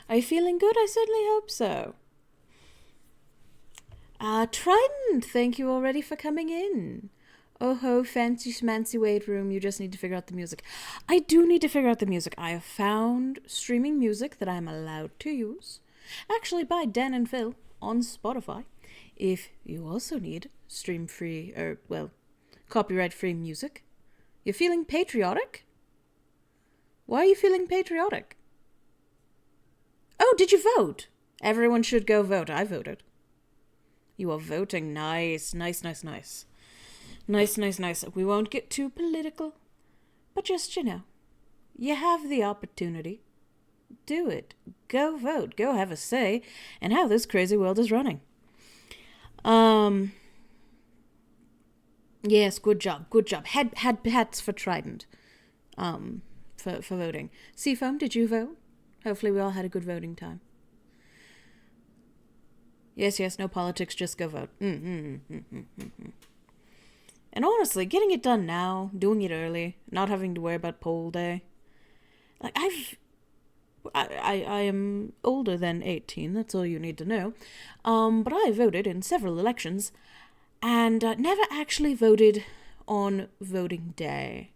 Are you feeling good? I certainly hope so. Trident, thank you already for coming in. Oh ho, fancy schmancy weight room, you just need to figure out the music. I do need to figure out the music. I have found streaming music that I'm allowed to use. Actually, by Dan and Phil on Spotify. If you also need stream-free, copyright-free music. You're feeling patriotic? Why are you feeling patriotic? Oh, did you vote? Everyone should go vote. I voted. You are voting. Nice. Nice. We won't get too political. But just, you have the opportunity. Do it. Go vote. Go have a say in how this crazy world is running. Yes, good job. Hats for Trident. For voting. Seafoam, did you vote? Hopefully we all had a good voting time. Yes, no politics, just go vote. And honestly, getting it done now, doing it early, not having to worry about poll day. Like, I am older than 18, that's all you need to know. But I voted in several elections, and never actually voted on voting day.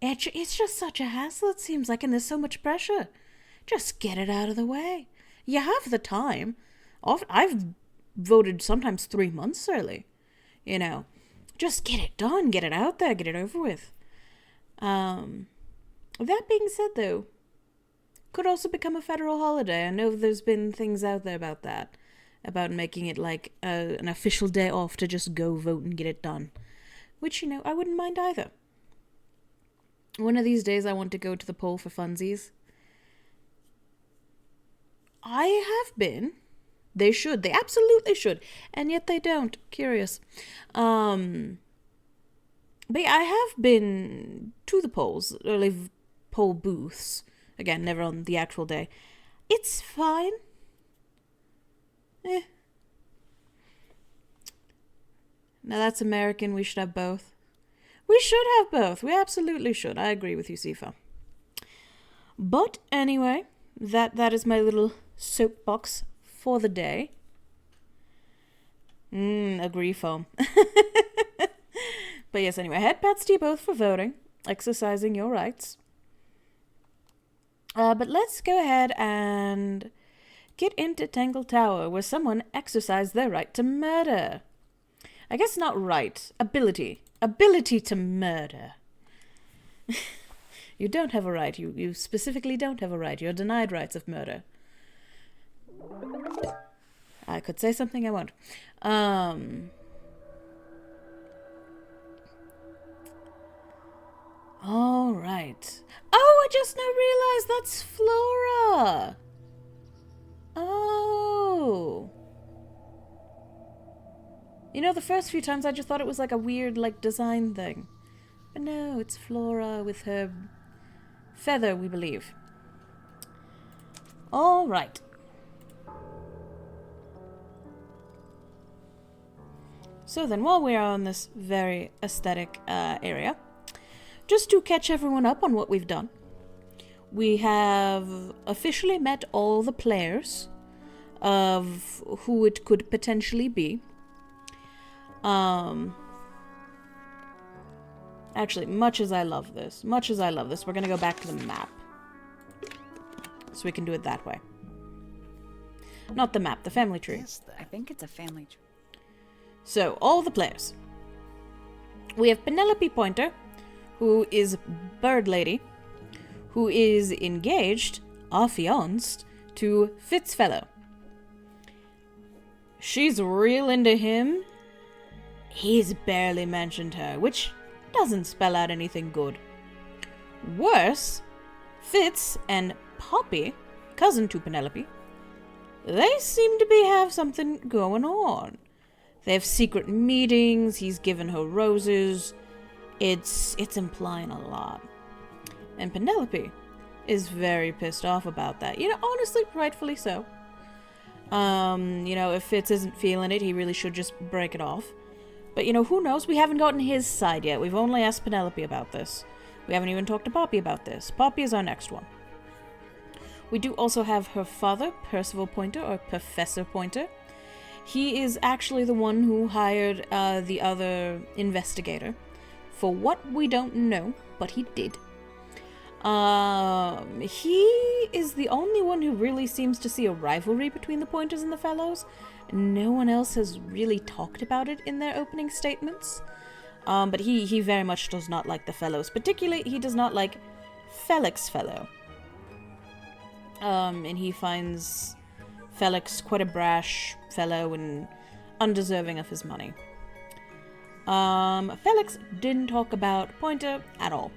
It's just such a hassle, it seems like, and there's so much pressure. Just get it out of the way. You have the time. I've voted sometimes 3 months early. Just get it done, get it out there, get it over with. That being said, though, could also become a federal holiday. I know there's been things out there about that, about making it like an official day off to just go vote and get it done, which, I wouldn't mind either. One of these days I want to go to the poll for funsies. I have been. They should. They absolutely should. And yet they don't. Curious. But I have been to the polls, early poll booths. Again, never on the actual day. It's fine. Now that's American. We should have both. We should have both. We absolutely should. I agree with you, Sifa. But anyway, that is my little soapbox for the day. Agree, foam. But yes, anyway, head pats to you both for voting, exercising your rights. But let's go ahead and get into Tangle Tower, where someone exercised their right to murder. I guess not right. Ability. Ability to murder. You don't have a right. You specifically don't have a right. You're denied rights of murder. I could say something I won't. All right. Oh, I just now realized that's Flora. Oh. The first few times I just thought it was like a weird, design thing. But no, it's Flora with her feather, we believe. All right. So then, while we are on this very aesthetic area, just to catch everyone up on what we've done, we have officially met all the players of who it could potentially be. Actually, much as I love this, we're gonna go back to the map. So we can do it that way. Not the map, the family tree. Yes, I think it's a family tree. So, all the players. We have Penelope Pointer, who is Bird Lady, who is engaged, affianced, to Fitzfellow. She's real into him. He's barely mentioned her, which doesn't spell out anything good. Worse, Fitz and Poppy, cousin to Penelope, they seem to have something going on. They have secret meetings, he's given her roses. It's implying a lot. And Penelope is very pissed off about that. Honestly, rightfully so. If Fitz isn't feeling it, he really should just break it off. But, who knows? We haven't gotten his side yet. We've only asked Penelope about this. We haven't even talked to Poppy about this. Poppy is our next one. We do also have her father, Percival Pointer, or Professor Pointer. He is actually the one who hired the other investigator. For what, we don't know, but he did. He is the only one who really seems to see a rivalry between the Pointers and the Fellows. No one else has really talked about it in their opening statements. But he very much does not like the Fellows. Particularly, he does not like Felix Fellow. And he finds Felix quite a brash fellow and undeserving of his money. Felix didn't talk about Pointer at all.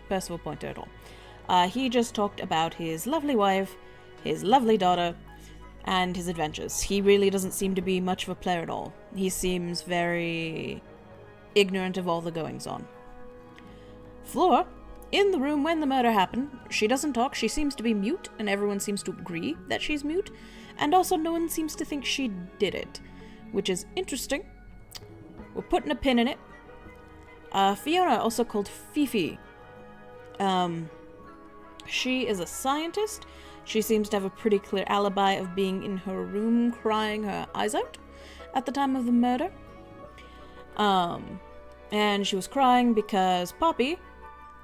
Percival Pointer at all. He just talked about his lovely wife, his lovely daughter, and his adventures. He really doesn't seem to be much of a player at all. He seems very ignorant of all the goings-on. Flora, in the room when the murder happened, she doesn't talk, she seems to be mute, and everyone seems to agree that she's mute, and also no one seems to think she did it, which is interesting. We're putting a pin in it. Fiona, also called Fifi. She is a scientist. She seems to have a pretty clear alibi of being in her room crying her eyes out at the time of the murder. And she was crying because Poppy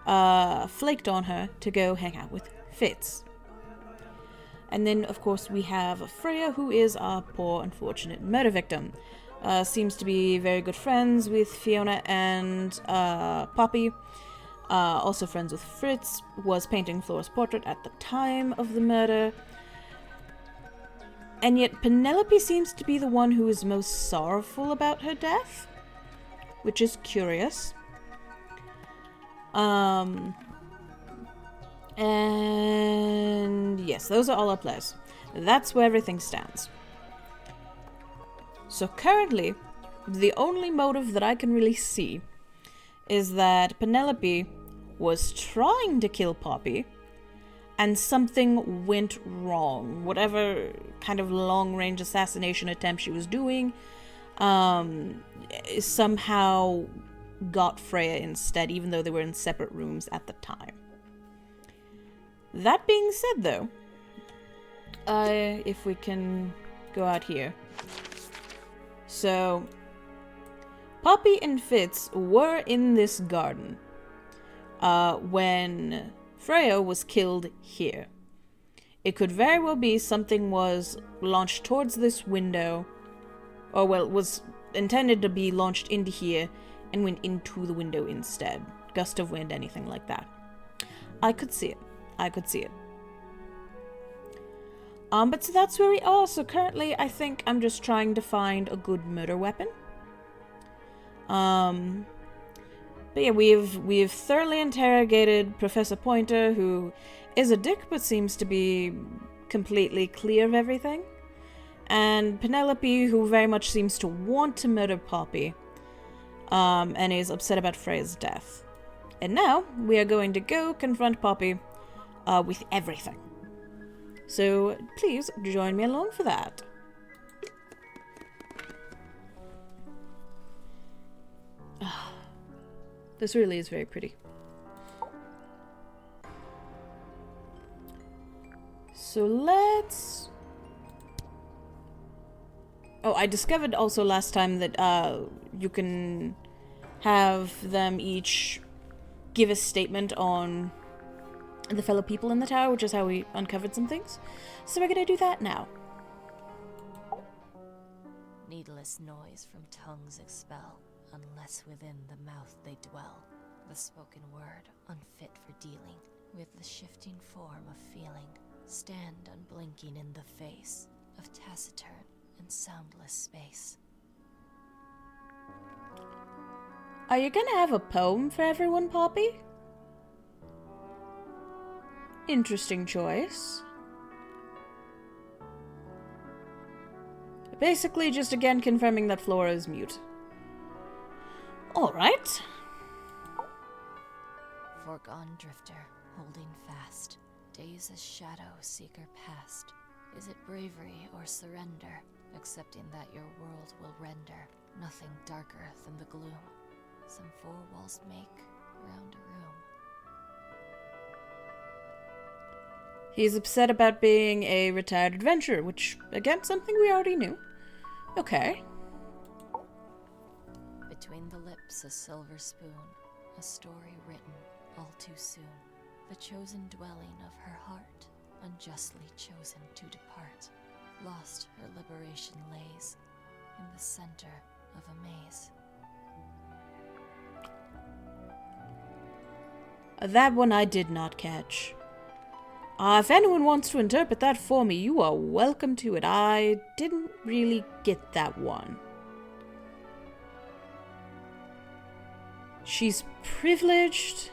flaked on her to go hang out with Fitz. And then, of course, we have Freya, who is our poor, unfortunate murder victim. Seems to be very good friends with Fiona and Poppy. Also friends with Fritz. Was painting Flora's portrait at the time of the murder. And yet Penelope seems to be the one who is most sorrowful about her death, which is curious. And yes, those are all our players. That's where everything stands. So currently, the only motive that I can really see is that Penelope was trying to kill Poppy, and something went wrong. Whatever kind of long-range assassination attempt she was doing, somehow got Freya instead, even though they were in separate rooms at the time. That being said, though, if we can go out here. So, Poppy and Fitz were in this garden when Freya was killed here. It could very well be something was launched towards this window, or well, was intended to be launched into here and went into the window instead. Gust of wind, anything like that. I could see it. I could see it. But so that's where we are. So currently, I think I'm just trying to find a good murder weapon. But yeah, we've thoroughly interrogated Professor Pointer, who is a dick but seems to be completely clear of everything. And Penelope, who very much seems to want to murder Poppy, and is upset about Freya's death. And now, we are going to go confront Poppy with everything. So, please join me along for that. This really is very pretty. So let's... Oh, I discovered also last time that you can have them each give a statement on the fellow people in the tower, which is how we uncovered some things. So we're gonna do that now. Needless noise from tongues expel, unless within the mouth they dwell. The spoken word, unfit for dealing with the shifting form of feeling, stand unblinking in the face of taciturn and soundless space. Are you gonna have a poem for everyone, Poppy? Interesting choice. Basically, just again confirming that Flora is mute. Alright. Foregone drifter, holding fast, days as shadow seeker past. Is it bravery or surrender, accepting that your world will render nothing darker than the gloom some four walls make round a room? He's upset about being a retired adventurer, which, again, something we already knew. Okay. Between the lips a silver spoon, a story written all too soon. The chosen dwelling of her heart, unjustly chosen to depart. Lost her liberation lays in the center of a maze. That one I did not catch. If anyone wants to interpret that for me, you are welcome to it. I didn't really get that one. She's privileged,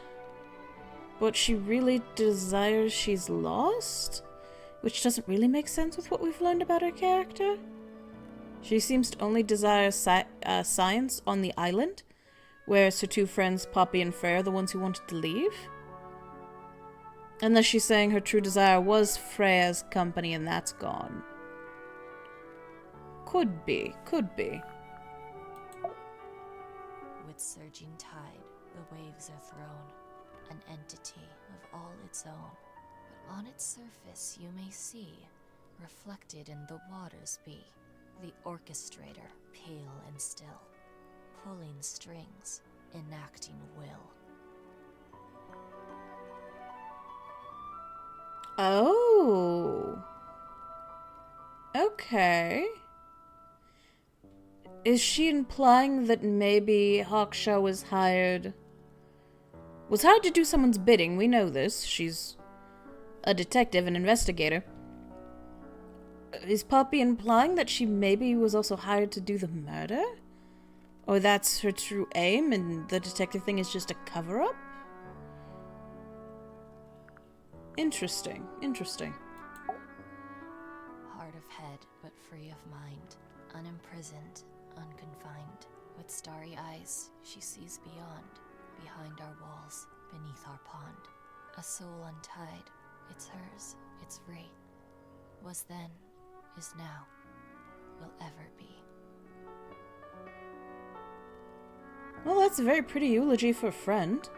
but she really desires she's lost? Which doesn't really make sense with what we've learned about her character. She seems to only desire science on the island, whereas her two friends, Poppy and Frey, are the ones who wanted to leave. Unless she's saying her true desire was Freya's company and that's gone. Could be, could be. With surging tide, the waves are thrown, an entity of all its own. But on its surface you may see, reflected in the waters be, the orchestrator, pale and still, pulling strings, enacting will. Oh. Okay. Is she implying that maybe Hawkshaw was hired to do someone's bidding? We know this. She's a detective, an investigator. Is Poppy implying that she maybe was also hired to do the murder? Or that's her true aim and the detective thing is just a cover-up? Interesting, interesting. Hard of head, but free of mind, unimprisoned, unconfined. With starry eyes, she sees beyond, behind our walls, beneath our pond. A soul untied, it's hers, it's free. Was then, is now, will ever be. Well, that's a very pretty eulogy for a friend.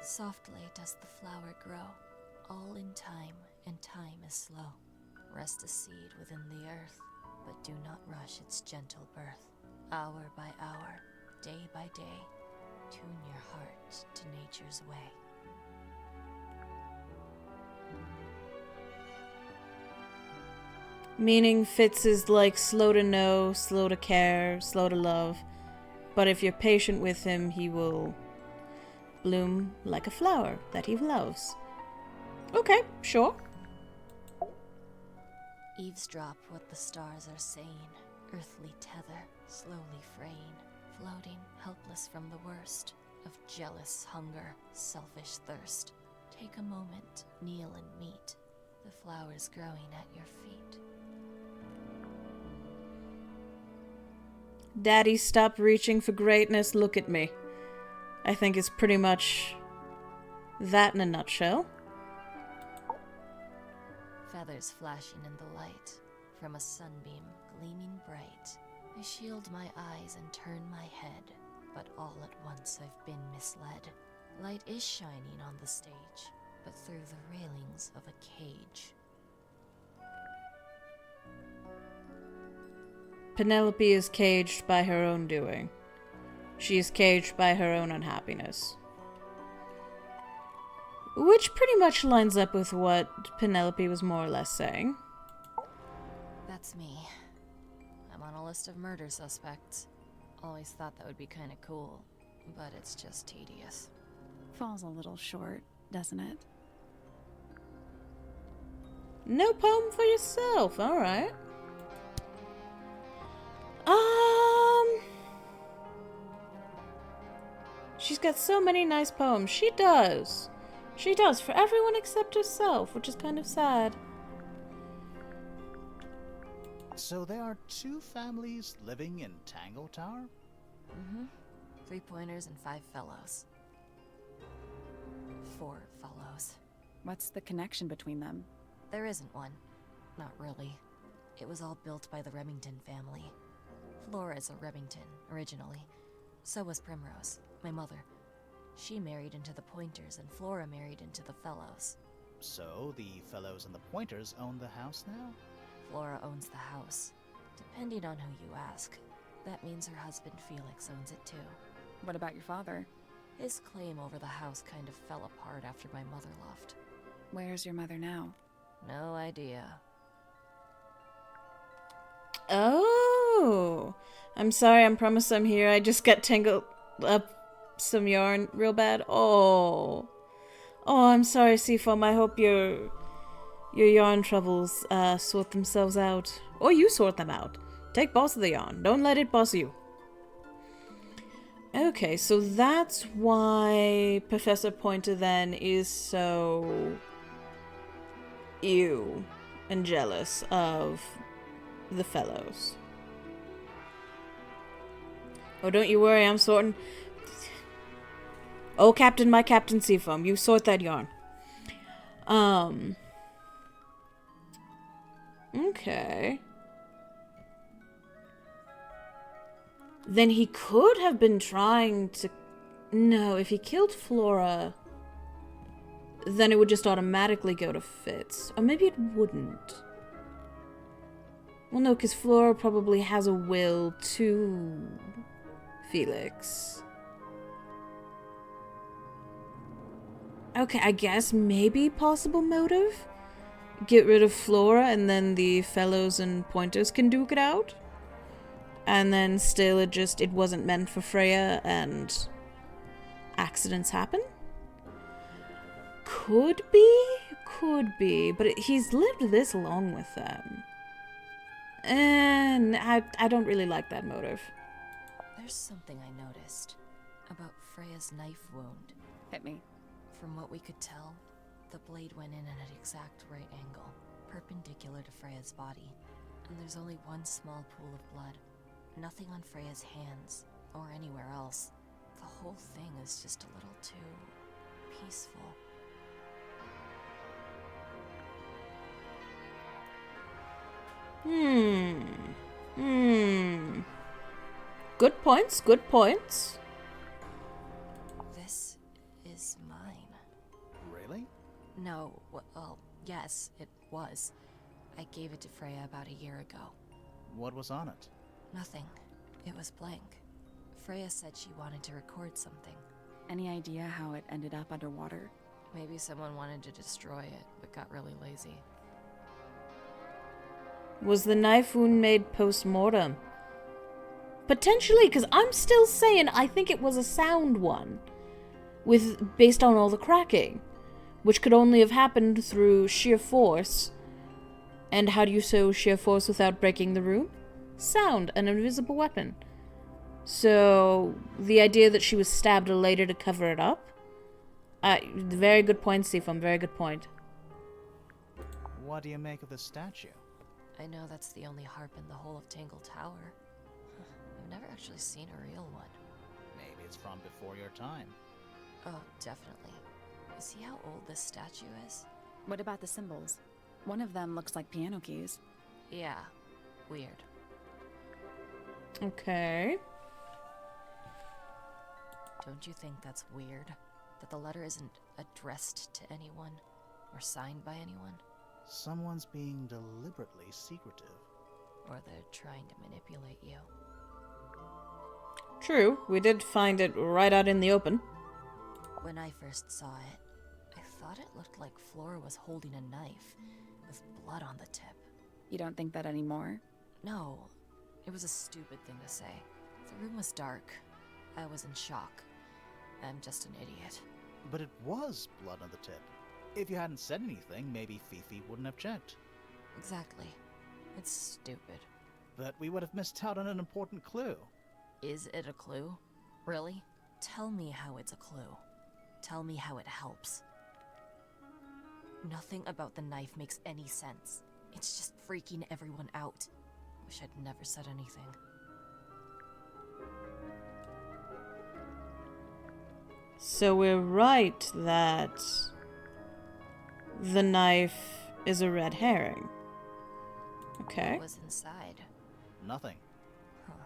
Softly does the flower grow, all in time, and time is slow. Rest a seed within the earth, but do not rush its gentle birth. Hour by hour, day by day, tune your heart to nature's way. Meaning Fitz is like slow to know, slow to care, slow to love. But if you're patient with him, he will bloom like a flower that he loves. Okay, sure. Eavesdrop what the stars are saying, earthly tether, slowly fraying, floating helpless from the worst of jealous hunger, selfish thirst. Take a moment, kneel and meet the flowers growing at your feet. Daddy, stop reaching for greatness, look at me. I think it's pretty much that in a nutshell. Feathers flashing in the light, from a sunbeam gleaming bright. I shield my eyes and turn my head, but all at once I've been misled. Light is shining on the stage, but through the railings of a cage. Penelope is caged by her own doing. She is caged by her own unhappiness. Which pretty much lines up with what Penelope was more or less saying. That's me. I'm on a list of murder suspects. Always thought that would be kinda cool, but it's just tedious. Falls a little short, doesn't it? No poem for yourself, alright. She's got so many nice poems. She does. She does, for everyone except herself, which is kind of sad. So there are two families living in Tangle Tower? Mm-hmm. 3 pointers and 5 fellows. 4 fellows. What's the connection between them? There isn't one. Not really. It was all built by the Remington family. Flora's a Remington, originally. So was Primrose, my mother. She married into the Pointers, and Flora married into the Fellows. So the Fellows and the Pointers own the house now? Flora owns the house. Depending on who you ask, that means her husband Felix owns it too. What about your father? His claim over the house kind of fell apart after my mother left. Where's your mother now? No idea. Oh, I'm sorry. I promise I'm here. I just got tangled up some yarn real bad. Oh, I'm sorry, Seafoam. I hope your yarn troubles sort themselves out, or you sort them out. Take boss of the yarn. Don't let it boss you. Okay, so that's why Professor Pointer then is so ew and jealous of the Fellows. Oh, don't you worry, I'm sorting. Oh, Captain, my Captain Seafoam, you sort that yarn. Okay. Then he could have been trying to... No, if he killed Flora, then it would just automatically go to Fitz. Or maybe it wouldn't. Well, no, because Flora probably has a will to Felix. Okay, I guess maybe possible motive? Get rid of Flora and then the Fellows and Pointers can duke it out? And then still it wasn't meant for Freya and accidents happen? Could be, but he's lived this long with them. And I don't really like that motive. There's something I noticed about Freya's knife wound. Hit me. From what we could tell, the blade went in at an exact right angle, perpendicular to Freya's body. And there's only one small pool of blood. Nothing on Freya's hands, or anywhere else. The whole thing is just a little too peaceful. Good points. This is mine. Really? No, well, yes, it was. I gave it to Freya about a year ago. What was on it? Nothing. It was blank. Freya said she wanted to record something. Any idea how it ended up underwater? Maybe someone wanted to destroy it, but got really lazy. Was the knife wound made post-mortem? Potentially, because I'm still saying I think it was a sound one. Based on all the cracking. Which could only have happened through sheer force. And how do you show sheer force without breaking the room? Sound, an invisible weapon. So, the idea that she was stabbed later to cover it up? Very good point, Seafoam, very good point. What do you make of the statue? I know that's the only harp in the whole of Tangle Tower. I've never actually seen a real one. Maybe it's from before your time. Oh, definitely. You see how old this statue is? What about the symbols? One of them looks like piano keys. Yeah, weird. Okay. Don't you think that's weird? That the letter isn't addressed to anyone? Or signed by anyone? Someone's being deliberately secretive. Or they're trying to manipulate you? True, we did find it right out in the open. When I first saw it, I thought it looked like Flora was holding a knife, with blood on the tip. You don't think that anymore? No, it was a stupid thing to say. The room was dark. I was in shock. I'm just an idiot. But it was blood on the tip. If you hadn't said anything, maybe Fifi wouldn't have checked. Exactly. It's stupid. But we would have missed out on an important clue. Is it a clue? Really? Tell me how it's a clue. Tell me how it helps. Nothing about the knife makes any sense. It's just freaking everyone out. Wish I'd never said anything. So we're right that the knife is a red herring. Okay. What was inside? Nothing. Huh.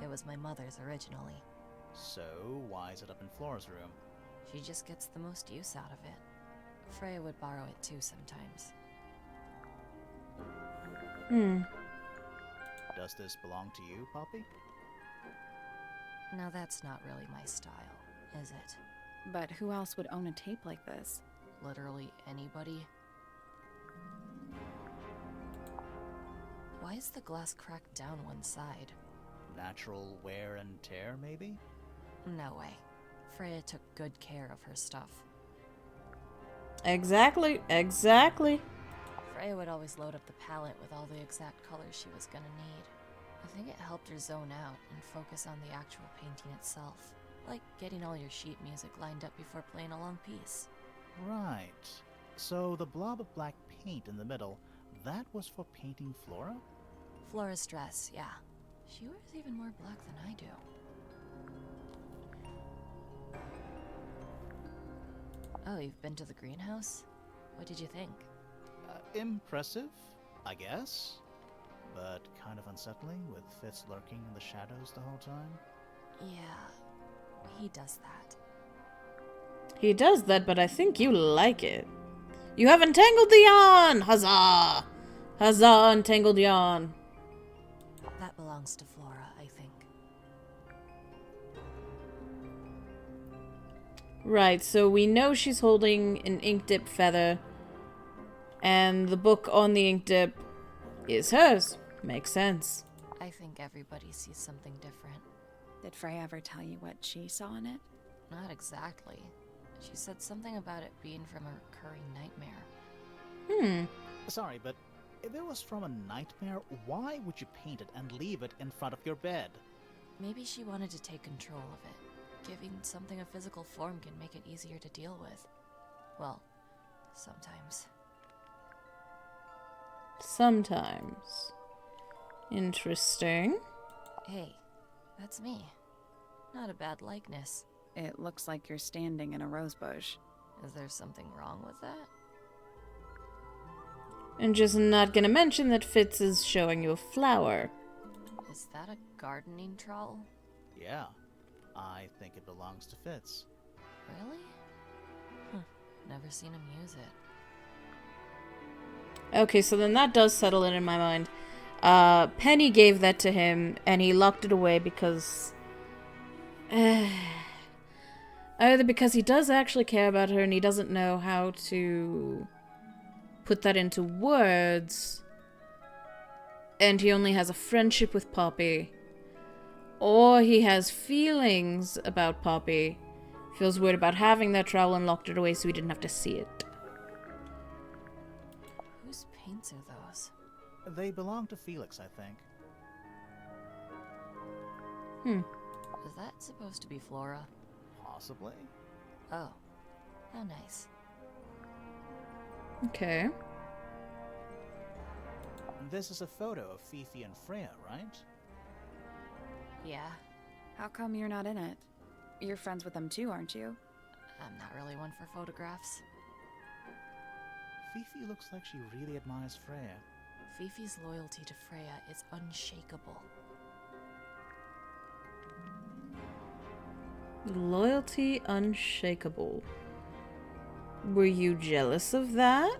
It was my mother's originally. So, why is it up in Flora's room? She just gets the most use out of it. Freya would borrow it too sometimes. Hmm. Does this belong to you, Poppy? Now that's not really my style, is it? But who else would own a tape like this? Literally anybody? Why is the glass cracked down one side? Natural wear and tear, maybe? No way. Freya took good care of her stuff. Exactly. Exactly. Freya would always load up the palette with all the exact colors she was gonna need. I think it helped her zone out and focus on the actual painting itself. Like getting all your sheet music lined up before playing a long piece. Right. So the blob of black paint in the middle, that was for painting Flora? Flora's dress, yeah. She wears even more black than I do. Oh, you've been to the greenhouse? What did you think? Impressive, I guess. But kind of unsettling, with Fitz lurking in the shadows the whole time. Yeah, he does that. He does that, but I think you like it. You have untangled the yarn! Huzzah! Huzzah, untangled yarn. That belongs to Flora, I think. Right, so we know she's holding an ink dip feather, and the book on the ink dip is hers. Makes sense. I think everybody sees something different. Did Freya ever tell you what she saw in it? Not exactly. She said something about it being from a recurring nightmare. Sorry, but if it was from a nightmare, why would you paint it and leave it in front of your bed? Maybe she wanted to take control of it. Giving something a physical form can make it easier to deal with. Well, sometimes. Sometimes. Interesting. Hey, that's me. Not a bad likeness. It looks like you're standing in a rosebush. Is there something wrong with that? And just not gonna mention that Fitz is showing you a flower. Is that a gardening trowel? Yeah, I think it belongs to Fitz. Really? Huh. Never seen him use it. Okay, so then that does settle it in my mind. Penny gave that to him, and he locked it away because... either because he does actually care about her and he doesn't know how to put that into words, and he only has a friendship with Poppy, or he has feelings about Poppy, feels weird about having that trowel and locked it away so he didn't have to see it. Whose paints are those? They belong to Felix, I think. Is that supposed to be Flora? Possibly. Oh. How nice. Okay. This is a photo of Fifi and Freya, right? Yeah. How come you're not in it? You're friends with them too, aren't you? I'm not really one for photographs. Fifi looks like she really admires Freya. Fifi's loyalty to Freya is unshakable. Loyalty unshakable. Were you jealous of that?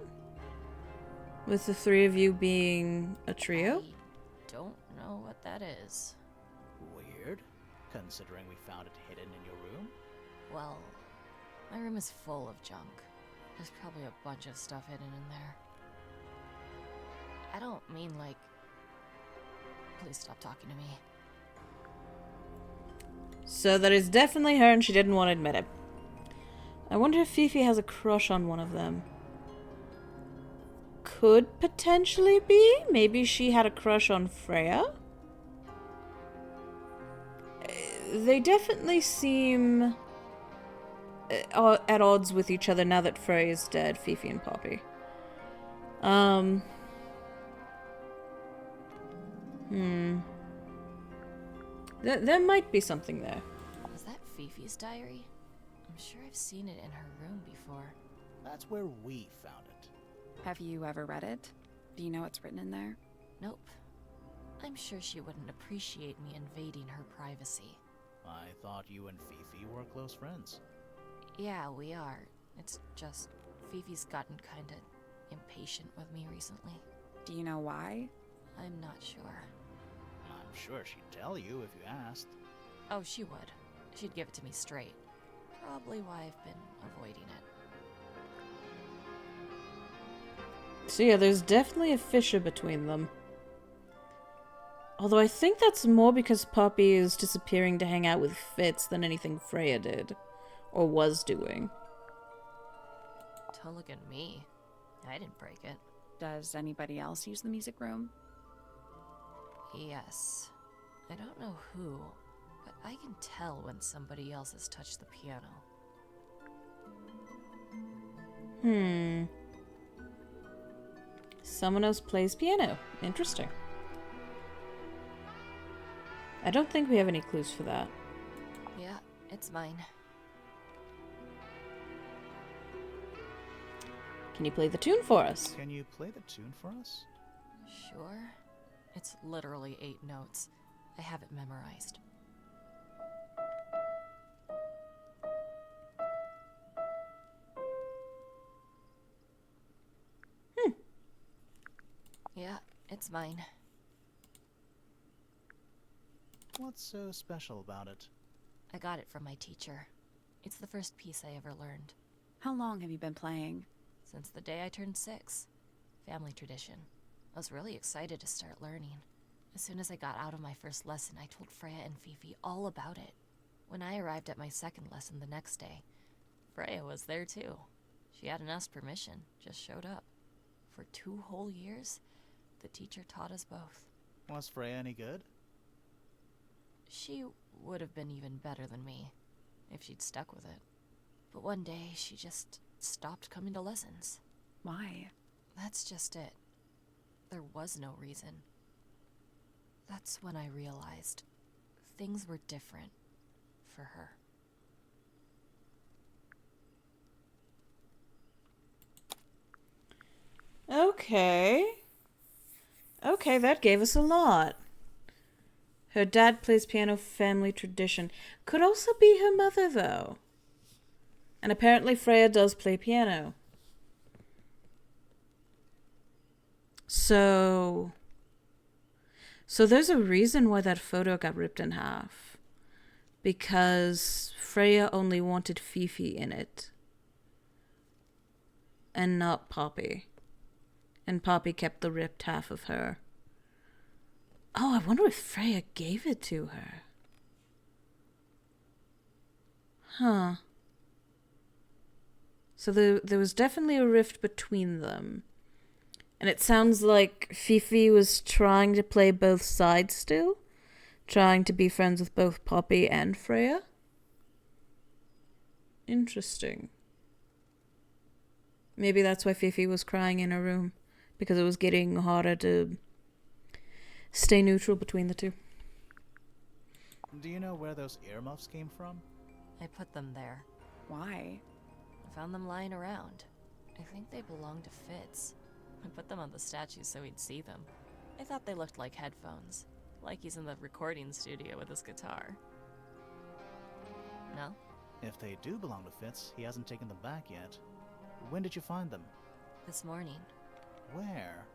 With the three of you being a trio? I don't know what that is. Weird, considering we found it hidden in your room. Well, my room is full of junk. There's probably a bunch of stuff hidden in there. I don't mean like... Please stop talking to me. So that is definitely her and she didn't want to admit it. I wonder if Fifi has a crush on one of them. Could potentially be. Maybe she had a crush on Freya. They definitely seem at odds with each other now that Freya is dead, Fifi and Poppy. There might be something there. Is that Fifi's diary? I'm sure I've seen it in her room before. That's where we found it. Have you ever read it? Do you know what's written in there? Nope. I'm sure she wouldn't appreciate me invading her privacy. I thought you and Fifi were close friends. Yeah, we are. It's just Fifi's gotten kinda impatient with me recently. Do you know why? I'm not sure. I'm sure she'd tell you if you asked. Oh, she would. She'd give it to me straight. Probably why I've been avoiding it. So yeah, there's definitely a fissure between them. Although I think that's more because Poppy is disappearing to hang out with Fitz than anything Freya did. Or was doing. Don't look at me. I didn't break it. Does anybody else use the music room? Yes. I don't know who, but I can tell when somebody else has touched the piano. Someone else plays piano. Interesting. I don't think we have any clues for that. Yeah, it's mine. Can you play the tune for us? Can you play the tune for us? Sure. It's literally 8 notes. I have it memorized. Yeah, it's mine. What's so special about it? I got it from my teacher. It's the first piece I ever learned. How long have you been playing? Since the day I turned 6. Family tradition. I was really excited to start learning. As soon as I got out of my first lesson, I told Freya and Fifi all about it. When I arrived at my second lesson the next day, Freya was there too. She hadn't asked permission, just showed up. For 2 whole years, the teacher taught us both. Was Freya any good? She would have been even better than me, if she'd stuck with it. But one day, she just stopped coming to lessons. Why? That's just it. There was no reason. That's when I realized things were different for her. Okay. Okay, that gave us a lot. Her dad plays piano, family tradition. Could also be her mother, though. And apparently Freya does play piano. So there's a reason why that photo got ripped in half. Because Freya only wanted Fifi in it. And not Poppy. And Poppy kept the ripped half of her. Oh, I wonder if Freya gave it to her. Huh. So there was definitely a rift between them. And it sounds like Fifi was trying to play both sides still. Trying to be friends with both Poppy and Freya. Interesting. Maybe that's why Fifi was crying in her room. Because it was getting harder to stay neutral between the two. Do you know where those earmuffs came from? I put them there. Why? I found them lying around. I think they belonged to Fitz. I put them on the statue so he'd see them. I thought they looked like headphones. Like he's in the recording studio with his guitar. No? If they do belong to Fitz, he hasn't taken them back yet. When did you find them? This morning. Where?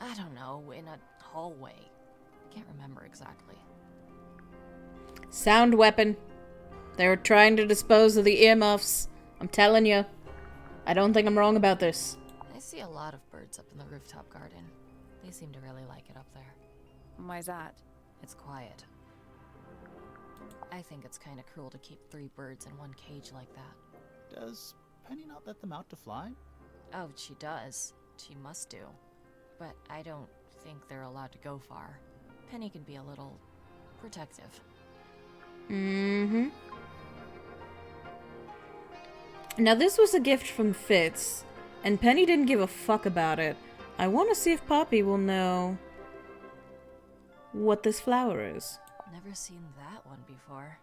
I don't know, in a hallway. Can't remember exactly. Sound weapon. They were trying to dispose of the earmuffs. I'm telling you. I don't think I'm wrong about this. I see a lot of birds up in the rooftop garden. They seem to really like it up there. Why's that? It's quiet. I think it's kind of cruel to keep 3 birds in one cage like that. Does Penny not let them out to fly? Oh, she does. She must do. But I don't think they're allowed to go far. Penny can be a little protective. Mm-hmm. Now this was a gift from Fitz, and Penny didn't give a fuck about it. I want to see if Poppy will know what this flower is. Never seen that one before.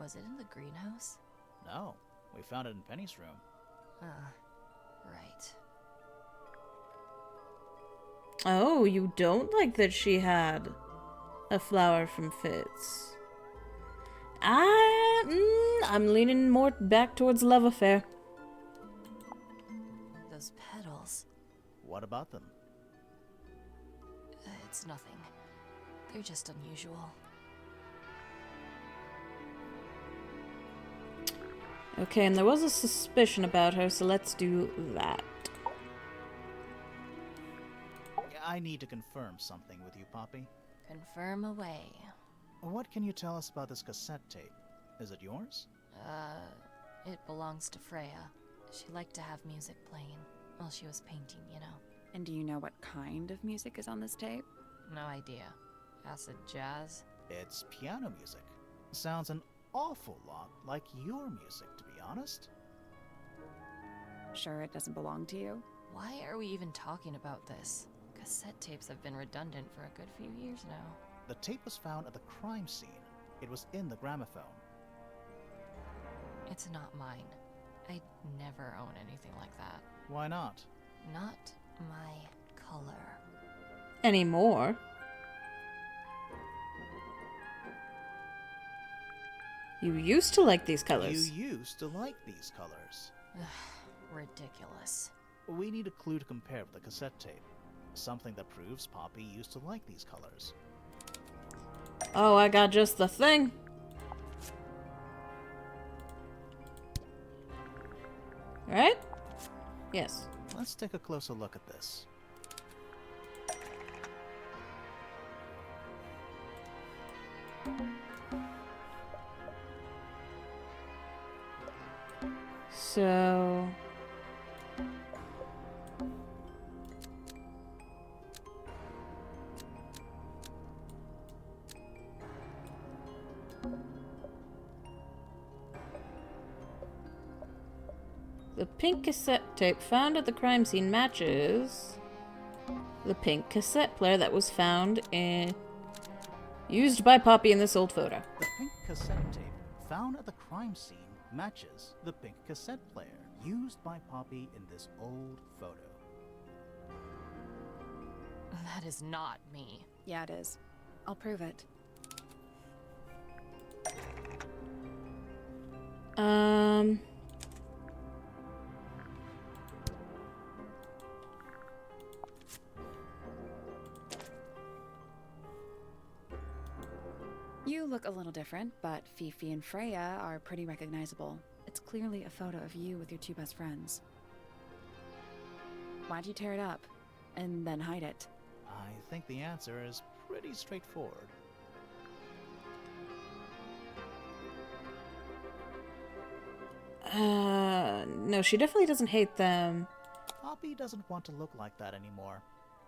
Was it in the greenhouse? No. We found it in Penny's room. Right. Oh, you don't like that she had a flower from Fitz. I'm leaning more back towards love affair. Those petals. What about them? It's nothing. They're just unusual. Okay, and there was a suspicion about her, so let's do that. I need to confirm something with you, Poppy. Confirm away. What can you tell us about this cassette tape? Is it yours? It belongs to Freya. She liked to have music playing while she was painting, you know. And do you know what kind of music is on this tape? No idea. Acid jazz? It's piano music. Sounds an awful lot like your music, to be honest. Sure it doesn't belong to you? Why are we even talking about this? Cassette tapes have been redundant for a good few years now. The tape was found at the crime scene. It was in the gramophone. It's not mine. I'd never own anything like that. Why not? Not my color. Anymore. You used to like these colors. You used to like these colors. Ridiculous. We need a clue to compare with the cassette tape. Something that proves Poppy used to like these colors. Oh, I got just the thing. Right? Yes. Let's take a closer look at this. So... the pink cassette tape found at the crime scene matches the pink cassette player that was found in... used by Poppy in this old photo. The pink cassette tape found at the crime scene matches the pink cassette player used by Poppy in this old photo. That is not me. Yeah, it is. I'll prove it. You look a little different, but Fifi and Freya are pretty recognizable. It's clearly a photo of you with your two best friends. Why'd you tear it up? And then hide it? I think the answer is pretty straightforward. No, she definitely doesn't hate them. Poppy doesn't want to look like that anymore.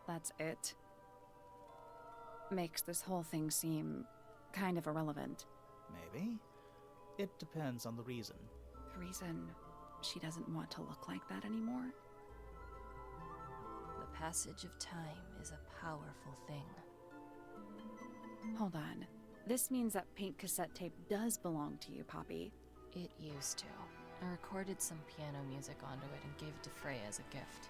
That's it. Makes this whole thing seem kind of irrelevant. Maybe. It depends on the reason. The reason she doesn't want to look like that anymore? The passage of time is a powerful thing. Hold on. This means that pink cassette tape does belong to you, Poppy. It used to. I recorded some piano music onto it and gave it to Freya as a gift.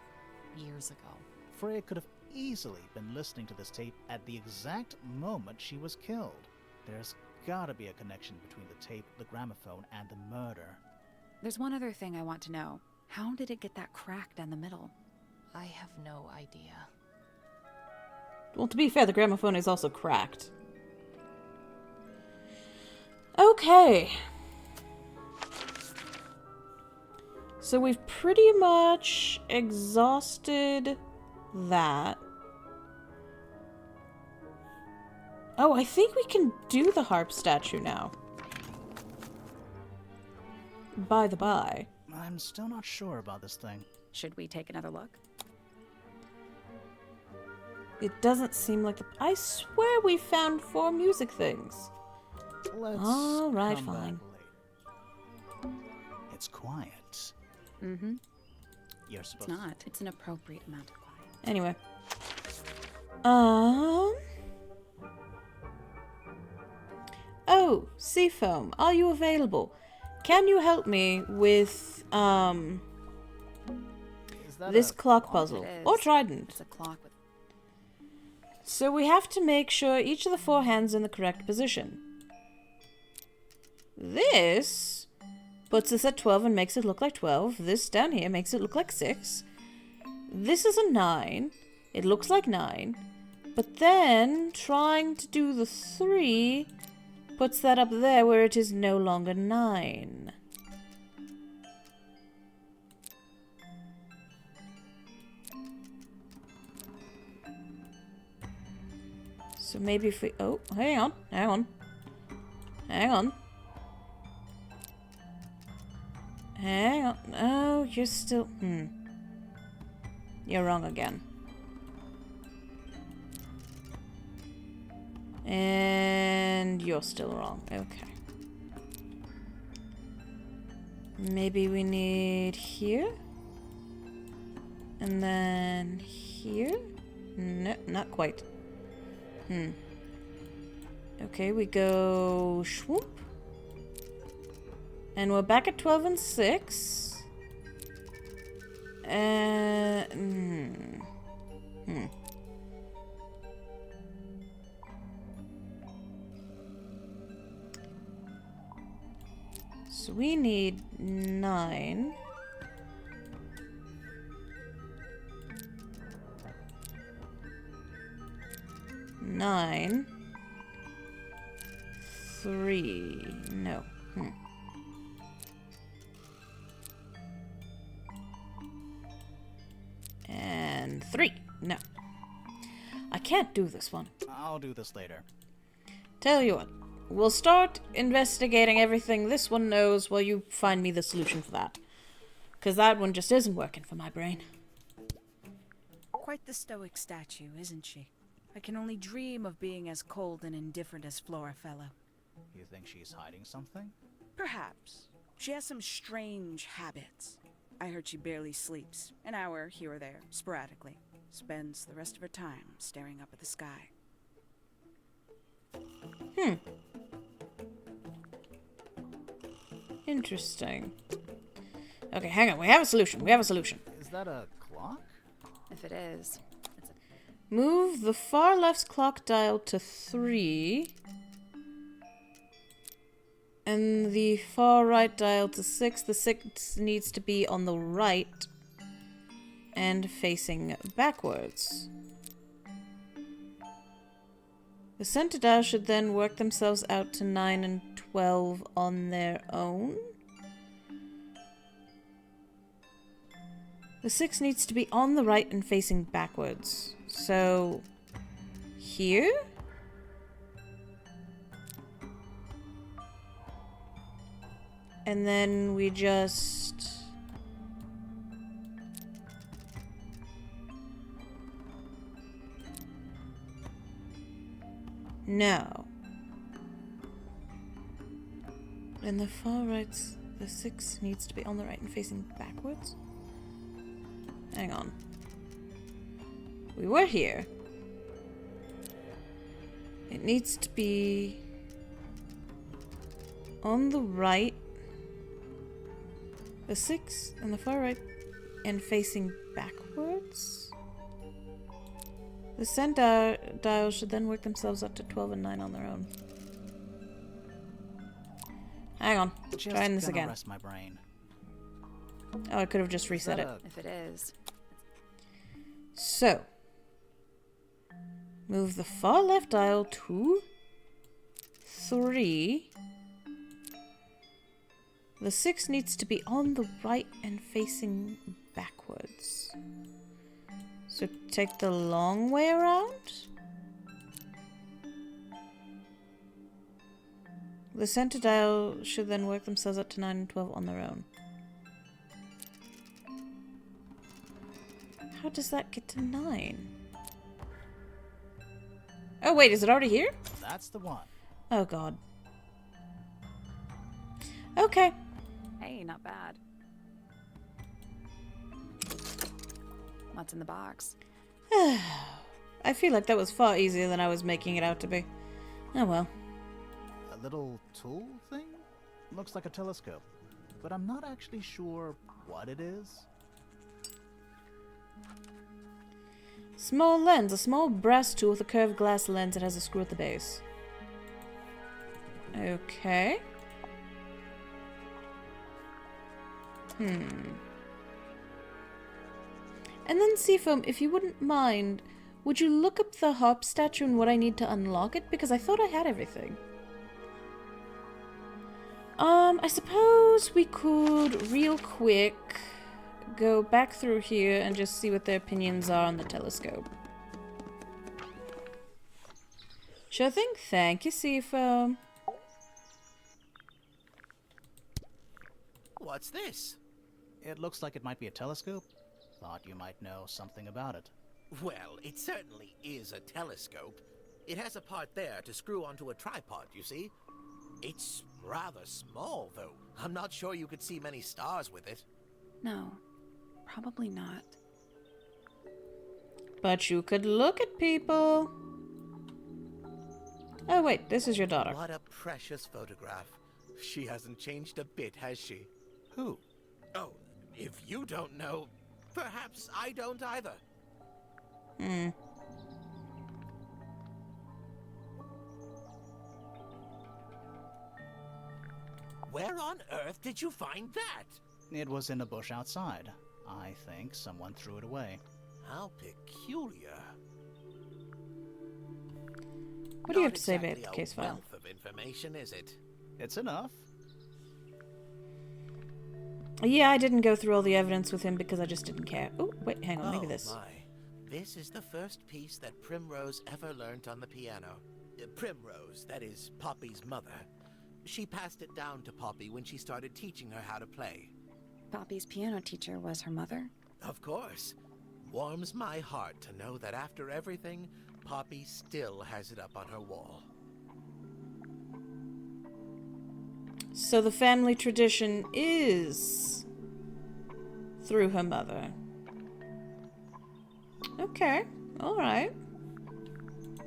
Years ago. Freya could have easily been listening to this tape at the exact moment she was killed. There's gotta be a connection between the tape, the gramophone, and the murder. There's one other thing I want to know. How did it get that crack down the middle? I have no idea. Well, to be fair, the gramophone is also cracked. Okay. So we've pretty much exhausted that. Oh, I think we can do the harp statue now. By the by. I'm still not sure about this thing. Should we take another look? It doesn't seem like the... I swear we found 4 music things. Let's All right, come fine. back later. It's quiet. Mm-hmm. You're It's supposed not. It's an appropriate amount of quiet. Anyway. Oh, Seafoam, are you available? Can you help me with, Is that this a clock It puzzle? is. Or trident? It's a clock with... So we have to make sure each of the 4 hands are in the correct position. This puts us at 12 and makes it look like 12. This down here makes it look like 6. This is a 9. It looks like 9. But then, trying to do the 3 puts that up there where it is no longer 9. So maybe if we... Oh, hang on. Hang on. Hang on. Hang on. Oh, you're still... You're wrong again. And you're still wrong. Okay. Maybe we need here. And then here? No, not quite. Okay, we go swoop. And we're back at 12 and 6. So we need 9. Nine. 3. No. And 3. No. I can't do this one. I'll do this later. Tell you what. We'll start investigating everything this one knows while you find me the solution for that. Because that one just isn't working for my brain. Quite the stoic statue, isn't she? I can only dream of being as cold and indifferent as Florafella. You think she's hiding something? Perhaps. She has some strange habits. I heard she barely sleeps, an hour here or there, sporadically. Spends the rest of her time staring up at the sky. Interesting. Okay, hang on. We have a solution. We have a solution. Is that a clock? If it is, Move the far left's clock dial to 3. And the far right dial to 6. The 6 needs to be on the right and facing backwards. The center dial should then work themselves out to 9 and 12 on their own. The 6 needs to be on the right and facing backwards. So, here? And then we just... No. And the far right's... The 6 needs to be on the right and facing backwards? Hang on. We were here. It needs to be on the right. The 6 and the far right and facing backwards. The center dial should then work themselves up to 12 and 9 on their own. Hang on. Just Trying this gonna again. rest my brain. Oh, I could have just reset it. if it is. So, move the far left dial to 3. The 6 needs to be on the right and facing backwards. So take the long way around. The center dial should then work themselves up to 9 and 12 on their own. How does that get to 9? Oh wait, is it already here? That's the one. Oh god. Okay. Hey, not bad. What's in the box? I feel like that was far easier than I was making it out to be. Oh well. A little tool thing? Looks like a telescope. But I'm not actually sure what it is. Small lens. A small brass tool with a curved glass lens that has a screw at the base. Okay. And then, Seafoam, if you wouldn't mind, would you look up the harp statue and what I need to unlock it? Because I thought I had everything. I suppose we could, real quick, go back through here and just see what their opinions are on the telescope. Sure thing. Thank you, Seafoam. What's this? It looks like it might be a telescope. Thought you might know something about it. Well, it certainly is a telescope. It has a part there to screw onto a tripod, you see. It's rather small, though. I'm not sure you could see many stars with it. No, probably not. But you could look at people. Oh, wait, this is your daughter. What a precious photograph. She hasn't changed a bit, has she? Who? Oh, if you don't know, perhaps I don't either. Where on earth did you find that? It was in a bush outside. I think someone threw it away. How peculiar. What do you have Not to say about exactly the a case file? wealth of information, is it? It's enough. Yeah, I didn't go through all the evidence with him because I just didn't care. Oh, wait, hang on, maybe this. My. This is the first piece that Primrose ever learnt on the piano. Primrose, that is Poppy's mother. She passed it down to Poppy when she started teaching her how to play. Poppy's piano teacher was her mother? Of course. Warms my heart to know that after everything, Poppy still has it up on her wall. So the family tradition is through her mother. Okay, alright.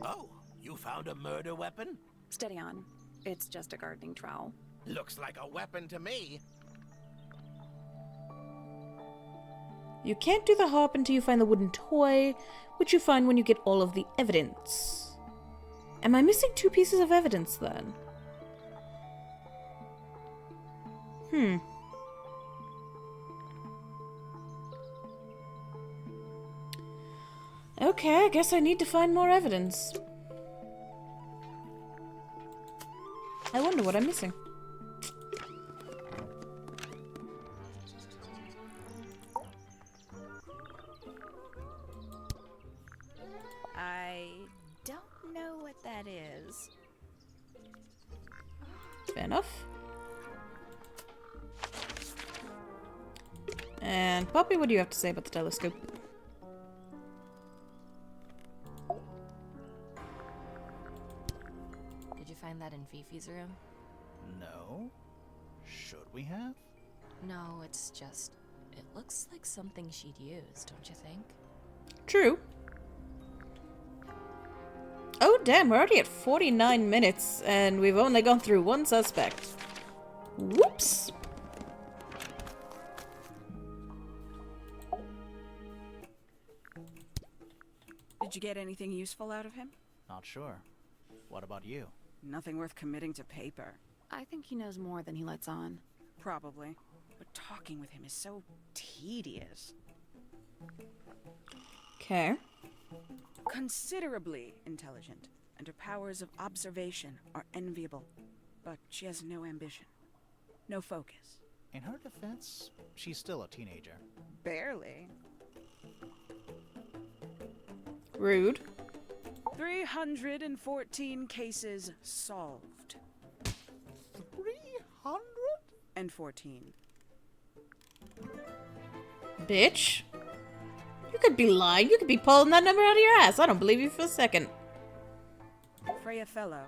Oh, you found a murder weapon? Steady on. It's just a gardening trowel. Looks like a weapon to me. You can't do the harp until you find the wooden toy, which you find when you get all of the evidence. Am I missing 2 pieces of evidence then? Okay, I guess I need to find more evidence. I wonder what I'm missing. I don't know what that is. Fair enough. And Poppy, what do you have to say about the telescope? Did you find that in Fifi's room? No? Should we have? No, it's just... It looks like something she'd use, don't you think? True. Oh damn, we're already at 49 minutes and we've only gone through 1 suspect. Whoops. Did you get anything useful out of him? Not sure. What about you? Nothing worth committing to paper. I think he knows more than he lets on. Probably. But talking with him is so tedious. Okay. Considerably intelligent, and her powers of observation are enviable. But she has no ambition. No focus. In her defense, she's still a teenager. Barely. Rude. 314 cases solved. 314. Bitch. You could be lying. You could be pulling that number out of your ass. I don't believe you for a second. Freya Fellow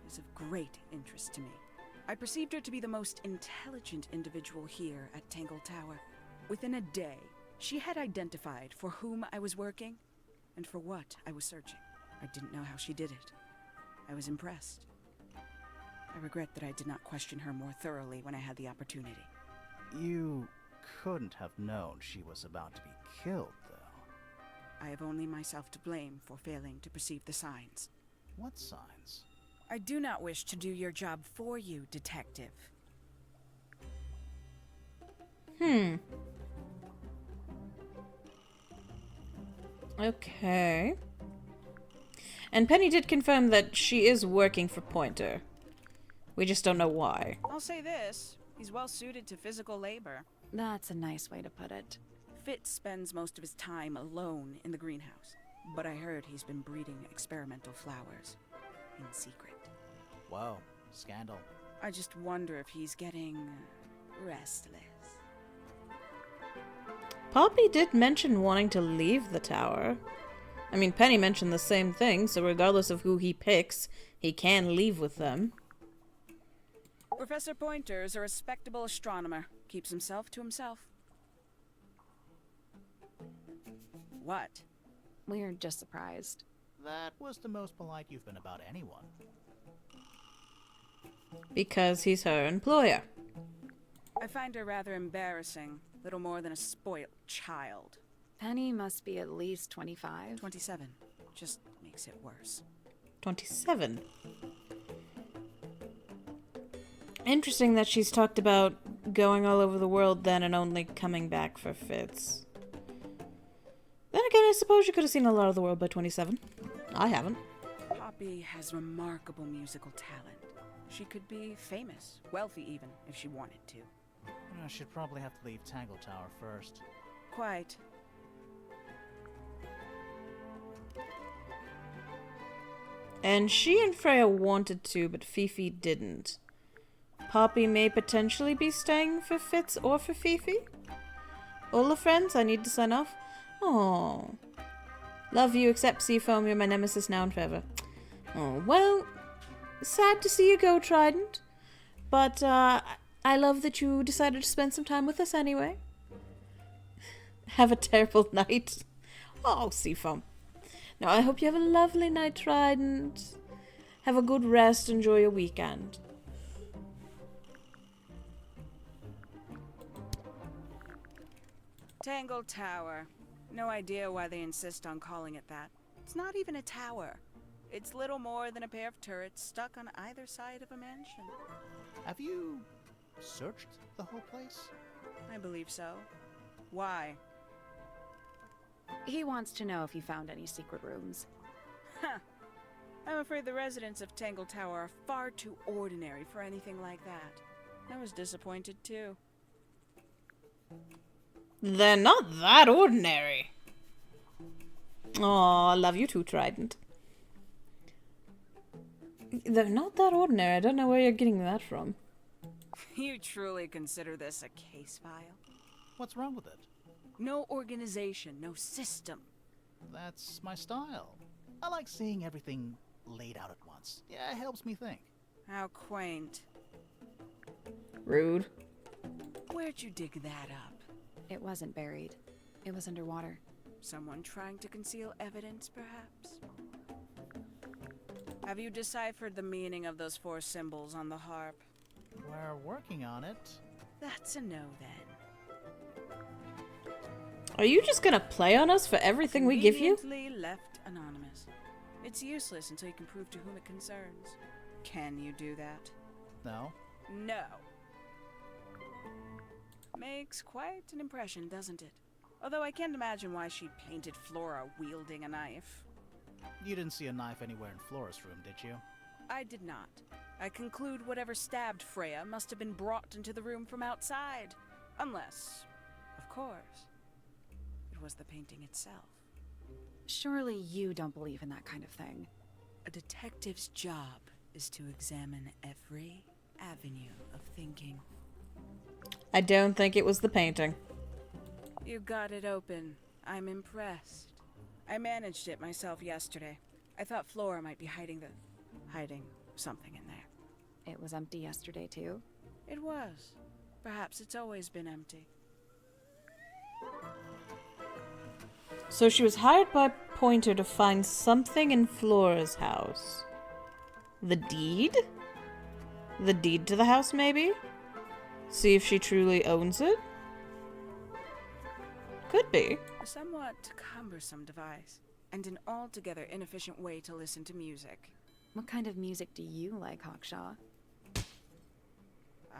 is of great interest to me. I perceived her to be the most intelligent individual here at Tangle Tower. Within a day, she had identified for whom I was working and for what I was searching. I didn't know how she did it. I was impressed. I regret that I did not question her more thoroughly when I had the opportunity. You couldn't have known she was about to be killed, though. I have only myself to blame for failing to perceive the signs. What signs? I do not wish to do your job for you, Detective. Okay. And Penny did confirm that she is working for Pointer. We just don't know why. I'll say this, he's well suited to physical labor. That's a nice way to put it. Fitz spends most of his time alone in the greenhouse, but I heard he's been breeding experimental flowers in secret. Whoa, scandal. I just wonder if he's getting restless. Poppy did mention wanting to leave the tower. I mean, Penny mentioned the same thing, so regardless of who he picks, he can leave with them. Professor Pointer is a respectable astronomer. Keeps himself to himself. What? We're just surprised. That was the most polite you've been about anyone. Because he's her employer. I find her rather embarrassing. Little more than a spoilt child. Penny must be at least 25. 27. Just makes it worse. 27. Interesting that she's talked about going all over the world then and only coming back for Fitz. Then again, I suppose you could have seen a lot of the world by 27. I haven't. Poppy has remarkable musical talent. She could be famous, wealthy even, if she wanted to. I should probably have to leave Tangle Tower first. Quite. And she and Freya wanted to, but Fifi didn't. Poppy may potentially be staying for Fitz or for Fifi. All the friends, I need to sign off. Oh, love you, except Seafoam, you're my nemesis now and forever. Oh, well, sad to see you go, Trident. But, I love that you decided to spend some time with us anyway. Have a terrible night. Oh, Seafoam. Now, I hope you have a lovely night, Trident. Have a good rest, enjoy your weekend. Tangle Tower. No idea why they insist on calling it that. It's not even a tower. It's little more than a pair of turrets stuck on either side of a mansion. Have you searched the whole place? I believe so. Why? He wants to know if you found any secret rooms. Huh. I'm afraid the residents of Tangle Tower are far too ordinary for anything like that. I was disappointed too. They're not that ordinary. Aw, love you too, Trident. They're not that ordinary. I don't know where you're getting that from. You truly consider this a case file? What's wrong with it? No organization, no system. That's my style. I like seeing everything laid out at once. Yeah, it helps me think. How quaint. Rude. Where'd you dig that up? It wasn't buried. It was underwater. Someone trying to conceal evidence, perhaps? Have you deciphered the meaning of those 4 symbols on the harp? We're working on it. That's a no, then. Are you just gonna play on us for everything we give you? Conveniently left anonymous. It's useless until you can prove to whom it concerns. Can you do that? No. No. Makes quite an impression, doesn't it? Although I can't imagine why she painted Flora wielding a knife. You didn't see a knife anywhere in Flora's room, did you? I did not. I conclude whatever stabbed Freya must have been brought into the room from outside. Unless, of course, it was the painting itself. Surely you don't believe in that kind of thing. A detective's job is to examine every avenue of thinking. I don't think it was the painting. You got it open. I'm impressed. I managed it myself yesterday. I thought Flora might be hiding something in there. It was empty yesterday, too. It was. Perhaps it's always been empty. So she was hired by Pointer to find something in Flora's house. The deed? The deed to the house, maybe? See if she truly owns it? Could be. A somewhat cumbersome device, and an altogether inefficient way to listen to music. What kind of music do you like, Hawkshaw?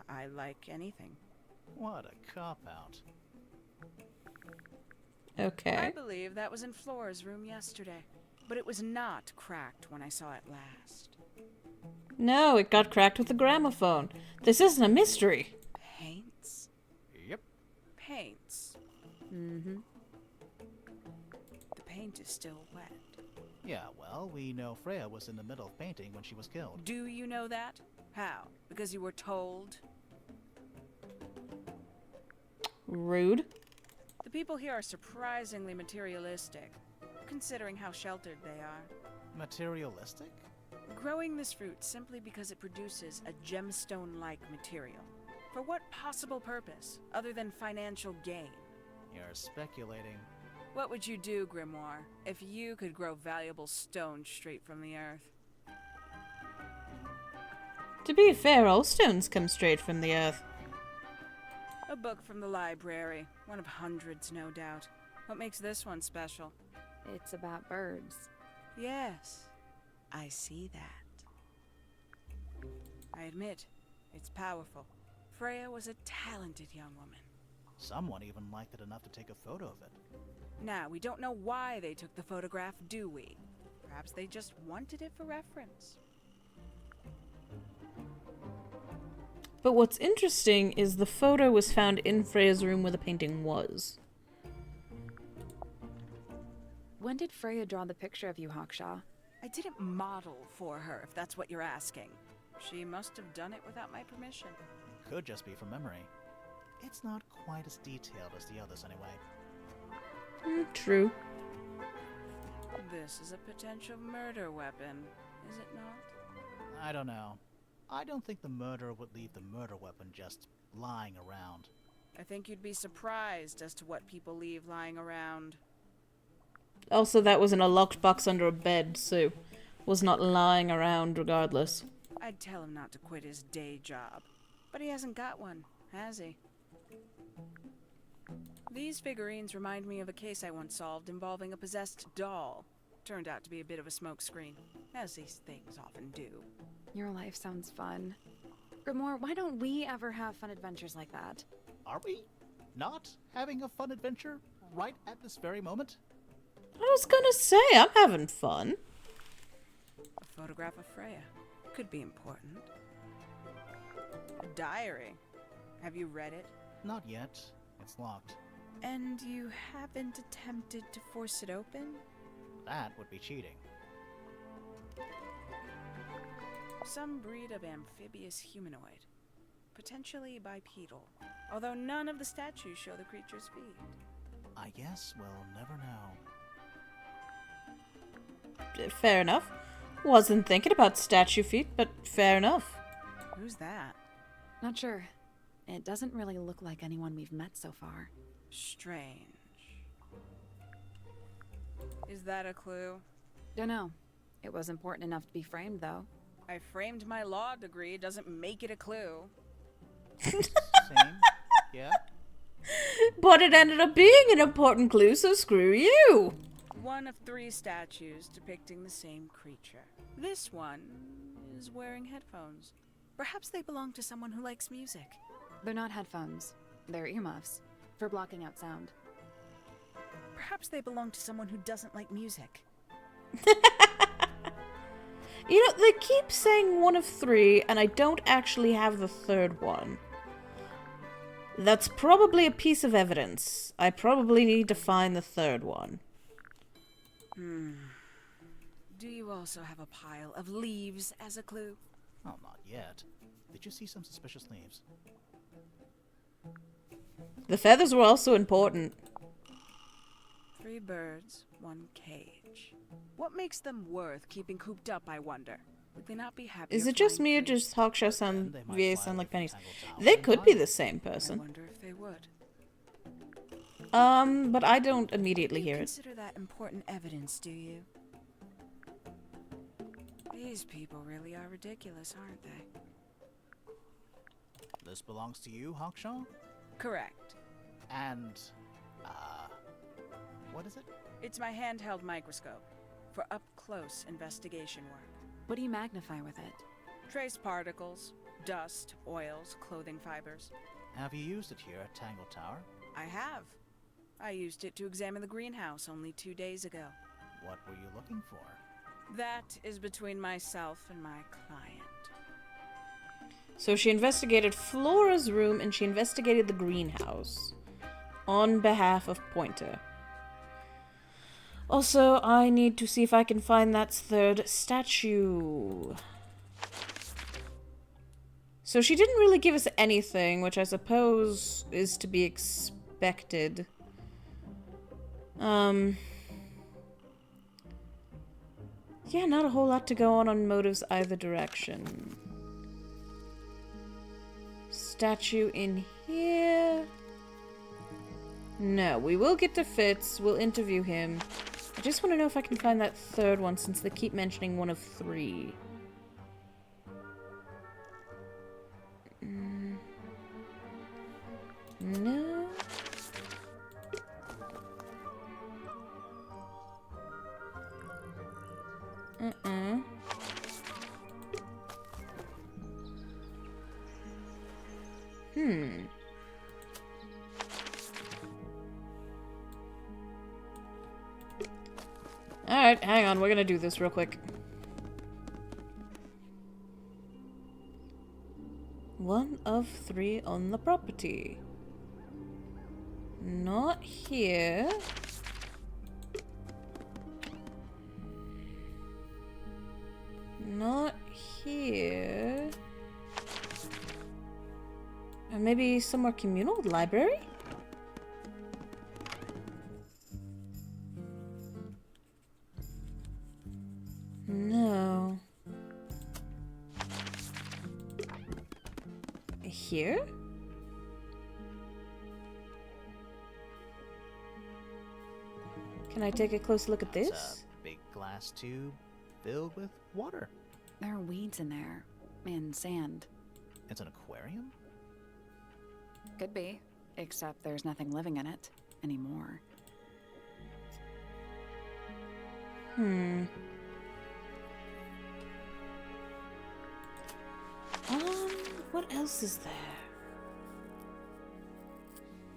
I like anything. What a cop-out. I Okay. believe that was in Flora's room yesterday, but it was not cracked when I saw it last. No, it got cracked with the gramophone. This isn't a mystery. Paints? Yep. Paints. Mm-hmm. The paint is still wet. Yeah, well, we know Freya was in the middle of painting when she was killed. Do you know that? How? Because you were told? Rude. The people here are surprisingly materialistic, considering how sheltered they are. Materialistic? Growing this fruit simply because it produces a gemstone-like material. For what possible purpose, other than financial gain? You're speculating. What would you do, Grimoire, if you could grow valuable stone straight from the earth? To be fair, all stones come straight from the earth. A book from the library. One of hundreds, no doubt. What makes this one special? It's about birds. Yes, I see that. I admit, it's powerful. Freya was a talented young woman. Someone even liked it enough to take a photo of it. Now, we don't know why they took the photograph, do we? Perhaps they just wanted it for reference. But what's interesting is the photo was found in Freya's room where the painting was. When did Freya draw the picture of you, Hawkshaw? I didn't model for her, if that's what you're asking. She must have done it without my permission. Could just be from memory. It's not quite as detailed as the others anyway. True. This is a potential murder weapon, is it not? I don't know. I don't think the murderer would leave the murder weapon just lying around. I think you'd be surprised as to what people leave lying around. Also, that was in a locked box under a bed, so was not lying around regardless. I'd tell him not to quit his day job. But he hasn't got one, has he? These figurines remind me of a case I once solved involving a possessed doll. Turned out to be a bit of a smokescreen, as these things often do. Your life sounds fun. Grimoire, why don't we ever have fun adventures like that? Are we not having a fun adventure right at this very moment? I was gonna say, I'm having fun. A photograph of Freya. Could be important. A diary. Have you read it? Not yet. It's locked. And you haven't attempted to force it open? That would be cheating. Some breed of amphibious humanoid. Potentially bipedal. Although none of the statues show the creature's feet. I guess we'll never know. Fair enough. Wasn't thinking about statue feet, but fair enough. Who's that? Not sure. It doesn't really look like anyone we've met so far. Strange. Is that a clue? Don't know. It was important enough to be framed, though. I framed my law degree, doesn't make it a clue. Same? Yeah? But it ended up being an important clue, so screw you. One of 3 statues depicting the same creature. This one is wearing headphones. Perhaps they belong to someone who likes music. They're not headphones. They're earmuffs. For blocking out sound. Perhaps they belong to someone who doesn't like music. You know, they keep saying one of 3, and I don't actually have the third one. That's probably a piece of evidence. I probably need to find the third one. Do you also have a pile of leaves as a clue? Oh, not yet. Did you see some suspicious leaves? The feathers were also important. 3 birds, 1 cage. What makes them worth keeping cooped up, I wonder? Would they not be happy? Is it just me or does Hawkshaw Then sound they might VA fly sound like away pennies? from Tangle Tower They and could be hide. the same I person. wonder if they would. But I don't immediately You hear it. consider that important evidence, do you? These people really are ridiculous, aren't they? This belongs to you, Hawkshaw? Correct. And, what is it? It's my handheld microscope for up-close investigation work. What do you magnify with it? Trace particles, dust, oils, clothing fibers. Have you used it here at Tangle Tower? I have. I used it to examine the greenhouse only 2 days ago. What were you looking for? That is between myself and my client. So she investigated Flora's room and she investigated the greenhouse on behalf of Pointer. Also, I need to see if I can find that third statue. So she didn't really give us anything, which I suppose is to be expected. Yeah, not a whole lot to go on motives either direction. Statue in here. No, we will get to Fitz. We'll interview him. I just want to know if I can find that third one since they keep mentioning one of 3. No. Alright, hang on. We're gonna do this real quick. 1 of 3 on the property. Not here. Not here. Or maybe somewhere communal? Library? No. Here? Can I take a close look at It's this? a big glass tube filled with water. There are weeds in there. And sand. It's an aquarium? Could be. Except there's nothing living in it anymore. What else is there?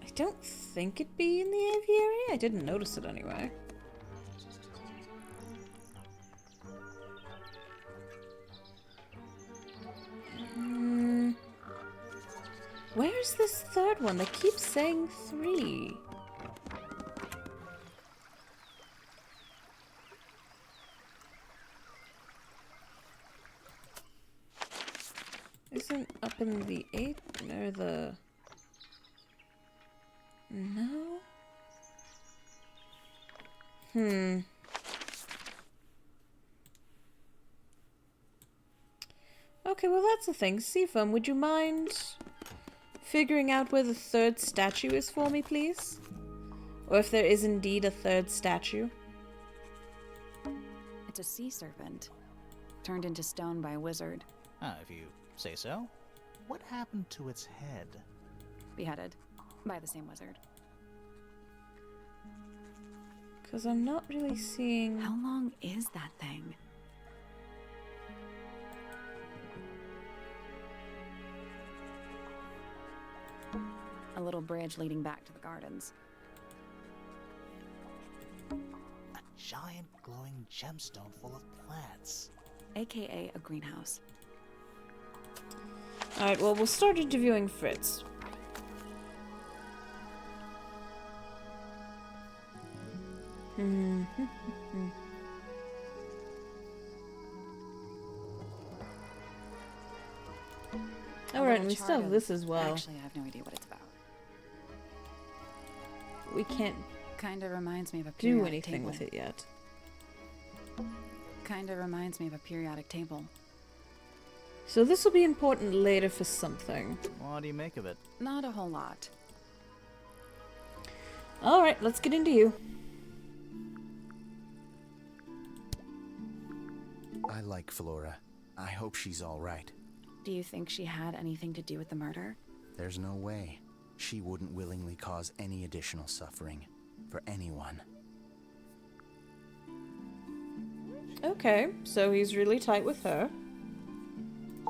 I don't think it'd be in the aviary. I didn't notice it anyway. Where's this third one? They keep saying 3. Isn't up in the 8th or the... No? Okay, well that's the thing. Seafoam, would you mind figuring out where the third statue is for me, please? Or if there is indeed a third statue? It's a sea serpent. Turned into stone by a wizard. If you say so. What happened to its head? Beheaded. By the same wizard. Because I'm not really seeing... How long is that thing? A little bridge leading back to the gardens. A giant glowing gemstone full of plants. AKA a greenhouse. Alright, well, we'll start interviewing Fritz. Alright, and we still have this as well. Actually, I have no idea what it's about. We can't Kinda reminds me of a do periodic anything table. with it yet. Kinda reminds me of a periodic table. So this will be important later for something. What do you make of it? Not a whole lot. Alright, let's get into you. I like Flora. I hope she's all right. Do you think she had anything to do with the murder? There's no way. She wouldn't willingly cause any additional suffering for anyone. Okay, so he's really tight with her.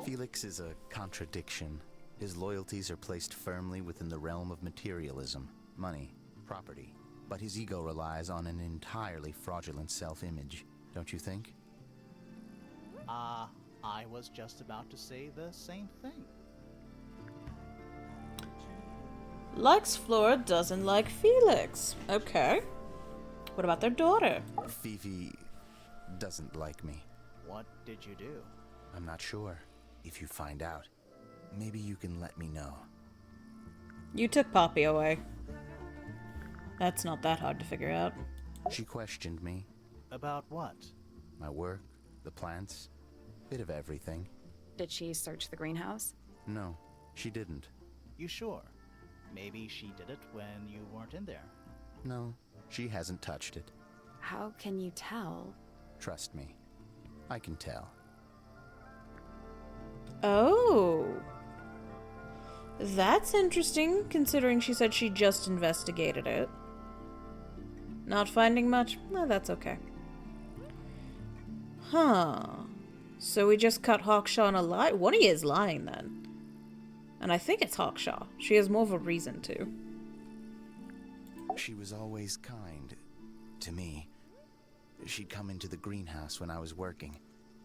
Felix is a contradiction, His loyalties are placed firmly within the realm of materialism, money, property. But his ego relies on an entirely fraudulent self-image, don't you think? I was just about to say the same thing. Likes Flora, doesn't like Felix. Okay. What about their daughter? Fifi doesn't like me. What did you do? I'm not sure. If you find out, maybe you can let me know. You took Poppy away. That's not that hard to figure out. She questioned me. About what? My work, the plants, bit of everything. Did she search the greenhouse? No, she didn't. You sure? Maybe she did it when you weren't in there. No, she hasn't touched it. How can you tell? Trust me, I can tell. Oh. That's interesting, considering she said she just investigated it. Not finding much? No, that's okay. Huh. So we just cut Hawkshaw on a lie? One of you is lying then. And I think it's Hawkshaw. She has more of a reason to. She was always kind to me. She'd come into the greenhouse when I was working.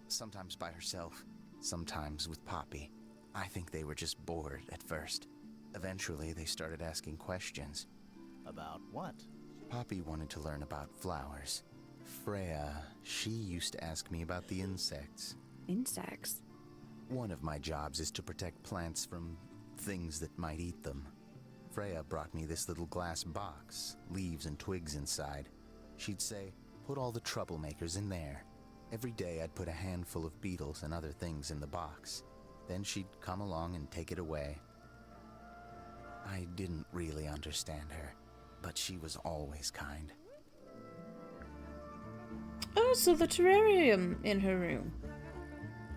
Sometimes by herself, sometimes with Poppy. I think they were just bored at first. Eventually, they started asking questions. About what? Poppy wanted to learn about flowers. Freya, she used to ask me about the insects. Insects? One of my jobs is to protect plants from things that might eat them. Freya brought me this little glass box, leaves and twigs inside. She'd say, put all the troublemakers in there. Every day I'd put a handful of beetles and other things in the box. Then she'd come along and take it away. I didn't really understand her, but she was always kind. Oh, so the terrarium in her room.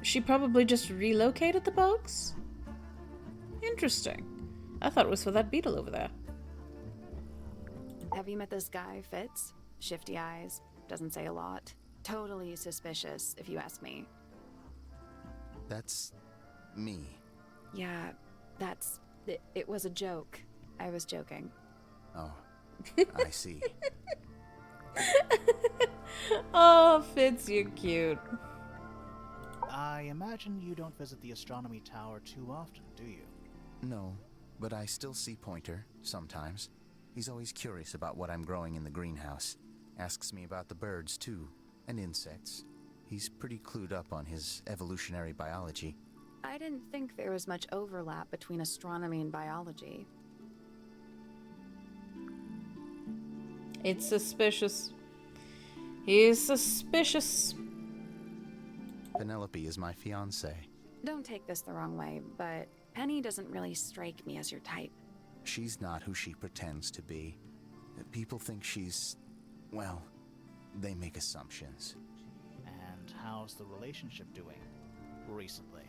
She probably just relocated the box? Interesting. I thought it was for that beetle over there. Have you met this guy, Fitz? Shifty eyes, doesn't say a lot. Totally suspicious, if you ask me. That's me. Yeah, that's... It was a joke. I was joking. Oh, I see. Oh, Fitz, you're cute. I imagine you don't visit the astronomy tower too often, do you? No, but I still see Pointer, sometimes. He's always curious about what I'm growing in the greenhouse. Asks me about the birds, too, and insects. He's pretty clued up on his evolutionary biology. I didn't think there was much overlap between astronomy and biology. It's suspicious. He's suspicious. Penelope is my fiancée. Don't take this the wrong way, but Penny doesn't really strike me as your type. She's not who she pretends to be. People think she's... well, they make assumptions. And how's the relationship doing recently?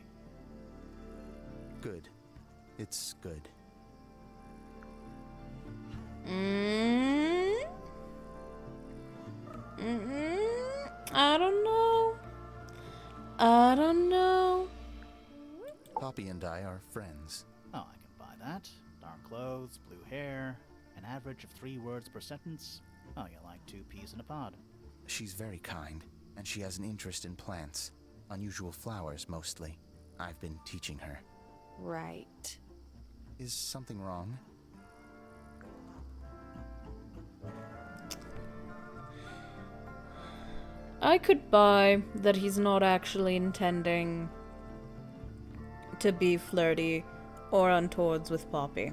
Good. It's good. I don't know. I don't know. Poppy and I are friends. Oh, I can buy that. Dark clothes, blue hair, an average of 3 words per sentence. Oh, you're like 2 peas in a pod. She's very kind, and she has an interest in plants. Unusual flowers, mostly. I've been teaching her. Right. Is something wrong? I could buy that he's not actually intending to be flirty or untowards with Poppy.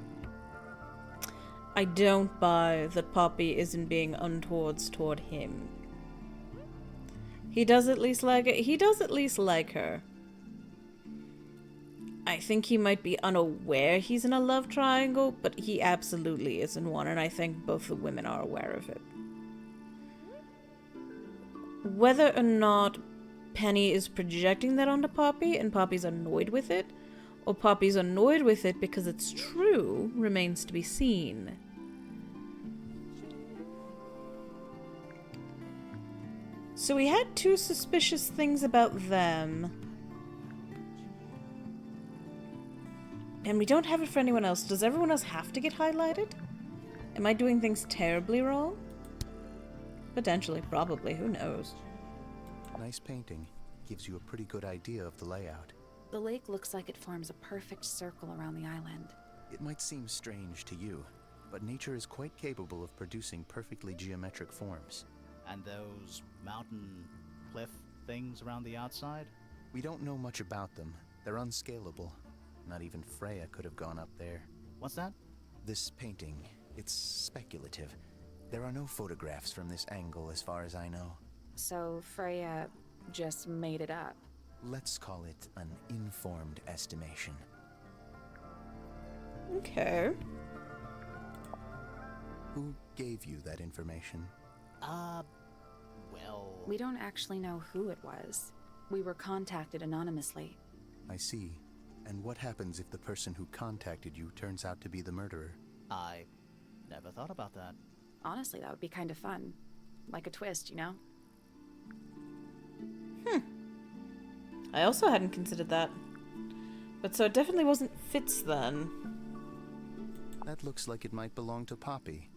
I don't buy that Poppy isn't being untowards toward him. He does at least like it. He does at least like her. I think he might be unaware he's in a love triangle, but he absolutely is in one, and I think both the women are aware of it. Whether or not Penny is projecting that onto Poppy and Poppy's annoyed with it, or Poppy's annoyed with it because it's true, remains to be seen. So we had 2 suspicious things about them. And we don't have it for anyone else. Does everyone else have to get highlighted? Am I doing things terribly wrong? Potentially, probably. Who knows? Nice painting. Gives you a pretty good idea of the layout. The lake looks like it forms a perfect circle around the island. It might seem strange to you, but nature is quite capable of producing perfectly geometric forms. And those mountain cliff things around the outside? We don't know much about them. They're unscalable. Not even Freya could have gone up there. What's that? This painting, it's speculative. There are no photographs from this angle as far as I know. So Freya just made it up. Let's call it an informed estimation. Okay. Who gave you that information? Well... We don't actually know who it was. We were contacted anonymously. I see. And what happens if the person who contacted you turns out to be the murderer? I never thought about that. Honestly, that would be kind of fun. Like a twist, you know? I also hadn't considered that. But so it definitely wasn't Fitz then. That looks like it might belong to Poppy.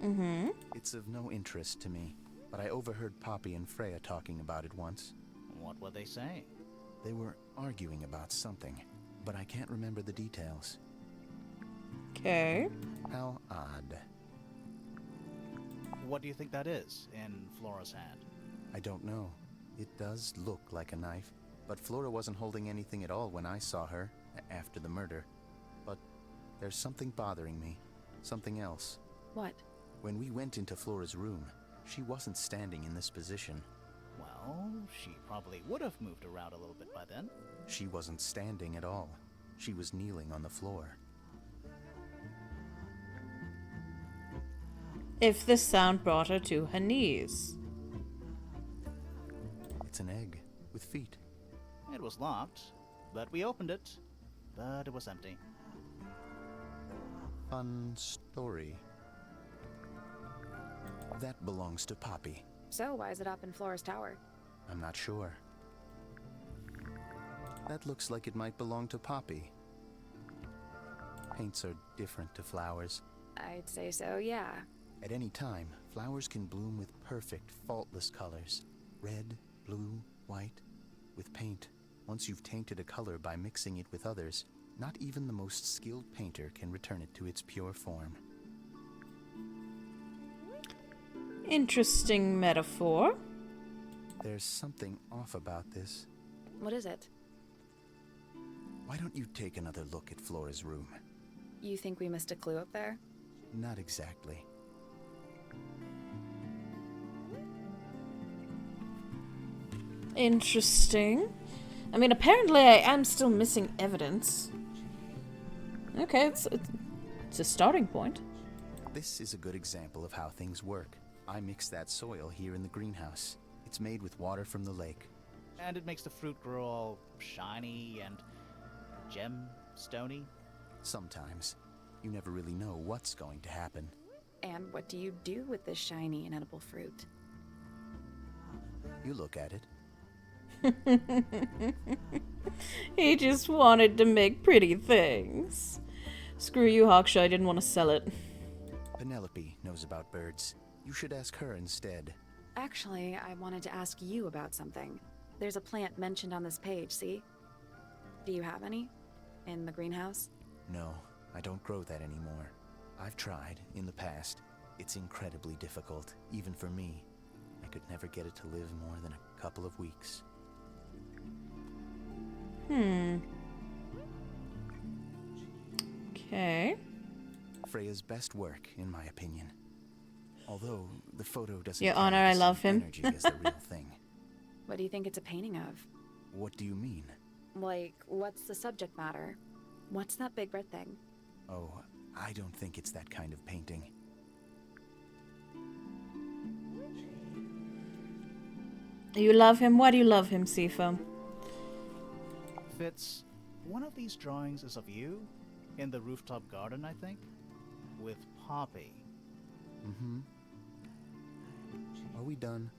Mm-hmm. It's of no interest to me, but I overheard Poppy and Freya talking about it once. What were they saying? They were arguing about something, but I can't remember the details. Okay. How odd. What do you think that is in Flora's hand? I don't know. It does look like a knife, but Flora wasn't holding anything at all when I saw her after the murder. But there's something bothering me. Something else. What? When we went into Flora's room, she wasn't standing in this position. Well, she probably would have moved around a little bit by then. She wasn't standing at all. She was kneeling on the floor. If this sound brought her to her knees. It's an egg with feet. It was locked, but we opened it. But it was empty. Fun story. That belongs to Poppy. So why is it up in Flora's tower? I'm not sure. That looks like it might belong to Poppy. Paints are different to flowers. I'd say so, yeah. At any time, flowers can bloom with perfect, faultless colors. Red, blue, white. With paint, once you've tainted a color by mixing it with others, not even the most skilled painter can return it to its pure form. Interesting metaphor. There's something off about this. What is it? Why don't you take another look at Flora's room? You think we missed a clue up there? Not exactly. Interesting. I mean, apparently I am still missing evidence. Okay, it's a starting point. This is a good example of how things work. I mix that soil here in the greenhouse. It's made with water from the lake. And it makes the fruit grow all shiny and gem-stony. Sometimes. You never really know what's going to happen. And what do you do with this shiny and edible fruit? You look at it. He just wanted to make pretty things. Screw you, Hawkshaw, I didn't want to sell it. Penelope knows about birds. You should ask her instead. Actually, I wanted to ask you about something. There's a plant mentioned on this page, see? Do you have any? In the greenhouse? No, I don't grow that anymore. I've tried, in the past. It's incredibly difficult, even for me. I could never get it to live more than a couple of weeks. Okay. Freya's best work, in my opinion. Although, the photo doesn't Your carry Honor, the I same love him. energy as the real thing. What do you think it's a painting of? What do you mean? Like, what's the subject matter? What's that big red thing? Oh, I don't think it's that kind of painting. You love him? Why do you love him, Seafoam? Fitz, one of these drawings is of you, in the rooftop garden, I think, with Poppy. Mm-hmm. Are we done?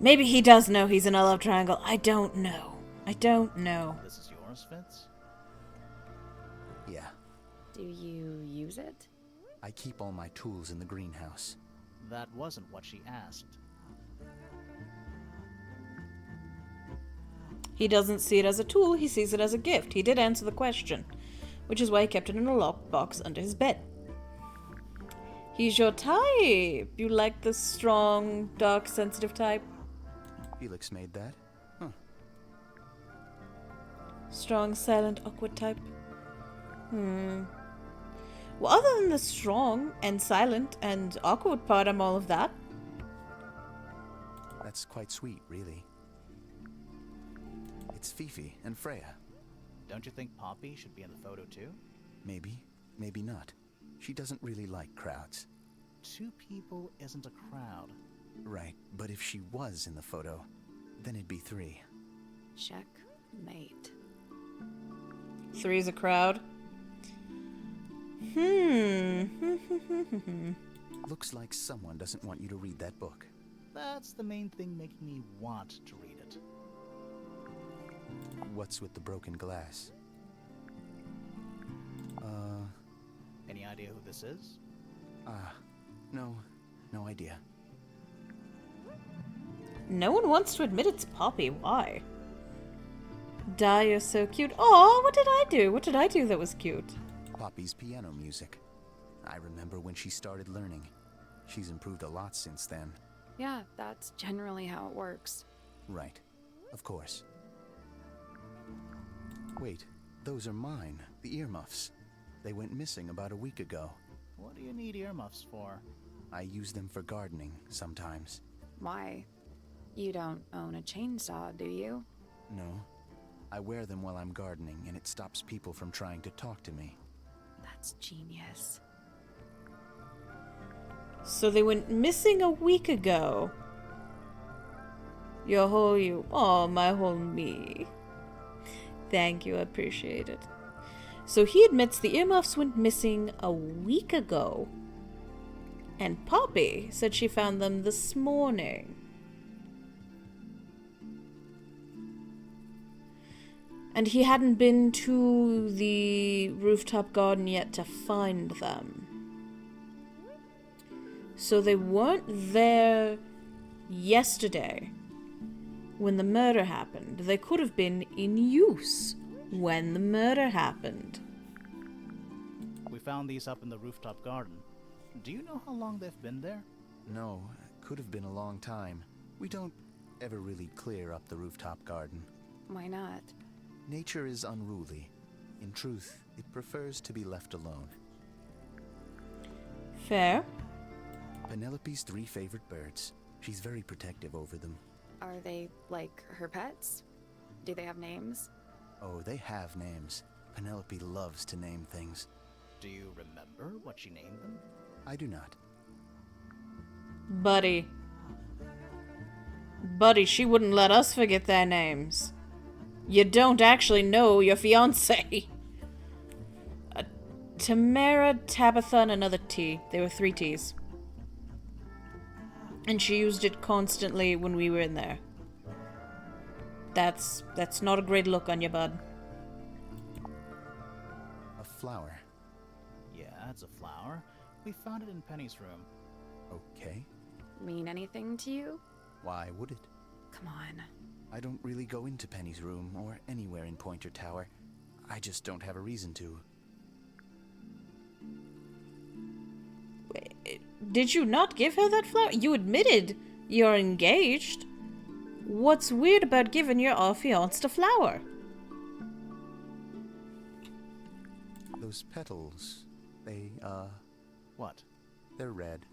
Maybe he does know he's in a love triangle. I don't know. I don't know. This is yours, Fitz? Yeah, Do you use it? I keep all my tools in the greenhouse. That wasn't what she asked. He doesn't see it as a tool, he sees it as a gift. He did answer the question, which is why he kept it in a lockbox under his bed. He's your type. You like the strong, dark, sensitive type? Felix made that? Huh. Strong, silent, awkward type? Well, other than the strong and silent and awkward part, I'm all of that. That's quite sweet, really. It's Fifi and Freya. Don't you think Poppy should be in the photo too? Maybe, maybe not. She doesn't really like crowds. 2 people isn't a crowd. Right, but if she was in the photo, then it'd be 3. Checkmate. 3's a crowd. Looks like someone doesn't want you to read that book. That's the main thing making me want to read it. What's with the broken glass? Any idea who this is? No idea. No one wants to admit it's Poppy. Why? Di, you're so cute. Aw, what did I do? What did I do that was cute? Poppy's piano music. I remember when she started learning. She's improved a lot since then. Yeah, that's generally how it works. Right. Of course. Wait, those are mine. The earmuffs. They went missing about a week ago. What do you need earmuffs for? I use them for gardening sometimes. Why? You don't own a chainsaw, do you? No. I wear them while I'm gardening, and it stops people from trying to talk to me. That's genius. So they went missing a week ago. Your whole you. Oh, my whole me. Thank you, I appreciate it. So he admits the earmuffs went missing a week ago. And Poppy said she found them this morning. And he hadn't been to the rooftop garden yet to find them. So they weren't there yesterday when the murder happened. They could have been in use when the murder happened. We found these up in the rooftop garden. Do you know how long they've been there? No, it could have been a long time. We don't ever really clear up the rooftop garden. Why not? Nature is unruly. In truth, it prefers to be left alone. Fair. Penelope's 3 favorite birds. She's very protective over them. Are they like her pets? Do they have names? Oh, they have names. Penelope loves to name things. Do you remember what she named them? I do not. Buddy. Buddy, she wouldn't let us forget their names. You don't actually know your fiancé. Tamara, Tabitha, and another T. There were 3 T's. And she used it constantly when we were in there. That's not a great look on you, bud. A flower. Yeah, it's a flower. We found it in Penny's room. Okay. Mean anything to you? Why would it? Come on. I don't really go into Penny's room or anywhere in Pointer Tower. I just don't have a reason to. Did you not give her that flower? You admitted you're engaged. What's weird about giving your affianced a flower? Those petals, they, What? they're red.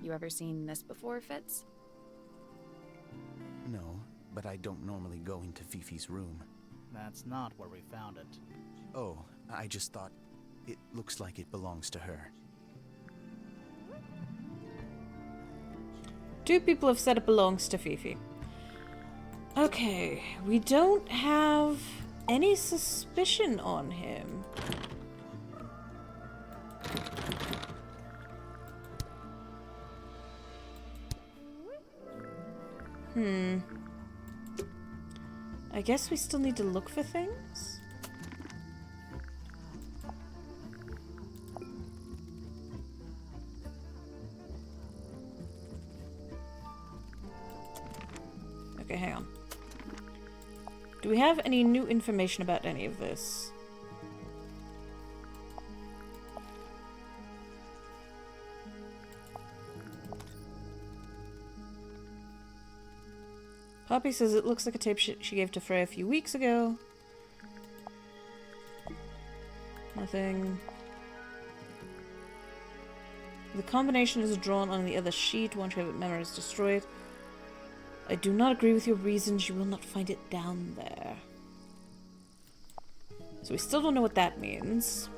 You ever seen this before, Fitz? No, but I don't normally go into Fifi's room. That's not where we found it. Oh, I just thought it looks like it belongs to her. 2 people have said it belongs to Fifi. Okay, we don't have any suspicion on him. I guess we still need to look for things? Okay, hang on. Do we have any new information about any of this? Poppy says it looks like a tape she gave to Freya a few weeks ago. Nothing. The combination is drawn on the other sheet. Once you have it memorized, destroy it. I do not agree with your reasons. You will not find it down there. So we still don't know what that means.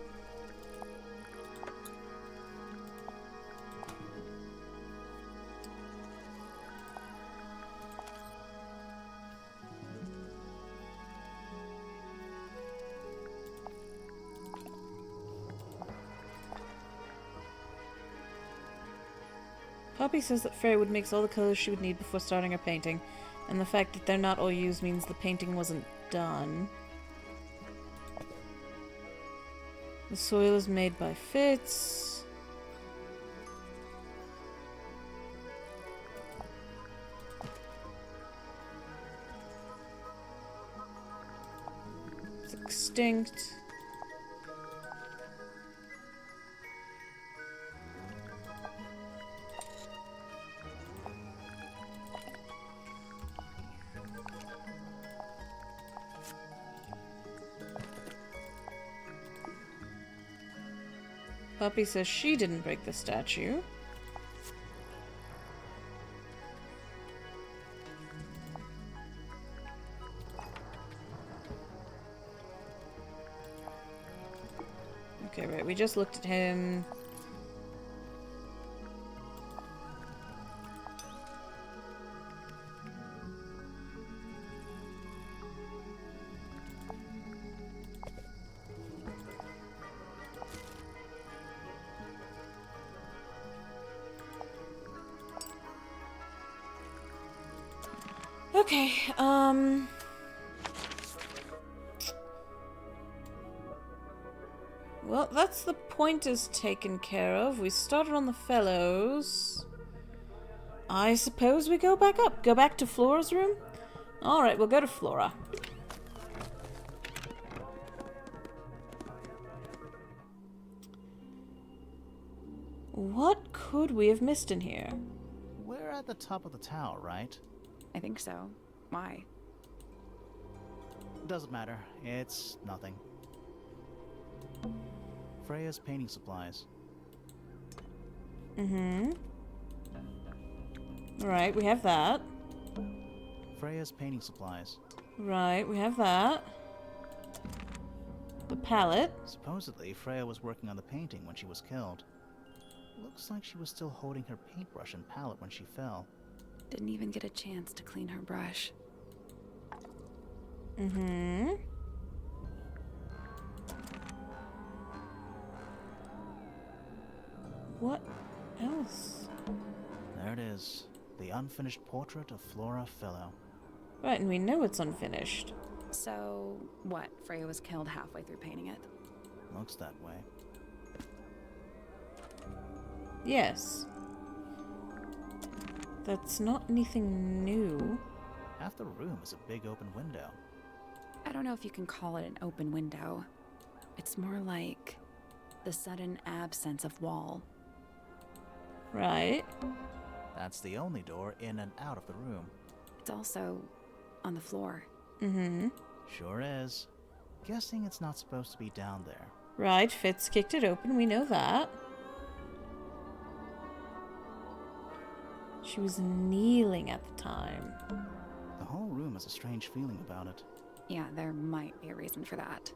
Poppy says that Freya would mix all the colors she would need before starting her painting, and the fact that they're not all used means the painting wasn't done. The soil is made by Fitz. It's extinct. Poppy says she didn't break the statue. Okay, right, we just looked at him. Okay, well, that's the point is taken care of. We started on the fellows. I suppose we go back up. Go back to Flora's room? Alright, we'll go to Flora. What could we have missed in here? We're at the top of the tower, right? I think so. Why? Doesn't matter. It's nothing. Freya's painting supplies. Mm-hmm. Right, we have that. Freya's painting supplies. Right, we have that. The palette. Supposedly, Freya was working on the painting when she was killed. Looks like she was still holding her paintbrush and palette when she fell. Didn't even get a chance to clean her brush. Mm-hmm. What else? There it is. The unfinished portrait of Flora Fellow. Right, and we know it's unfinished. So, what? Freya was killed halfway through painting it? Looks that way. Yes. That's not anything new. Half the room is a big open window. I don't know if you can call it an open window. It's more like the sudden absence of wall. Right. That's the only door in and out of the room. It's also on the floor. Mm-hmm. Sure is. Guessing it's not supposed to be down there. Right, Fitz kicked it open, we know that. She was kneeling at the time. The whole room has a strange feeling about it. Yeah, there might be a reason for that.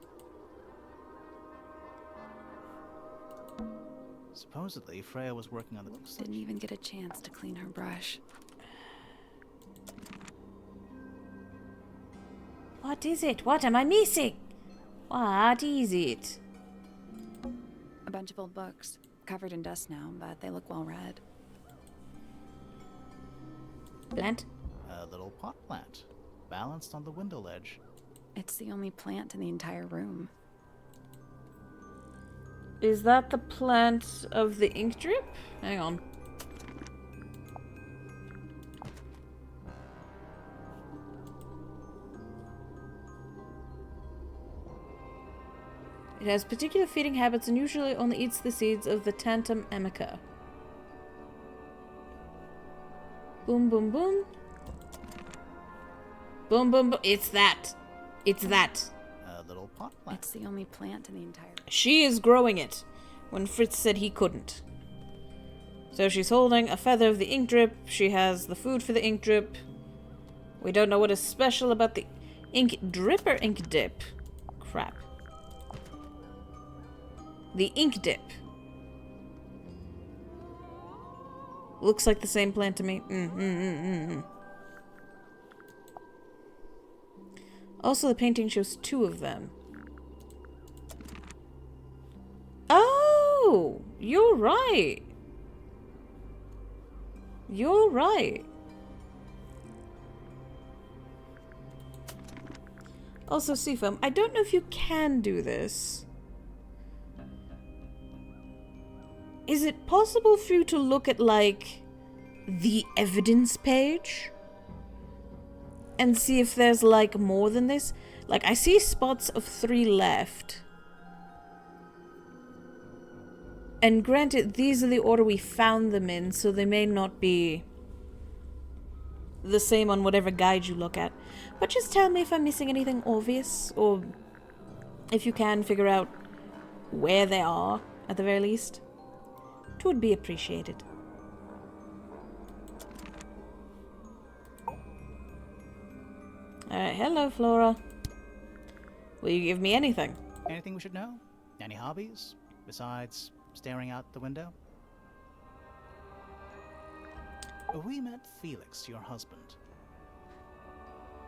Supposedly, Freya was working on the... Didn't even get a chance to clean her brush. What is it? What am I missing? What is it? A bunch of old books, covered in dust now, but they look well read. Blunt? A little pot plant, balanced on the window ledge. It's the only plant in the entire room. Is that the plant of the ink drip? Hang on. It has particular feeding habits and usually only eats the seeds of the Tantum amica. Boom, boom, boom. Boom, boom, boom. It's that. It's that. A little pot plant. It's the only plant in the entire room. She is growing it when Fritz said he couldn't. So she's holding a feather of the ink drip. She has the food for the ink drip. We don't know what is special about the ink drip or ink dip. Crap. The ink dip. Looks like the same plant to me. Also, the painting shows two of them. Oh! You're right. You're right. Also, Seafoam, I don't know if you can do this. Is it possible for you to look at, like, the evidence page? And see if there's, like, more than this? Like, I see spots of 3 left. And granted, these are the order we found them in, so they may not be the same on whatever guide you look at. But just tell me if I'm missing anything obvious, or if you can figure out where they are, at the very least. It would be appreciated. Alright, hello, Flora. Will you give me anything? Anything we should know? Any hobbies? Besides staring out the window? We met Felix, your husband.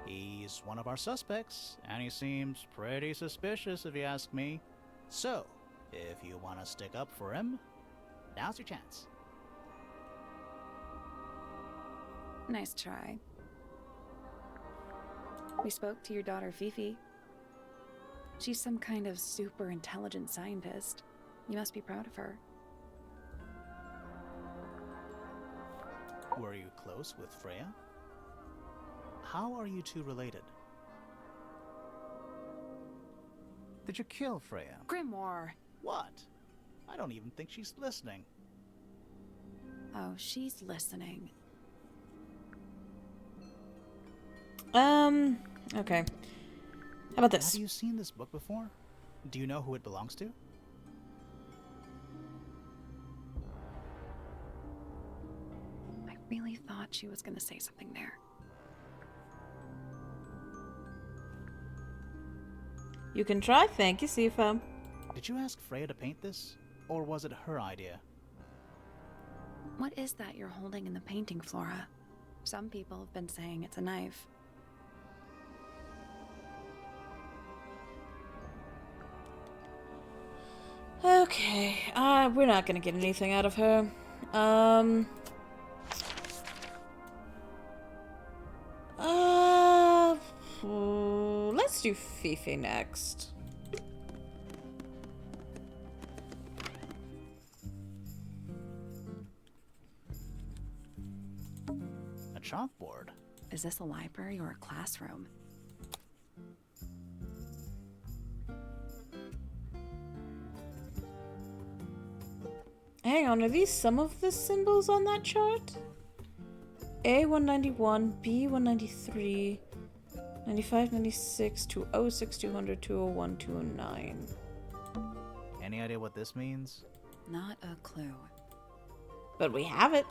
He's one of our suspects, and he seems pretty suspicious if you ask me. So, if you want to stick up for him, now's your chance. Nice try. We spoke to your daughter, Fifi. She's some kind of super intelligent scientist. You must be proud of her. Were you close with Freya? How are you two related? Did you kill Freya? Grimoire! What? I don't even think she's listening. Oh, she's listening. Okay. How about this? Have you seen this book before? Do you know who it belongs to? I really thought she was gonna say something there. You can try. Thank you, Seafoam. Did you ask Freya to paint this? Or was it her idea? What is that you're holding in the painting, Flora? Some people have been saying it's a knife. Okay, we're not gonna get anything out of her. Let's do Fifi next. A chalkboard? Is this a library or a classroom? Hang on, are these some of the symbols on that chart? A191, B193, 95, 96, 206, 200, 201, 209. Any idea what this means? Not a clue. But we have it.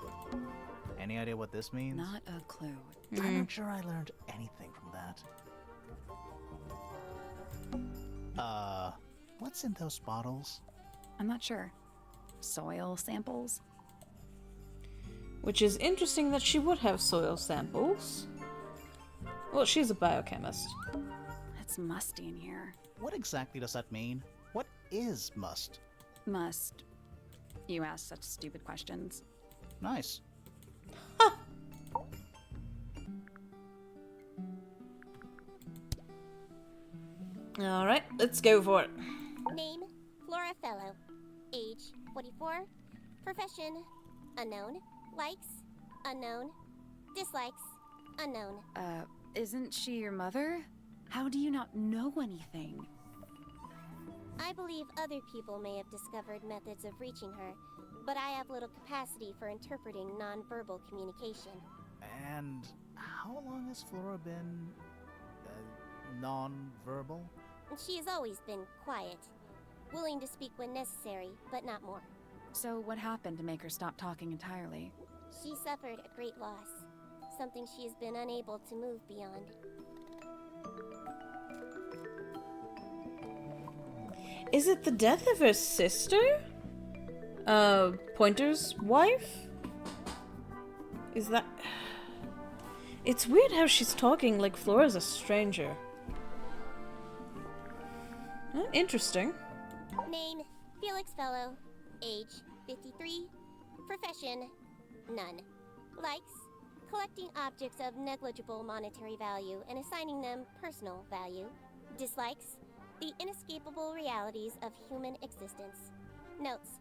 Any idea what this means? Not a clue. I'm not sure I learned anything from that. What's in those bottles? I'm not sure. Soil samples? Which is interesting that she would have soil samples. Well, she's a biochemist. It's musty in here. What exactly does that mean? What is must? Must. You ask such stupid questions. Nice. Alright, let's go for it. Name, Flora Fellow. Age, 44. Profession, unknown. Likes, unknown. Dislikes, unknown. Isn't she your mother? How do you not know anything? I believe other people may have discovered methods of reaching her, but I have little capacity for interpreting nonverbal communication. And how long has Flora been non-verbal? She has always been quiet, willing to speak when necessary, but not more. So what happened to make her stop talking entirely? She suffered a great loss, something she has been unable to move beyond. Is it the death of her sister? Pointer's wife? Is that... It's weird how she's talking like Flora's a stranger. Oh, interesting. Name, Felix Fellow. Age, 53. Profession, none. Likes, collecting objects of negligible monetary value and assigning them personal value. Dislikes, the inescapable realities of human existence. Notes,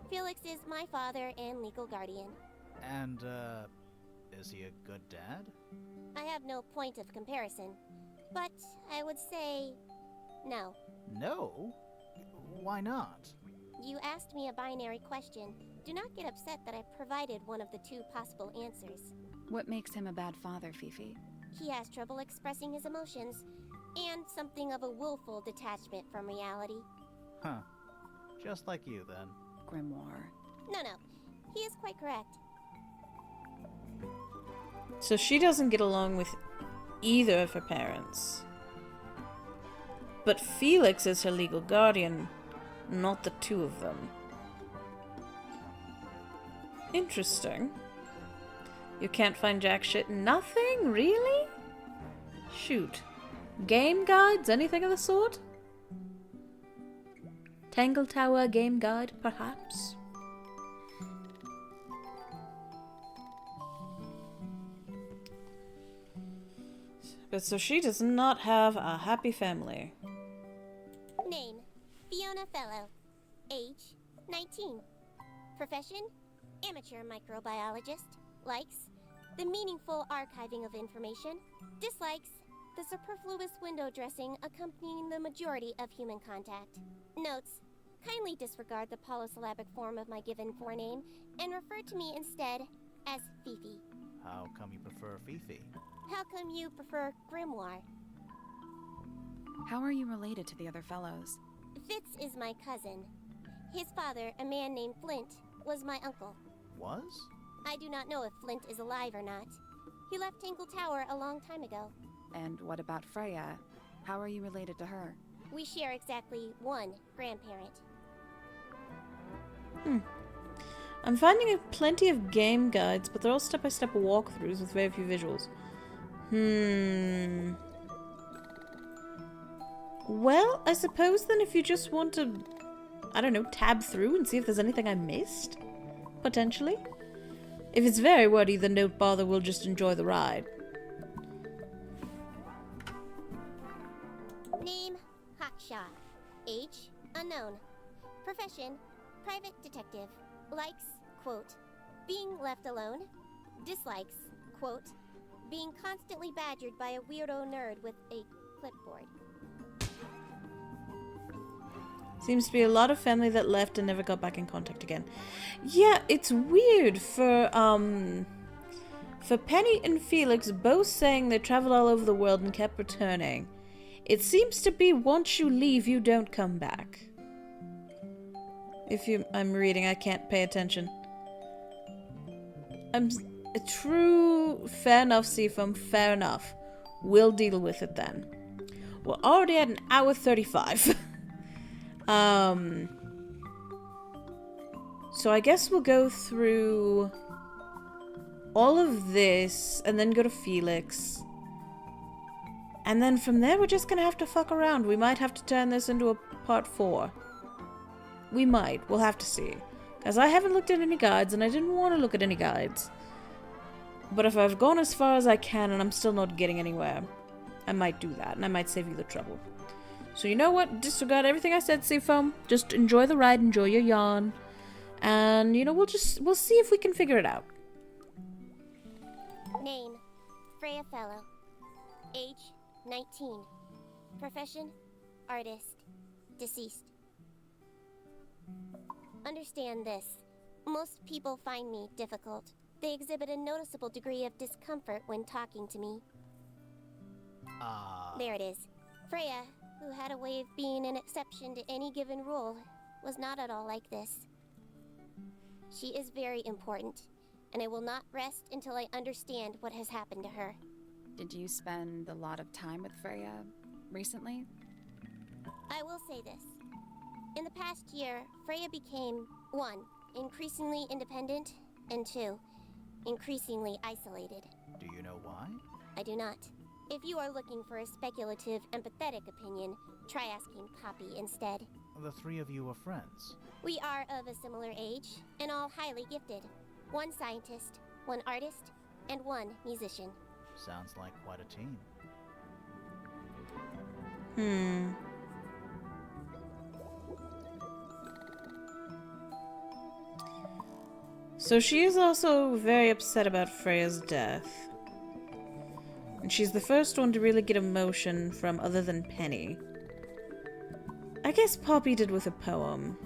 Felix is my father and legal guardian. And, is he a good dad? I have no point of comparison, but I would say no. No? Why not? You asked me a binary question. Do not get upset that I provided one of the two possible answers. What makes him a bad father, Fifi? He has trouble expressing his emotions, and something of a willful detachment from reality. Huh. Just like you, then. Grimoire. No, he is quite correct. So she doesn't get along with either of her parents. But Felix is her legal guardian, not the two of them. Interesting. You can't find jack shit? Nothing? Really? Shoot. Game guides? Anything of the sort? Tangle Tower game guide, perhaps? But so she does not have a happy family. Name, Fiona Fellow. Age, 19. Profession, amateur microbiologist. Likes, the meaningful archiving of information. Dislikes, the superfluous window dressing accompanying the majority of human contact. Notes, kindly disregard the polysyllabic form of my given forename and refer to me instead as Fifi. How come you prefer Fifi? How come you prefer Grimoire? How are you related to the other fellows? Fitz is my cousin. His father, a man named Flint, was my uncle. Was? I do not know if Flint is alive or not. He left Tangle Tower a long time ago. And what about Freya? How are you related to her? We share exactly one grandparent. I'm finding plenty of game guides, but they're all step-by-step walkthroughs with very few visuals. Well, I suppose then if you just want to, I don't know, tab through and see if there's anything I missed, potentially. If it's very wordy, then don't bother, we'll just enjoy the ride. Name, Hawkshaw. Age, unknown. Profession, private detective. Likes, quote, being left alone. Dislikes, quote, being constantly badgered by a weirdo nerd with a clipboard. Seems to be a lot of family that left and never got back in contact again. Yeah, it's weird for Penny and Felix both saying they traveled all over the world and kept returning. It seems to be once you leave, you don't come back. I'm reading, I can't pay attention. A true, fair enough, Seafoam, fair enough. We'll deal with it then. We're already at an hour 35. So I guess we'll go through all of this and then go to Felix. And then from there, we're just gonna have to fuck around. We might have to turn this into a part 4. We might. We'll have to see. Because I haven't looked at any guides, and I didn't want to look at any guides. But if I've gone as far as I can and I'm still not getting anywhere, I might do that, and I might save you the trouble. So you know what? Disregard everything I said, Seafoam. Just enjoy the ride, enjoy your yarn. And, you know, we'll see if we can figure it out. Name, Freya Fellow. Age, 19. Profession, artist. Deceased. Understand this. Most people find me difficult. They exhibit a noticeable degree of discomfort when talking to me. There it is. Freya, who had a way of being an exception to any given rule, was not at all like this. She is very important, and I will not rest until I understand what has happened to her. Did you spend a lot of time with Freya recently? I will say this. In the past year, Freya became, 1, increasingly independent, and 2, increasingly isolated. Do you know why? I do not. If you are looking for a speculative, empathetic opinion, try asking Poppy instead. The three of you are friends. We are of a similar age, and all highly gifted. 1 scientist, 1 artist, and 1 musician. Sounds like quite a team. So she is also very upset about Freya's death. And she's the first one to really get emotion from other than Penny. I guess Poppy did with a poem.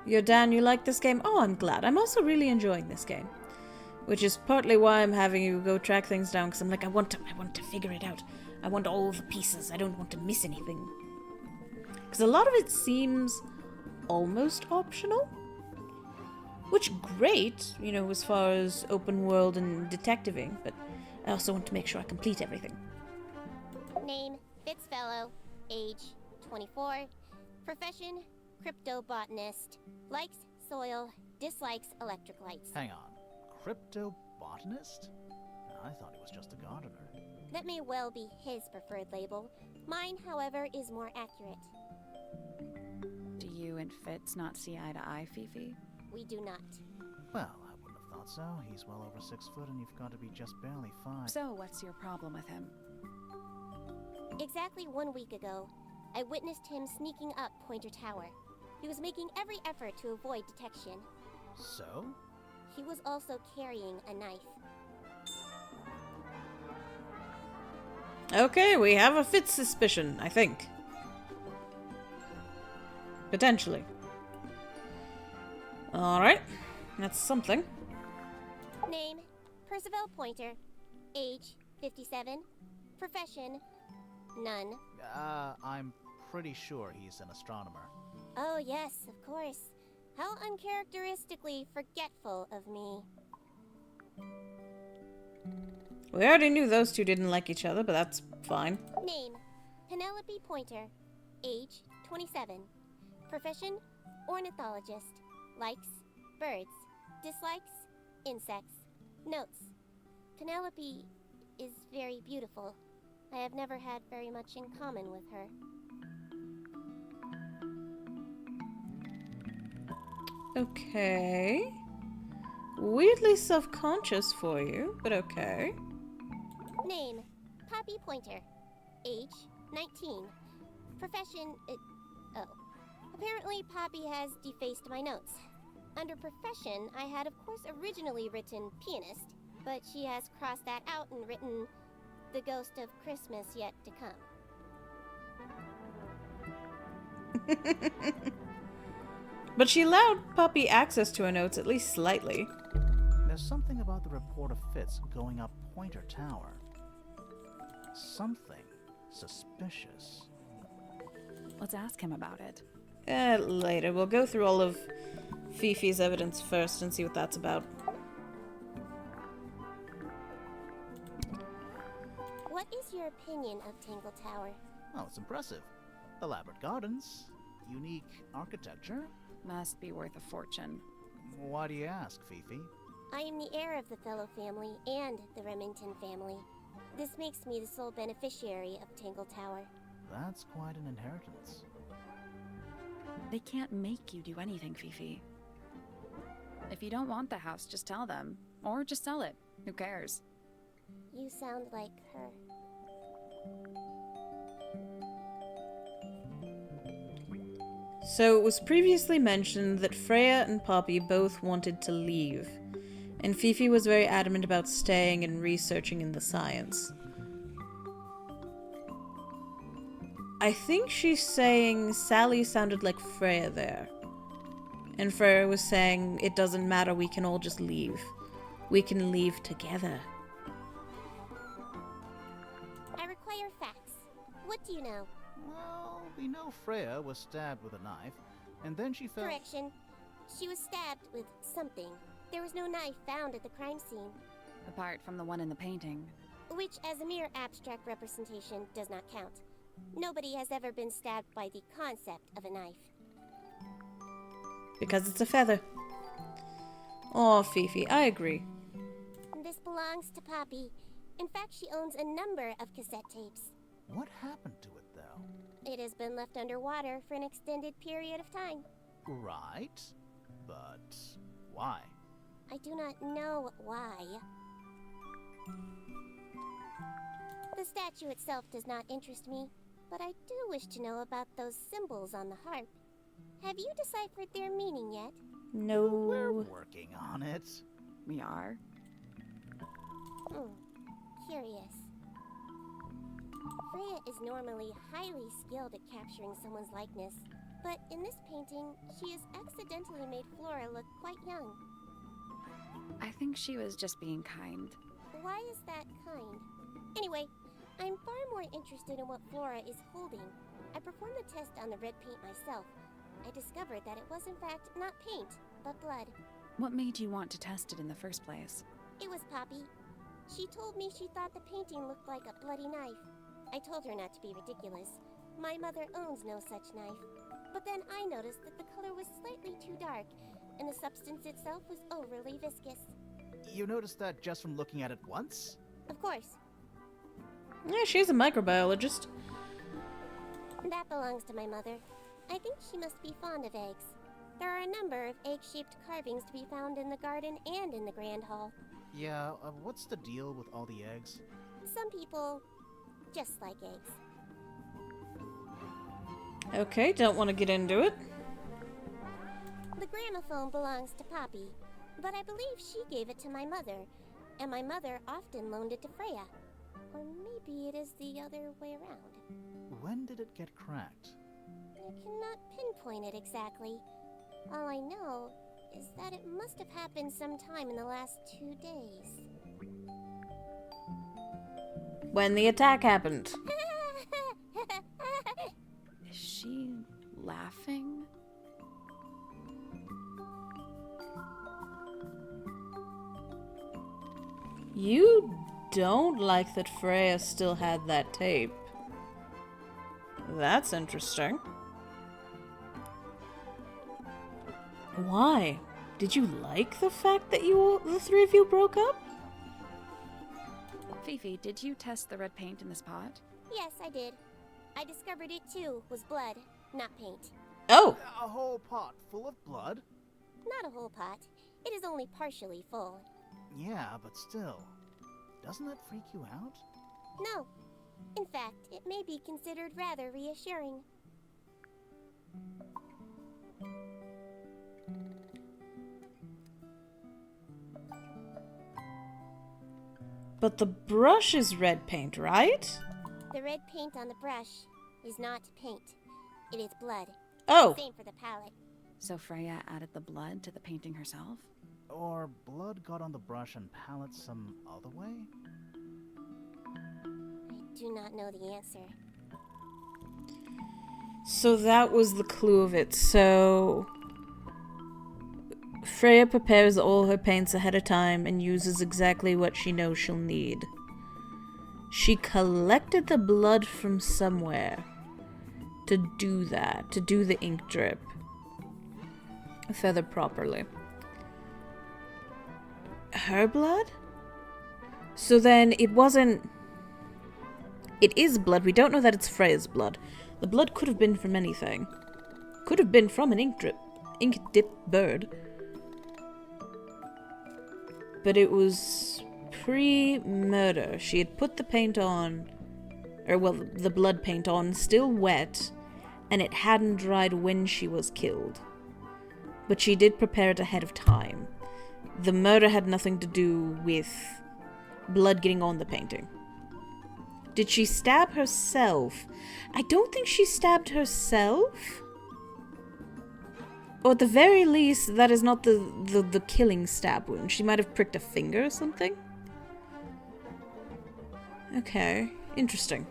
Yo, Dan, you like this game? Oh, I'm glad. I'm also really enjoying this game. Which is partly why I'm having you go track things down, because I'm like, I want to figure it out. I want all the pieces. I don't want to miss anything. Because a lot of it seems almost optional. Which, great, you know, as far as open world and detectiving, but I also want to make sure I complete everything. Name, Fitzfellow. Age, 24. Profession, cryptobotanist. Likes soil, dislikes electric lights. Hang on. Cryptobotanist? I thought he was just a gardener. That may well be his preferred label. Mine, however, is more accurate. Do you and Fitz not see eye to eye, Fifi? We do not. Well, I wouldn't have thought so. He's well over 6 foot and you've got to be just barely 5. So, what's your problem with him? Exactly 1 week ago, I witnessed him sneaking up Pointer Tower. He was making every effort to avoid detection. So? He was also carrying a knife. Okay, we have a Fitz suspicion, I think. Potentially. Alright, that's something. Name, Percival Pointer. Age, 57. Profession, none. I'm pretty sure he's an astronomer. Oh yes, of course. How uncharacteristically forgetful of me. We already knew those two didn't like each other, but that's fine. Name, Penelope Pointer. Age, 27. Profession, ornithologist. Likes, birds. Dislikes, insects. Notes, Penelope is very beautiful. I have never had very much in common with her. Okay. Weirdly self-conscious for you, but okay. Name, Poppy Pointer. Age, 19. Profession, Apparently Poppy has defaced my notes. Under profession, I had of course originally written pianist, but she has crossed that out and written the ghost of Christmas yet to come. But she allowed Poppy access to her notes, at least slightly. There's something about the report of Fitz going up Pointer Tower. Something suspicious. Let's ask him about it. Later. We'll go through all of Fifi's evidence first and see what that's about. What is your opinion of Tangle Tower? Oh, it's impressive. Elaborate gardens, unique architecture. Must be worth a fortune. Why do you ask, Fifi? I am the heir of the Fellow family and the Remington family. This makes me the sole beneficiary of Tangle Tower. That's quite an inheritance. They can't make you do anything, Fifi. If you don't want the house, just tell them. Or just sell it. Who cares? You sound like her. So it was previously mentioned that Freya and Poppy both wanted to leave, and Fifi was very adamant about staying and researching in the science. I think she's saying Sally sounded like Freya there. And Freya was saying, it doesn't matter, we can all just leave. We can leave together. I require facts. What do you know? Well, we know Freya was stabbed with a knife, and then she fell. Correction. She was stabbed with something. There was no knife found at the crime scene. Apart from the one in the painting. Which, as a mere abstract representation, does not count. Nobody has ever been stabbed by the concept of a knife. Because it's a feather. Oh, Fifi, I agree. This belongs to Poppy. In fact, she owns a number of cassette tapes. What happened to it, though? It has been left underwater for an extended period of time. Right. But why? I do not know why. The statue itself does not interest me, but I do wish to know about those symbols on the harp. Have you deciphered their meaning yet? No. We're working on it. We are? Curious. Freya is normally highly skilled at capturing someone's likeness, but in this painting, she has accidentally made Flora look quite young. I think she was just being kind. Why is that kind? Anyway, I'm far more interested in what Flora is holding. I performed the test on the red paint myself. I discovered that it was in fact not paint, but blood. What made you want to test it in the first place? It was Poppy. She told me she thought the painting looked like a bloody knife. I told her not to be ridiculous. My mother owns no such knife. But then I noticed that the color was slightly too dark, and the substance itself was overly viscous. You noticed that just from looking at it once? Of course. Yeah, she's a microbiologist. That belongs to my mother. I think she must be fond of eggs. There are a number of egg-shaped carvings to be found in the garden and in the Grand Hall. Yeah, what's the deal with all the eggs? Some people just like eggs. Okay, don't want to get into it. The gramophone belongs to Poppy, but I believe she gave it to my mother, and my mother often loaned it to Freya. Or maybe it is the other way around. When did it get cracked? I cannot pinpoint it exactly. All I know is that it must have happened sometime in the last 2 days. When the attack happened. Is she laughing? You don't like that Freya still had that tape. That's interesting. Why? Did you like the fact that the three of you broke up? Fifi, did you test the red paint in this pot? Yes, I did. I discovered it too was blood, not paint. Oh! A whole pot full of blood? Not a whole pot. It is only partially full. Yeah, but still. Doesn't that freak you out? No. In fact, it may be considered rather reassuring. But the brush is red paint, right? The red paint on the brush is not paint. It is blood. Oh! Same for the palette. So Freya added the blood to the painting herself? Or blood got on the brush and palette some other way? I do not know the answer. So that was the clue of it. So Freya prepares all her paints ahead of time and uses exactly what she knows she'll need. She collected the blood from somewhere to do that, to do the ink drip. Feather properly. Her blood? So then it wasn't... It is blood. We don't know that it's Freya's blood. The blood could have been from anything. Could have been from an ink dip bird. But it was pre-murder. She had put the paint on, or well, the blood paint on, still wet, and it hadn't dried when she was killed. But she did prepare it ahead of time. The murder had nothing to do with blood getting on the painting. Did she stab herself? I don't think she stabbed herself. Or at the very least, that is not the killing stab wound. She might have pricked a finger or something. Okay, interesting.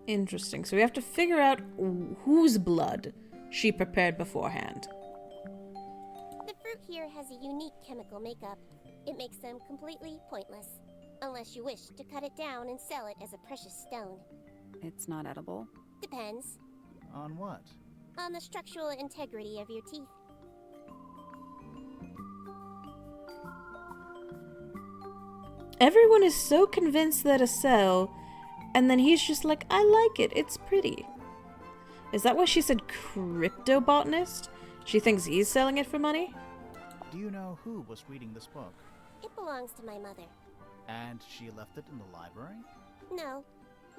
Interesting. So we have to figure out whose blood she prepared beforehand. The fruit here has a unique chemical makeup. It makes them completely pointless. Unless you wish to cut it down and sell it as a precious stone. It's not edible. Depends On what? on the structural integrity of your teeth. Everyone is so convinced that a sell, and then he's just like, I like it, it's pretty. Is that why she said crypto-botanist? She thinks he's selling it for money? Do you know who was reading this book? It belongs to my mother. And she left it in the library? No,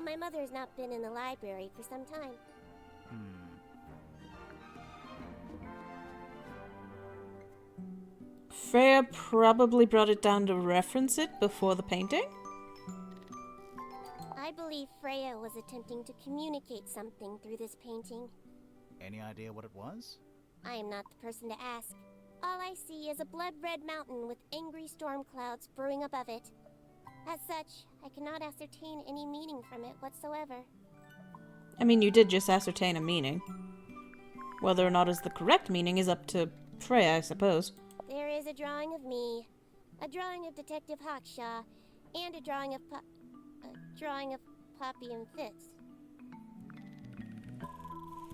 my mother has not been in the library for some time. Freya probably brought it down to reference it before the painting? I believe Freya was attempting to communicate something through this painting. Any idea what it was? I am not the person to ask. All I see is a blood-red mountain with angry storm clouds brewing above it. As such, I cannot ascertain any meaning from it whatsoever. I mean, you did just ascertain a meaning. Whether or not is the correct meaning is up to Freya, I suppose. There is a drawing of me, a drawing of Detective Hawkshaw, and a drawing of Poppy and Fitz.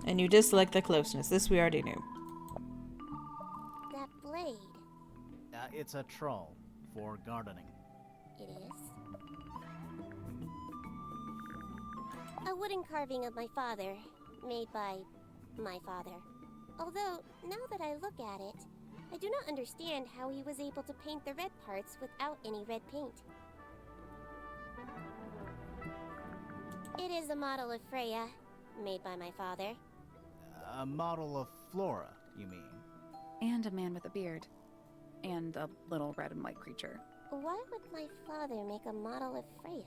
And you dislike the closeness. This we already knew. That blade, It's a troll for gardening. it is. A wooden carving of my father, made by my father. Although, now that I look at it, I do not understand how he was able to paint the red parts without any red paint. It is a model of Freya, made by my father. A model of Flora, you mean? And a man with a beard. And a little red and white creature. Why would my father make a model of Freya?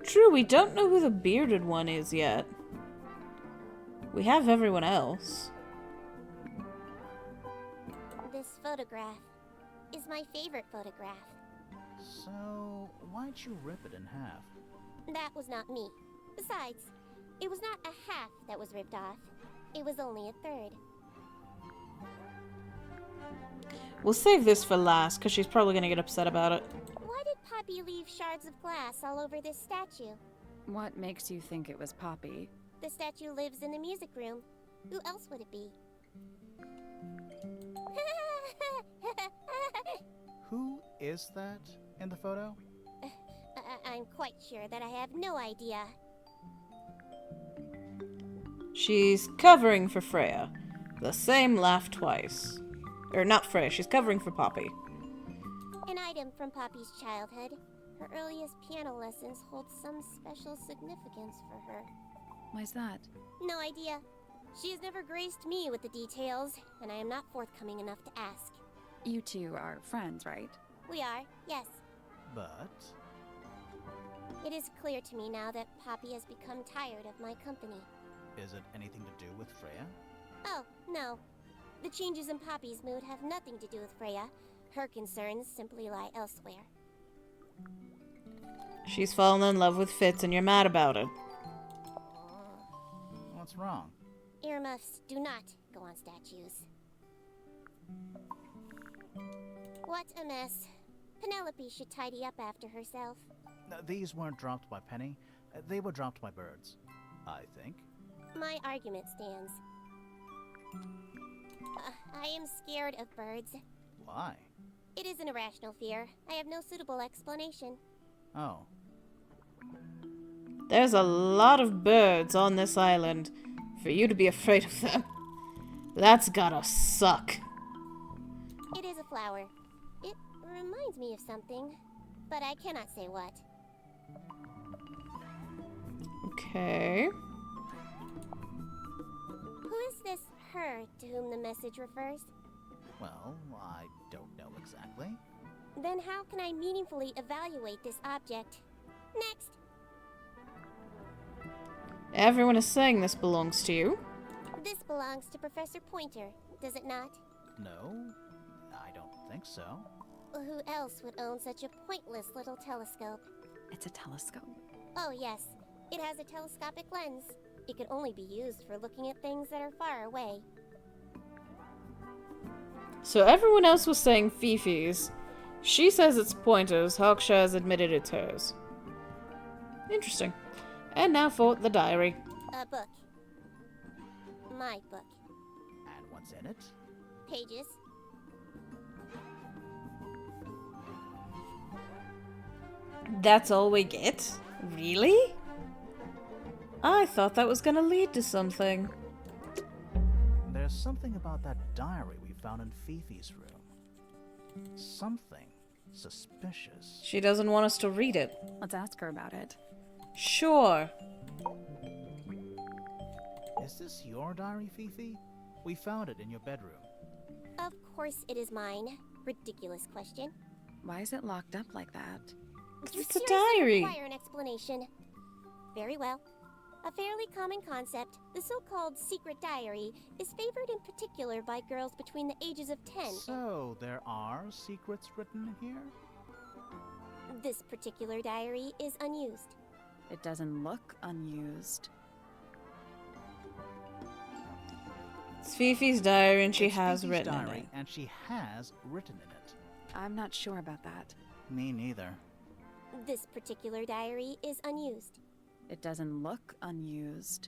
True, we don't know who the bearded one is yet. We have everyone else. This photograph is my favorite photograph. So, why'd you rip it in half? That was not me. Besides, it was not a half that was ripped off. It was only a third. We'll save this for last, because she's probably going to get upset about it. Why did Poppy leave shards of glass all over this statue? What makes you think it was Poppy? The statue lives in the music room. Who else would it be? Who is that in the photo? I'm quite sure that I have no idea. She's covering for Freya. The same laugh twice. Or not Freya, she's covering for Poppy. An item from Poppy's childhood. Her earliest piano lessons hold some special significance for her. Why's that? No idea. She has never graced me with the details, and I am not forthcoming enough to ask. You two are friends, right? We are, yes. But... It is clear to me now that Poppy has become tired of my company. is it anything to do with Freya? Oh, no. The changes in Poppy's mood have nothing to do with Freya. Her concerns simply lie elsewhere. She's fallen in love with Fitz and you're mad about it. What's wrong? Earmuffs do not go on statues. What a mess. Penelope should tidy up after herself. These weren't dropped by Penny. They were dropped by birds, I think. My argument stands. I am scared of birds. Why? It is an irrational fear. I have no suitable explanation. Oh. There's a lot of birds on this island. For you to be afraid of them, that's gotta suck. It is a flower. It reminds me of something. but I cannot say what. Okay. Who is this her to whom the message refers? Well, I don't know exactly. Then how can I meaningfully evaluate this object? Next! Everyone is saying this belongs to you. This belongs to Professor Pointer, does it not? No, I don't think so. Who else would own such a pointless little telescope? It's a telescope. Oh yes, it has a telescopic lens. It could only be used for looking at things that are far away. So everyone else was saying Fifi's. She says it's Pointer's. Hawkshaw has admitted it's hers. Interesting. And now for the diary. A book. My book. And what's in it? Pages. That's all we get? Really? I thought that was gonna lead to something. There's something about that diary we found in Fifi's room. Something suspicious. She doesn't want us to read it. Let's ask her about it. Sure. Is this your diary, Fifi? We found it in your bedroom. Of course it is mine. Ridiculous question. Why is it locked up like that? You It's a seriously diary. require an explanation. Very well. A fairly common concept, the so-called secret diary, is favored in particular by girls between the ages of 10. So, there are secrets written here? This particular diary is unused. It doesn't look unused. It's Fifi's diary and she It's has Fifi's written diary, in it. and she has written in it. I'm not sure about that. Me neither. This particular diary is unused. It doesn't look unused.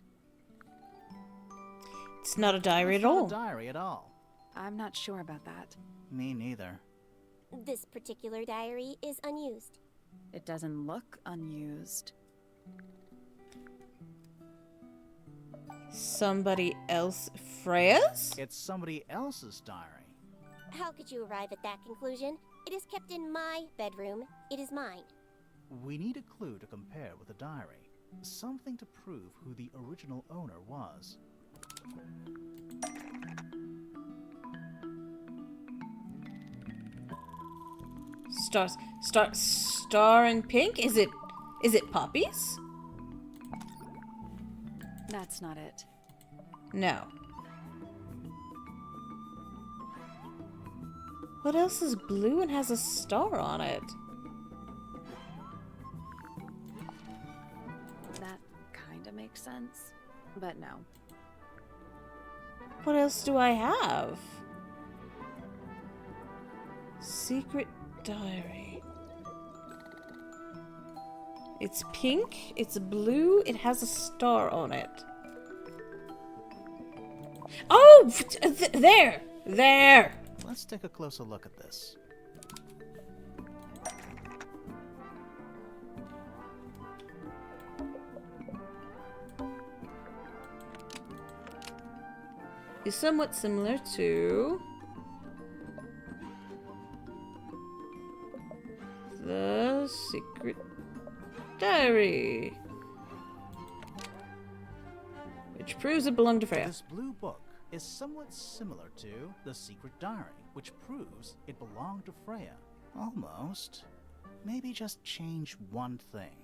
It's not a diary It's at not all. a diary at all. I'm not sure about that. Me neither. This particular diary is unused. It doesn't look unused. Somebody else? Freya's? It's somebody else's diary. How could you arrive at that conclusion? It is kept in my bedroom. It is mine. We need a clue to compare with the diary. Something to prove who the original owner was. Star in pink? Is it poppies? That's not it. No. What else is blue and has a star on it? That kind of makes sense, but no. What else do I have? Secret diary. It's pink, it's blue, it has a star on it. Oh! There! There! Let's take a closer look at this. Is somewhat similar to the secret diary, which proves it belonged to Freya. This blue book is somewhat similar to the secret diary, which proves it belonged to Freya. Almost. Maybe just change one thing.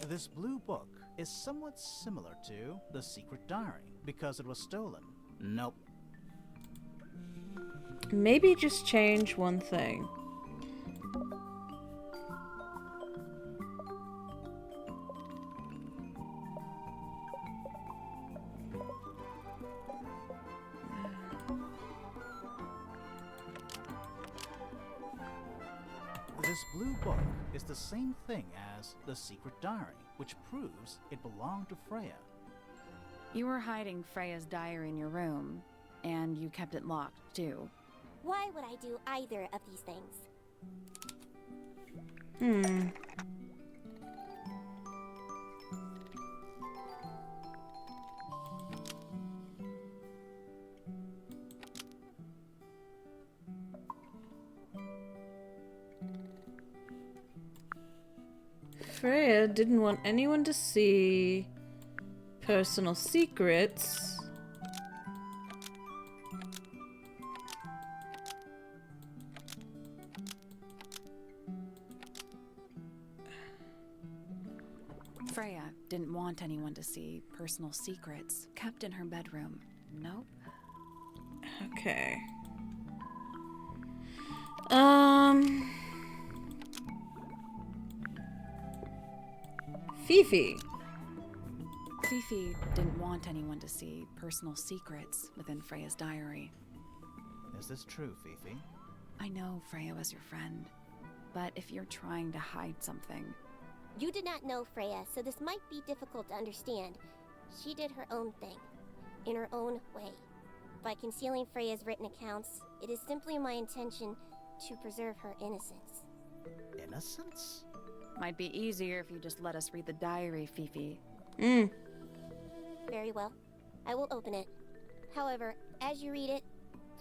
This blue book is somewhat similar to the secret diary because it was stolen. Nope. Maybe just change one thing. This blue book is the same thing as the secret diary, which proves it belonged to Freya. You were hiding Freya's diary in your room, and you kept it locked, too. Why would I do either of these things? Freya didn't want anyone to see personal secrets. Freya didn't want anyone to see personal secrets kept in her bedroom. Nope. Okay. Fifi. Fifi didn't want anyone to see personal secrets within Freya's diary. Is this true, Fifi? I know Freya was your friend, but if you're trying to hide something, You did not know Freya, so this might be difficult to understand. She did her own thing, in her own way. By concealing Freya's written accounts, it is simply my intention to preserve her innocence. Innocence? might be easier if you just let us read the diary, Fifi. Very well. I will open it. However, as you read it,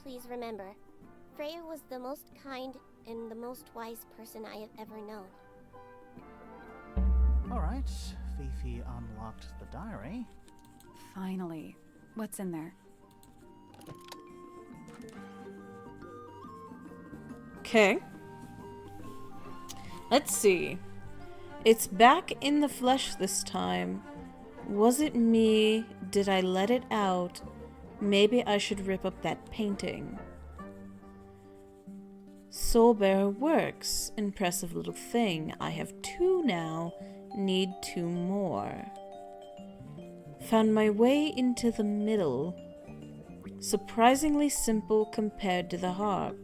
please remember, Freya was the most kind and the most wise person I have ever known. Alright, Fifi unlocked the diary. Finally. What's in there? Okay. Let's see. It's back in the flesh this time. Was it me? Did I let it out? Maybe I should rip up that painting. Soulbearer works. Impressive little thing. I have 2 now. Need 2 more. Found my way into the middle. Surprisingly simple compared to the harp.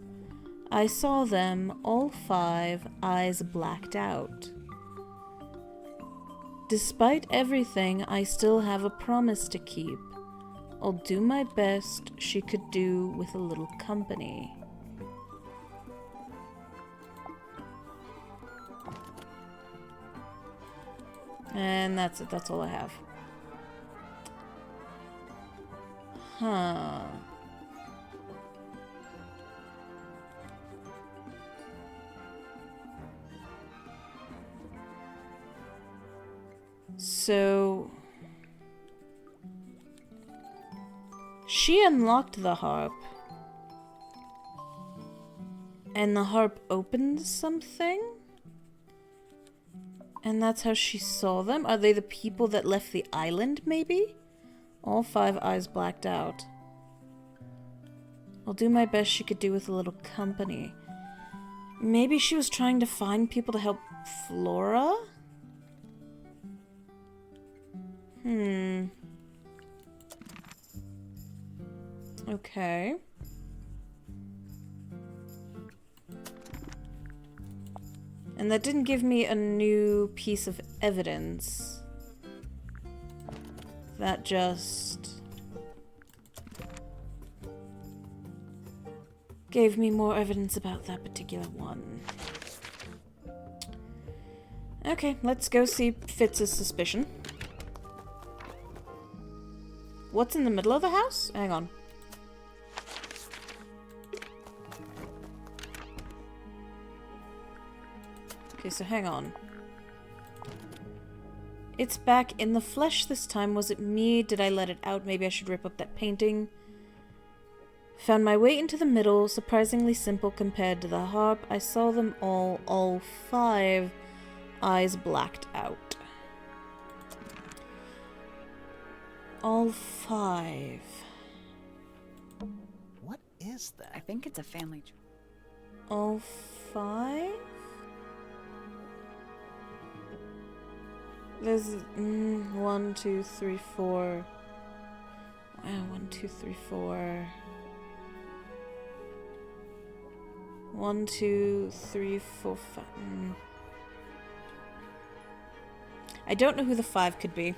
I saw them, all 5, eyes blacked out. Despite everything, I still have a promise to keep. I'll do my best she could do with a little company. And that's it. That's all I have. Huh. So she unlocked the harp. And the harp opened something? And that's how she saw them? Are they the people that left the island, maybe? All 5 eyes blacked out. I'll do my best she could do with a little company. Maybe she was trying to find people to help Flora? Okay. And that didn't give me a new piece of evidence. That just gave me more evidence about that particular one. Okay, let's go see Fitz's suspicion. What's in the middle of the house? Hang on. Okay, so hang on. It's back in the flesh this time. Was it me? Did I let it out? Maybe I should rip up that painting. Found my way into the middle. Surprisingly simple compared to the harp. I saw them all 5 eyes blacked out. All 5. What is I that? think it's a family tree. All 5? There's 1, 2, 3, 4. Wow, 1, 2, 3, 4. 1, 2, 3, 4, 5. I don't know who the 5 could be.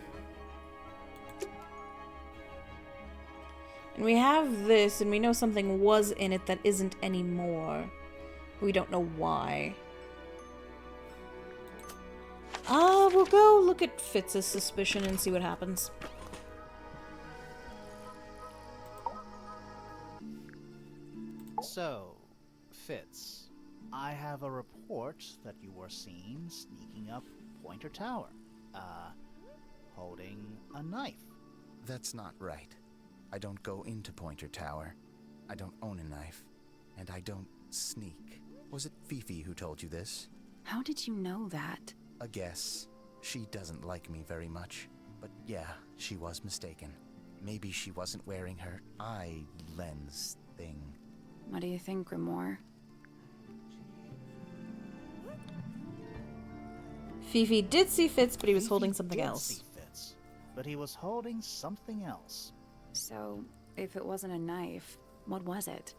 And we have this, and we know something was in it that isn't anymore. We don't know why. We'll go look at Fitz's suspicion and see what happens. So, Fitz, I have a report that you were seen sneaking up Pointer Tower. Holding a knife. That's not right. I don't go into Pointer Tower. I don't own a knife. And I don't sneak. Was it Fifi who told you this? How did you know that? A guess. She doesn't like me very much. But yeah, she was mistaken. Maybe she wasn't wearing her eye lens thing. What do you think, Grimoire? Fifi did see Fitz, but he was Fifi holding something did else. see Fitz, but he was holding something else. So, if it wasn't a knife, what was it?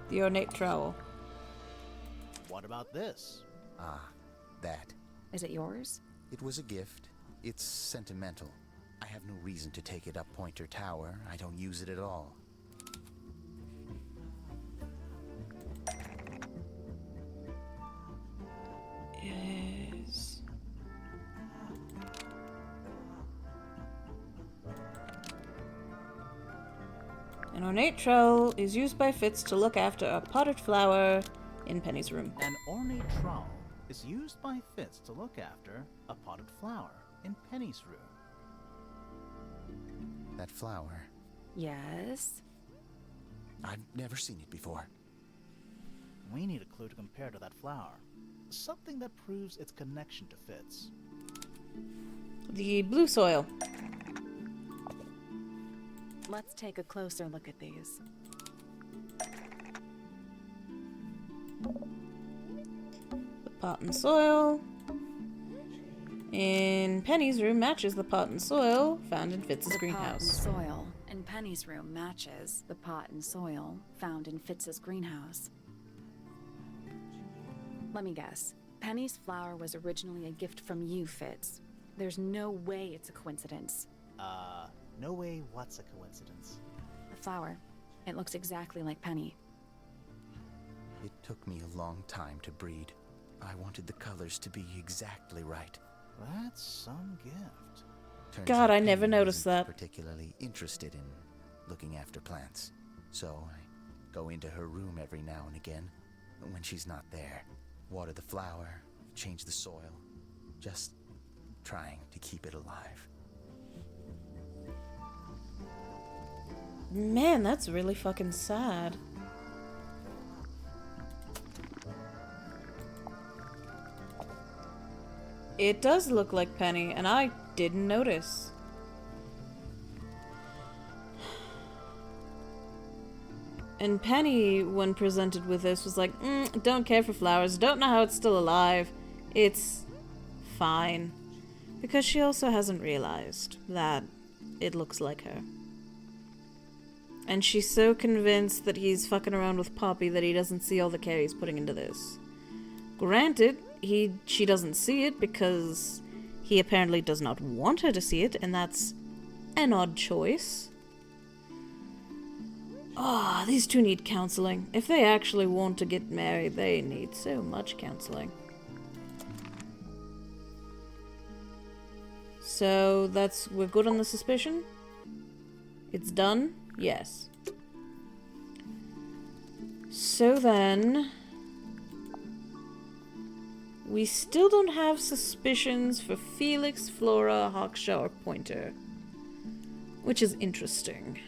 The ornate trowel. What about this? Ah, that. Is it yours? It was a gift. It's sentimental. I have no reason to take it up Pointer Tower. I don't use it at all. Yes. An ornate trowel is used by Fitz to look after a potted flower in Penny's room. An ornate trowel is used by Fitz to look after a potted flower in Penny's room. That flower. Yes. I've never seen it before. We need a clue to compare to that flower. Something that proves its connection to Fitz. The blue soil. Let's take a closer look at these. The pot and soil in Penny's room matches the pot and soil found in Fitz's The pot and greenhouse. soil in Penny's room matches the pot and soil found in Fitz's greenhouse. Let me guess. Penny's flower was originally a gift from you, Fitz. There's no way it's a coincidence. No way what's a coincidence. The flower. It looks exactly like Penny. It took me a long time to breed. I wanted the colors to be exactly right. That's some gift. Turns God, out I never Penny noticed wasn't that. particularly interested in looking after plants. So I go into her room every now and again. When she's not there, water the flower, change the soil. Just trying to keep it alive. Man, that's really fucking sad. It does look like Penny, and I didn't notice. And Penny, when presented with this, was like, don't care for flowers, don't know how it's still alive. It's fine. Because she also hasn't realized that it looks like her. And she's so convinced that he's fucking around with Poppy that he doesn't see all the care he's putting into this. Granted, she doesn't see it because he apparently does not want her to see it, and that's an odd choice. Ah, these two need counseling. If they actually want to get married, they need so much counseling. So we're good on the suspicion? It's done? Yes. So then, we still don't have suspicions for Felix, Flora, Hawkshaw, or Pointer, which is interesting.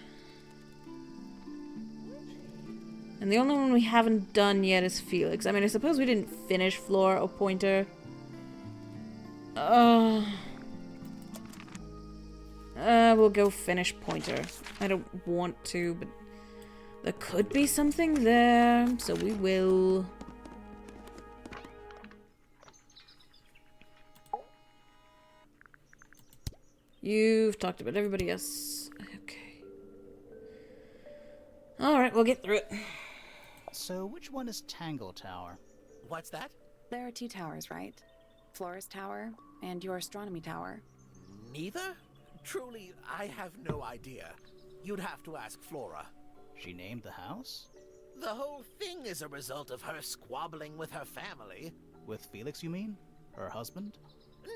And the only one we haven't done yet is Felix. I mean, I suppose we didn't finish Flora or Pointer. We'll go finish Pointer. I don't want to, but there could be something there, so we will. You've talked about everybody else. Okay. Alright, we'll get through it. So which one is Tangle Tower? What's that? There are two towers, right? Flora's tower and your astronomy tower. Neither? Truly, I have no idea. You'd have to ask Flora. She named the house? The whole thing is a result of her squabbling with her family. With Felix, you mean? Her husband?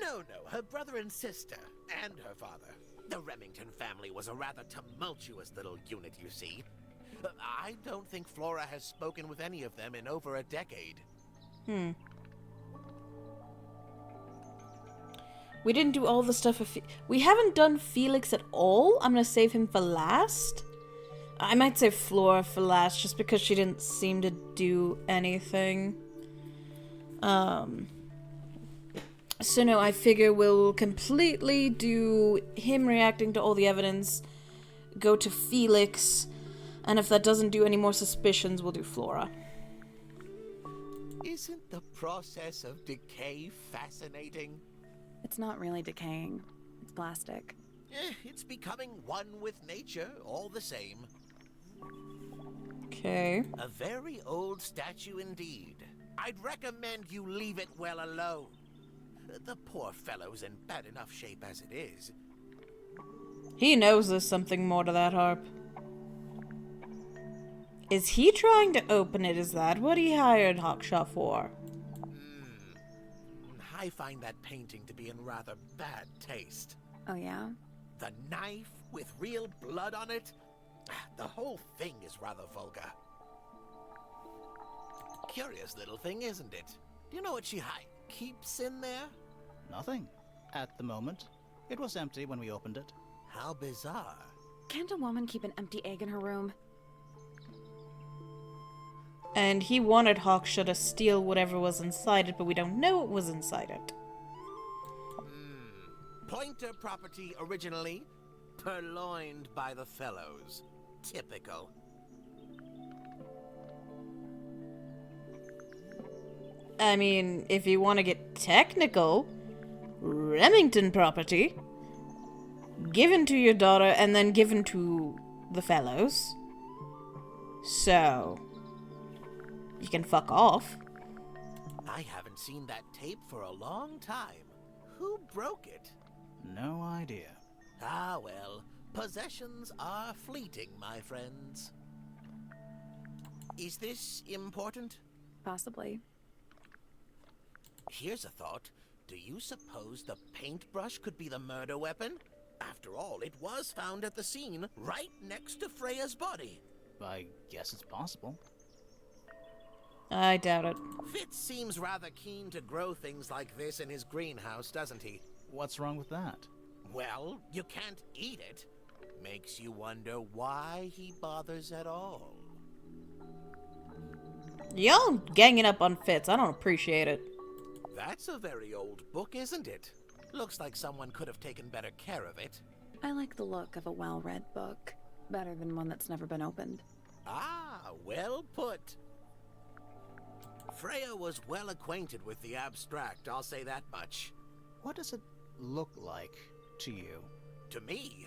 No, her brother and sister, and her father. The Remington family was a rather tumultuous little unit, you see. I don't think Flora has spoken with any of them in over a decade. We didn't do all the stuff we haven't done Felix at all. I'm gonna save him for last. I might save Flora for last just because she didn't seem to do anything. So no, I figure we'll completely do him reacting to all the evidence, go to Felix, and if that doesn't do any more suspicions, we'll do Flora. Isn't the process of decay fascinating? It's not really decaying. It's plastic. It's becoming one with nature, all the same. Okay. A very old statue indeed. I'd recommend you leave it well alone. The poor fellow's in bad enough shape as it is. He knows there's something more to that harp. Is he trying to open it? Is that what he hired Hawkshaw for? I find that painting to be in rather bad taste. Oh, yeah? The knife with real blood on it? The whole thing is rather vulgar. Curious little thing, isn't it? Do you know what she keeps in there? Nothing. At the moment. It was empty when we opened it. How bizarre. Can't a woman keep an empty egg in her room? And he wanted Hawkshaw to steal whatever was inside it, but we don't know what was inside it. Pointer property originally, purloined by the fellows. Typical. I mean, if you want to get technical, Remington property, given to your daughter and then given to the fellows. So, you can fuck off. I haven't seen that tape for a long time. Who broke it? No idea. Ah, well, possessions are fleeting, my friends. Is this important? Possibly. Here's a thought. Do you suppose the paintbrush could be the murder weapon? After all, it was found at the scene, right next to Freya's body. I guess it's possible. I doubt it. Fitz seems rather keen to grow things like this in his greenhouse, doesn't he? What's wrong with that? Well, you can't eat it. Makes you wonder why he bothers at all. Y'all ganging up on Fitz. I don't appreciate it. That's a very old book, isn't it? Looks like someone could have taken better care of it. I like the look of a well-read book. Better than one that's never been opened. Ah, well put. Freya was well acquainted with the abstract, I'll say that much. What does it look like to you? To me,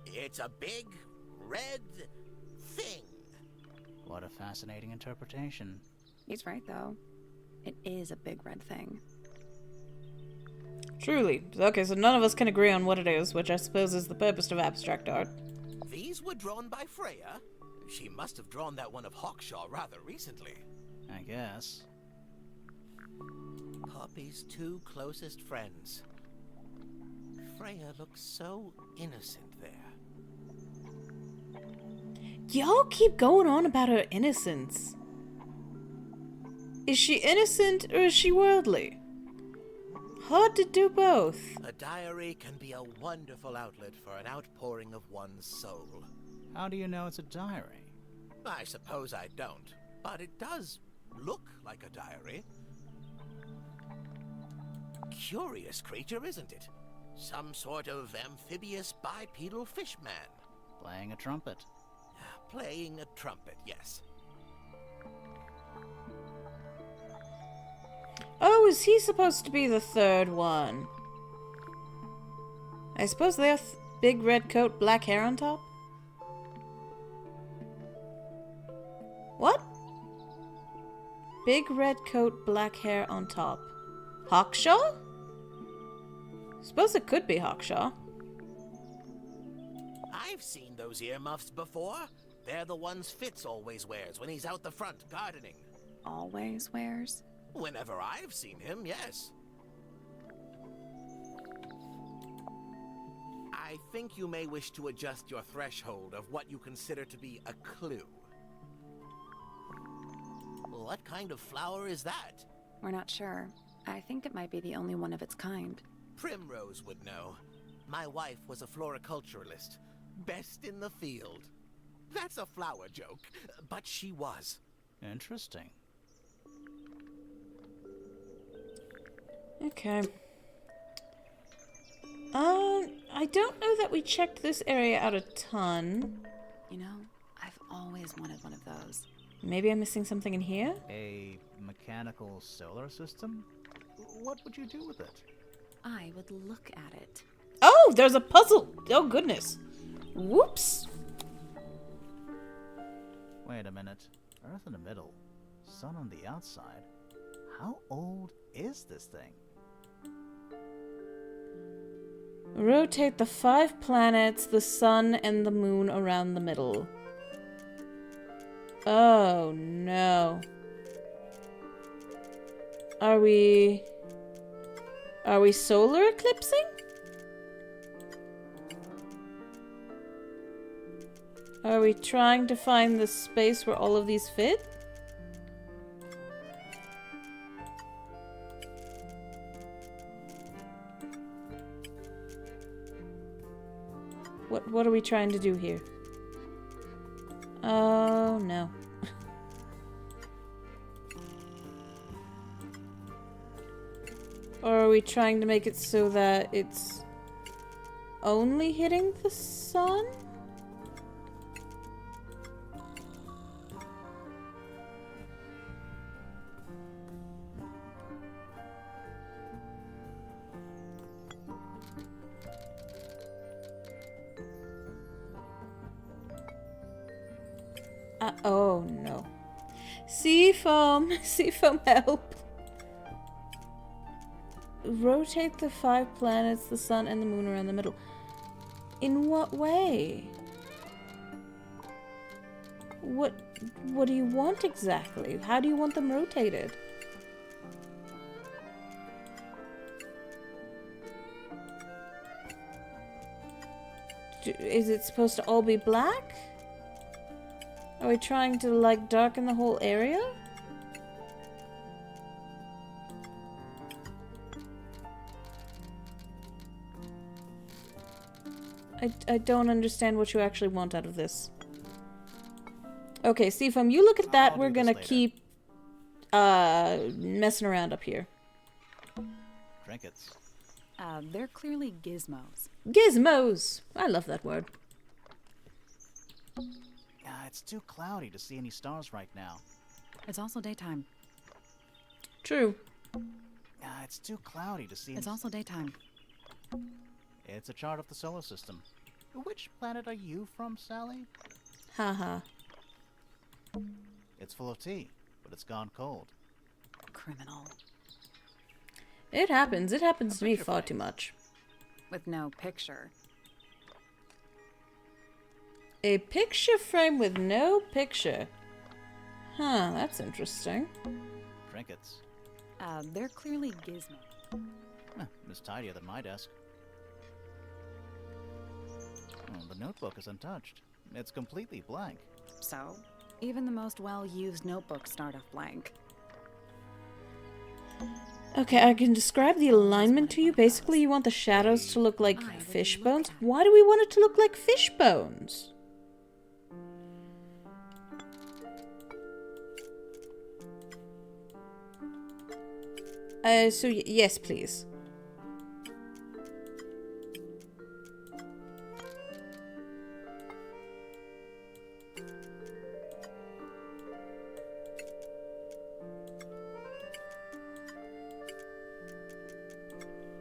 it's a big, red thing. What a fascinating interpretation. He's right, though. It is a big red thing. Truly. Okay, so none of us can agree on what it is, which I suppose is the purpose of abstract art. These were drawn by Freya. She must have drawn that one of Hawkshaw rather recently. I guess. Poppy's two closest friends. Freya looks so innocent there. Y'all keep going on about her innocence. Is she innocent or is she worldly? Hard to do both. A diary can be a wonderful outlet for an outpouring of one's soul. How do you know it's a diary? I suppose I don't, but it does look like a diary. Curious creature, isn't it? Some sort of amphibious bipedal fishman. Playing a trumpet. Playing a trumpet, yes. Oh, is he supposed to be the third one? I suppose they have big red coat, black hair on top? What? Big red coat, black hair on top. Hawkshaw? Suppose it could be Hawkshaw. I've seen those earmuffs before. They're the ones Fitz always wears when he's out the front gardening. Always wears? Whenever I've seen him, yes. I think you may wish to adjust your threshold of what you consider to be a clue. What kind of flower is that? We're not sure. I think it might be the only one of its kind. Primrose would know. My wife was a floriculturalist. Best in the field. That's a flower joke, but she was. Interesting. Okay. I don't know that we checked this area out a ton. You know, I've always wanted one of those. Maybe I'm missing something in here? A mechanical solar system? What would you do with it? I would look at it. Oh, there's a puzzle! Oh, goodness. Whoops. Wait a minute. Earth in the middle. Sun on the outside. How old is this thing? Rotate the 5 planets, the sun, and the moon around the middle. Oh, no. Are we solar eclipsing? Are we trying to find the space where all of these fit? What are we trying to do here? Oh, no. Or are we trying to make it so that it's only hitting the sun? Oh no. Seafoam! Seafoam, help! Rotate the 5 planets, the sun, and the moon around the middle. In what way? What do you want exactly? How do you want them rotated? Is it supposed to all be black? Are we trying to, like, darken the whole area? I don't understand what you actually want out of this. Okay, Seafoam, you look at that. We're gonna keep messing around up here. Trinkets. They're clearly gizmos. Gizmos! I love that word. It's too cloudy to see any stars right now. It's also daytime. True. It's too cloudy to see. It's also daytime. It's a chart of the solar system. Which planet are you from, Sally? Haha. It's full of tea, but it's gone cold. Criminal. It happens. It happens to me far too much. With no picture. A picture frame with no picture. Huh, that's interesting. Trinkets. They're clearly gizmos. It's tidier than my desk. The notebook is untouched. It's completely blank. So, even the most well-used notebooks start off blank. Okay, I can describe the alignment to you. Basically, you want the shadows to look like fish bones. Why do we want it to look like fish bones? Yes, please.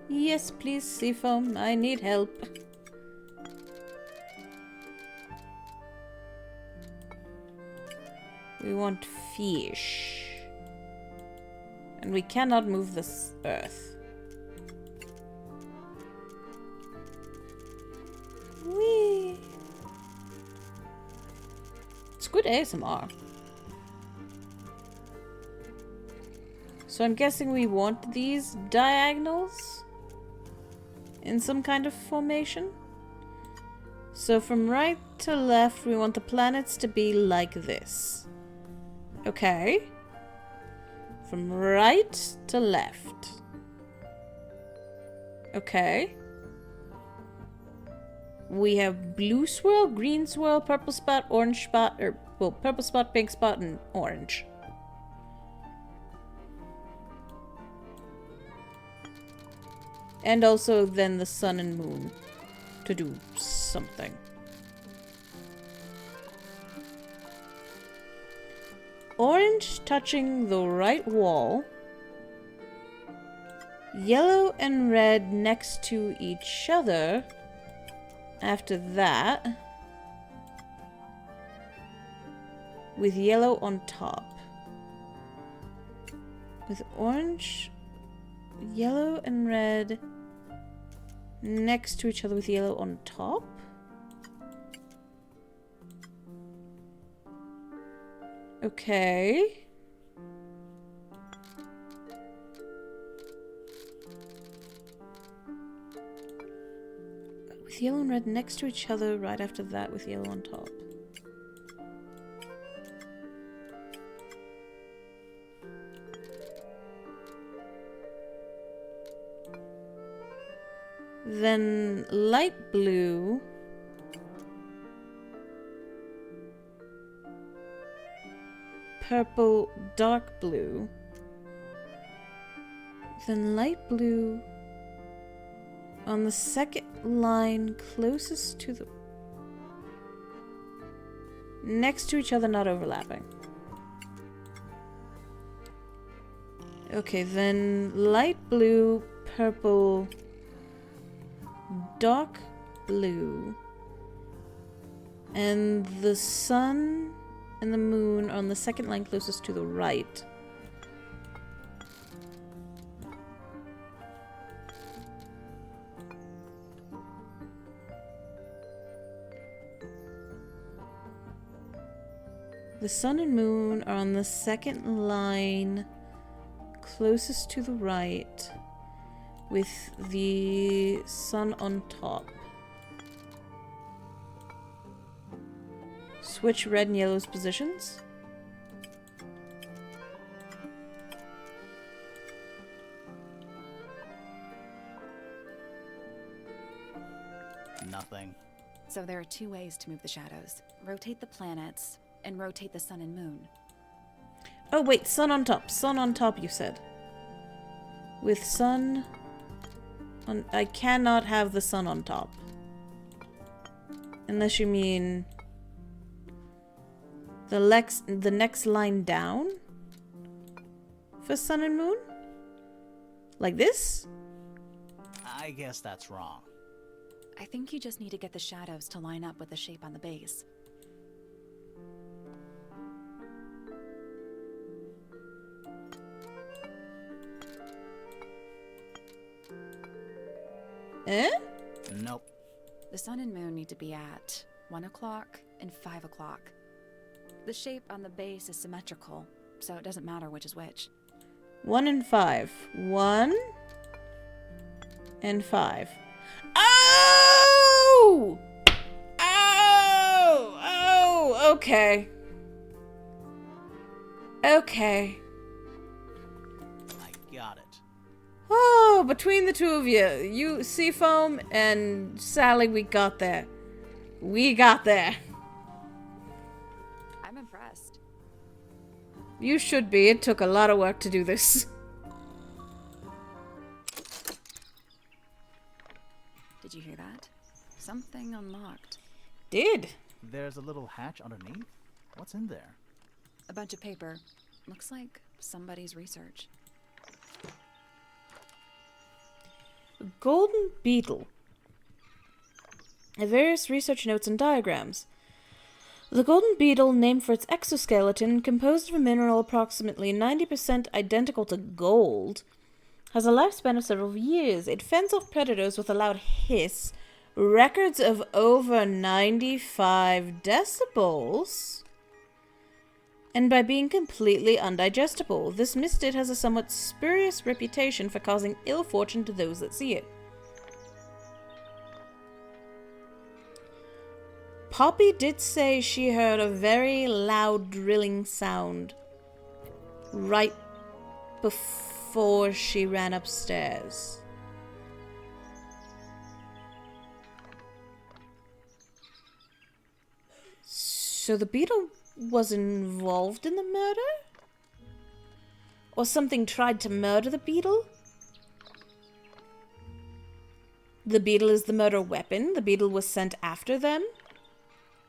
Yes, please, Seafoam. I need help. We want fish. And we cannot move this earth. Whee! It's good ASMR. So I'm guessing we want these diagonals in some kind of formation. So from right to left, we want the planets to be like this. Okay. From right to left. Okay. We have blue swirl, green swirl, purple spot, orange spot, or, well, purple spot, pink spot, and orange. And also then the sun and moon to do something. Orange touching the right wall. Yellow and red next to each other. After that, with yellow on top. With orange, yellow and red next to each other with yellow on top. Okay. With yellow and red next to each other right after that with yellow on top. Then light blue. Purple, dark blue. Then light blue on the second line closest to the... next to each other, not overlapping. Okay, then light blue, purple, dark blue. And the sun and the moon are on the second line closest to the right. The sun and moon are on the second line closest to the right with the sun on top. Switch red and yellow's positions. Nothing. So there are two ways to move the shadows. Rotate the planets and rotate the sun and moon. Oh wait, sun on top. Sun on top, you said. With sun on... I cannot have the sun on top. Unless you mean... the next line down? For sun and moon? Like this? I guess that's wrong. I think you just need to get the shadows to line up with the shape on the base. Eh? Nope. The sun and moon need to be at 1 o'clock and 5 o'clock. The shape on the base is symmetrical, so it doesn't matter which is which. 1 and 5. 1 and 5. Oh! Oh! Oh! Okay. Okay. I got it. Oh, between the two of you, you, Seafoam and Sally, we got there. We got there. I'm impressed. You should be. It took a lot of work to do this. Did you hear that? Something unlocked. Did. There's a little hatch underneath. What's in there? A bunch of paper. Looks like somebody's research. Golden beetle. Various research notes and diagrams. The golden beetle, named for its exoskeleton, composed of a mineral approximately 90% identical to gold, has a lifespan of several years. It fends off predators with a loud hiss, records of over 95 decibels, and by being completely undigestible. This mistid has a somewhat spurious reputation for causing ill fortune to those that see it. Poppy did say she heard a very loud drilling sound right before she ran upstairs. So the beetle was involved in the murder? Or something tried to murder the beetle? The beetle is the murder weapon. The beetle was sent after them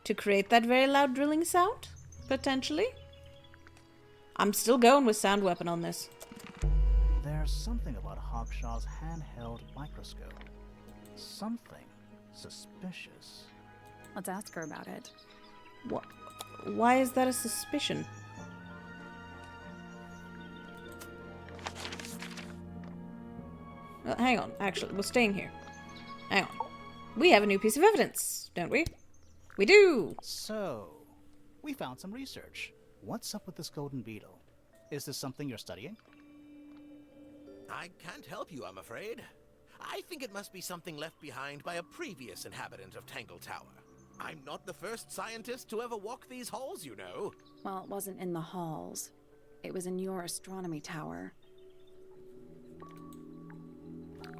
to create that very loud drilling sound, potentially. I'm still going with sound weapon on this. There's something about Hawkshaw's handheld microscope. Something suspicious. Let's ask her about it. What? Why is that a suspicion? Hang on, actually, we're staying here. Hang on. We have a new piece of evidence, don't we? We do! So, we found some research. What's up with this golden beetle? Is this something you're studying? I can't help you, I'm afraid. I think it must be something left behind by a previous inhabitant of Tangle Tower. I'm not the first scientist to ever walk these halls, you know. Well, it wasn't in the halls. It was in your astronomy tower.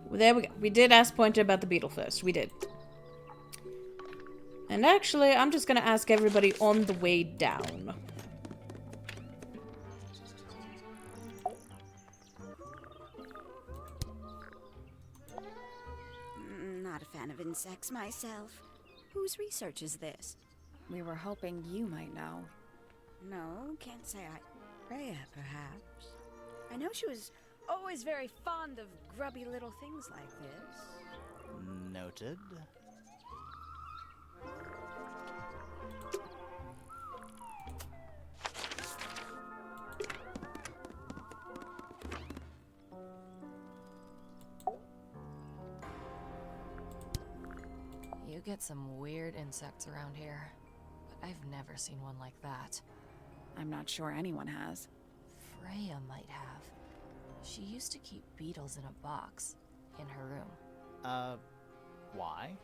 Well, there we go. We did ask Pointer about the beetle first. We did. And actually, I'm just gonna ask everybody on the way down. Not a fan of insects myself. Whose research is this? We were hoping you might know. No, can't say I... Freya, perhaps. I know she was always very fond of grubby little things like this. Noted. You get some weird insects around here, but I've never seen one like that. I'm not sure anyone has. Freya might have. She used to keep beetles in a box in her room. Why?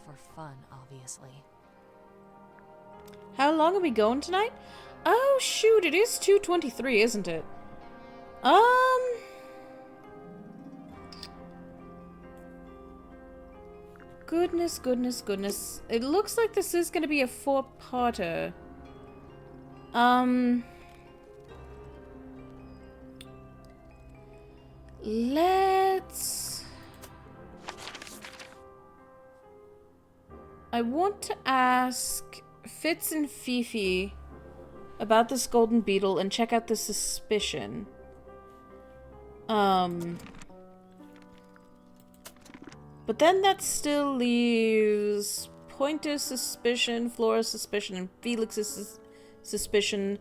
For fun, obviously. How long are we going tonight? Oh, shoot, it is 2:23, isn't it? Goodness, goodness, goodness. It looks like this is gonna be a 4-parter. Let's... I want to ask Fitz and Fifi about this golden beetle and check out the suspicion. But then that still leaves Pointer's suspicion, Flora's suspicion, and Felix's suspicion.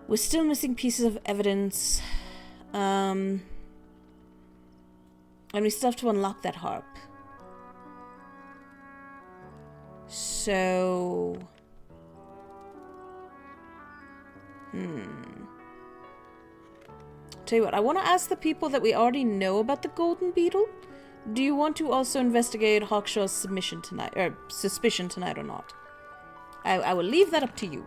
We're still missing pieces of evidence. And we still have to unlock that harp. So... Tell you what, I want to ask the people that we already know about the golden beetle. Do you want to also investigate Hawkshaw's submission tonight, or suspicion tonight or not? I will leave that up to you.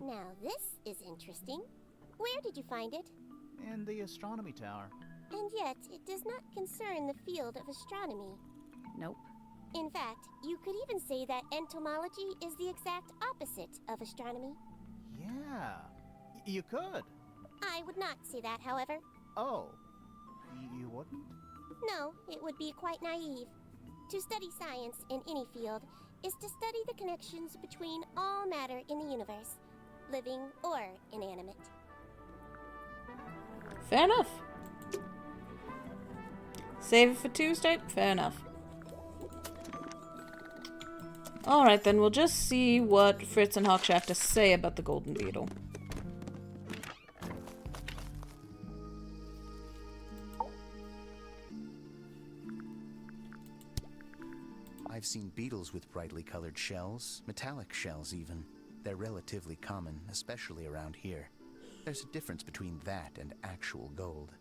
Now this is interesting. Where did you find it? In the astronomy tower. And yet, it does not concern the field of astronomy. Nope. In fact, you could even say that entomology is the exact opposite of astronomy. Yeah, you could. I would not say that, however. Oh, you wouldn't? No, it would be quite naive. To study science in any field is to study the connections between all matter in the universe, living or inanimate. Fair enough. Save it for Tuesday? Fair enough. Alright then, we'll just see what Fritz and Hawkshaw have to say about the golden beetle. I've seen beetles with brightly colored shells, metallic shells even. They're relatively common, especially around here. There's a difference between that and actual gold.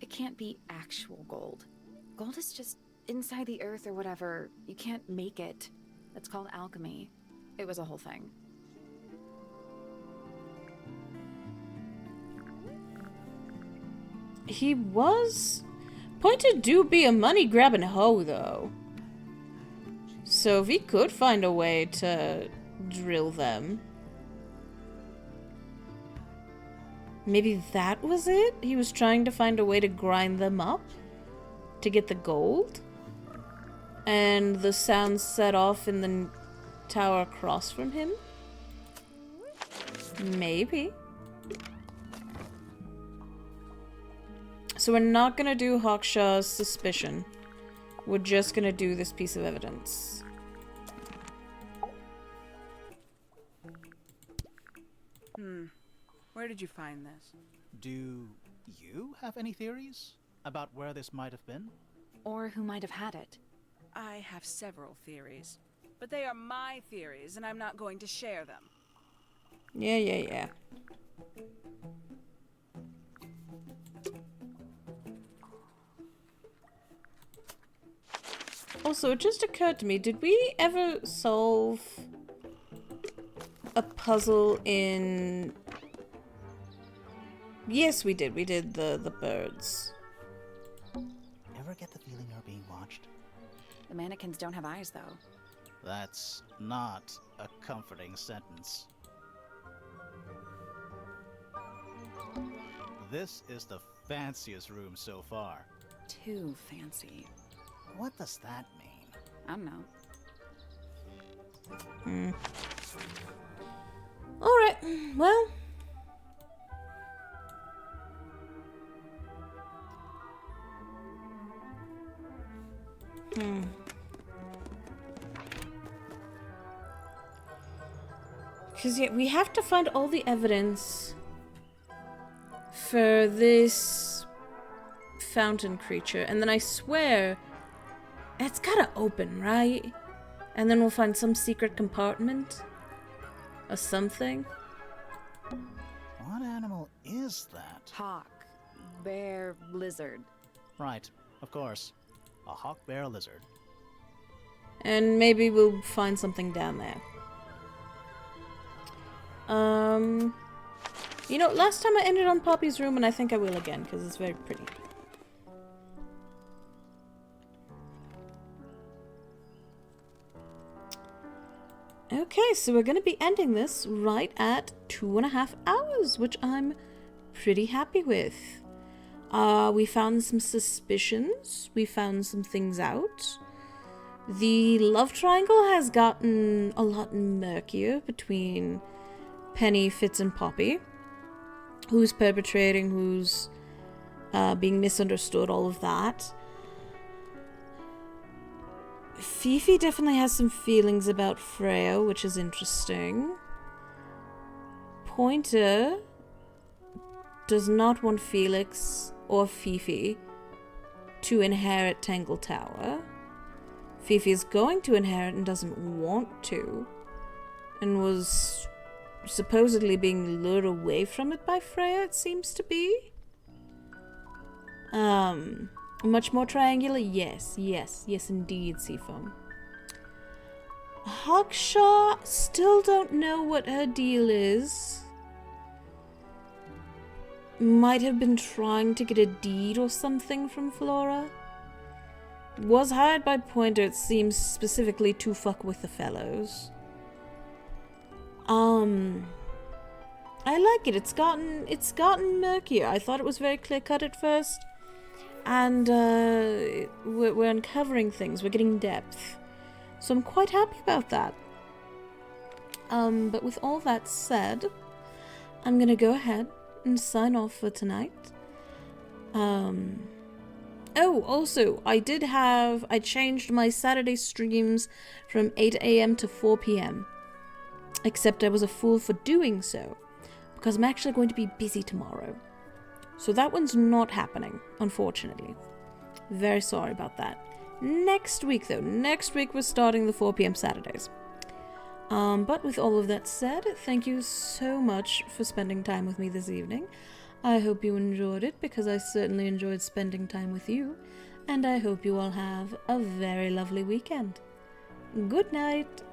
It can't be actual gold. Gold is just inside the earth or whatever. You can't make it. It's called alchemy. It was a whole thing. He was... Pointer do be a money-grabbing hoe, though. So if he could find a way to drill them... Maybe that was it? He was trying to find a way to grind them up? To get the gold? And the sound set off in the tower across from him? Maybe. So we're not gonna do Hawkshaw's suspicion. We're just gonna do this piece of evidence. Where did you find this? Do you have any theories about where this might have been? Or who might have had it. I have several theories, but they are my theories, and I'm not going to share them. Yeah. Also, it just occurred to me, did we ever solve a puzzle in... Yes, we did. We did the birds. Ever get the feeling you're being watched? The mannequins don't have eyes, though. That's not a comforting sentence. This is the fanciest room so far. Too fancy. What does that mean? I don't know. Alright, well... Because, yeah, we have to find all the evidence for this fountain creature. And then I swear, it's gotta open, right? And then we'll find some secret compartment. Or something. What animal is that? Hawk. Bear. Lizard. Right, of course. A hawk bear lizard. And maybe we'll find something down there. You know, last time I ended on Poppy's room, and I think I will again, because it's very pretty. Okay, so we're going to be ending this right at 2.5 hours, which I'm pretty happy with. We found some suspicions. We found some things out. The love triangle has gotten a lot murkier between Penny, Fitz, and Poppy. Who's perpetrating, who's being misunderstood, all of that. Fifi definitely has some feelings about Freya, which is interesting. Pointer does not want Felix or Fifi to inherit Tangle Tower. Fifi is going to inherit and doesn't want to, and was supposedly being lured away from it by Freya, it seems to be. Much more triangular? Yes indeed, Seafoam. Hawkshaw, still don't know what her deal is. Might have been trying to get a deed or something from Flora. Was hired by Pointer, it seems, specifically to fuck with the fellows. I like it. It's gotten murkier. I thought it was very clear-cut at first. And we're uncovering things. We're getting depth. So I'm quite happy about that. But with all that said, I'm gonna go ahead and sign off for tonight. Oh, also, I changed my Saturday streams from 8 AM to 4 PM. Except I was a fool for doing so, because I'm actually going to be busy tomorrow. So that one's not happening, unfortunately. Very sorry about that. Next week, though. Next week we're starting the 4 PM Saturdays. But with all of that said, thank you so much for spending time with me this evening. I hope you enjoyed it, because I certainly enjoyed spending time with you, and I hope you all have a very lovely weekend. Good night!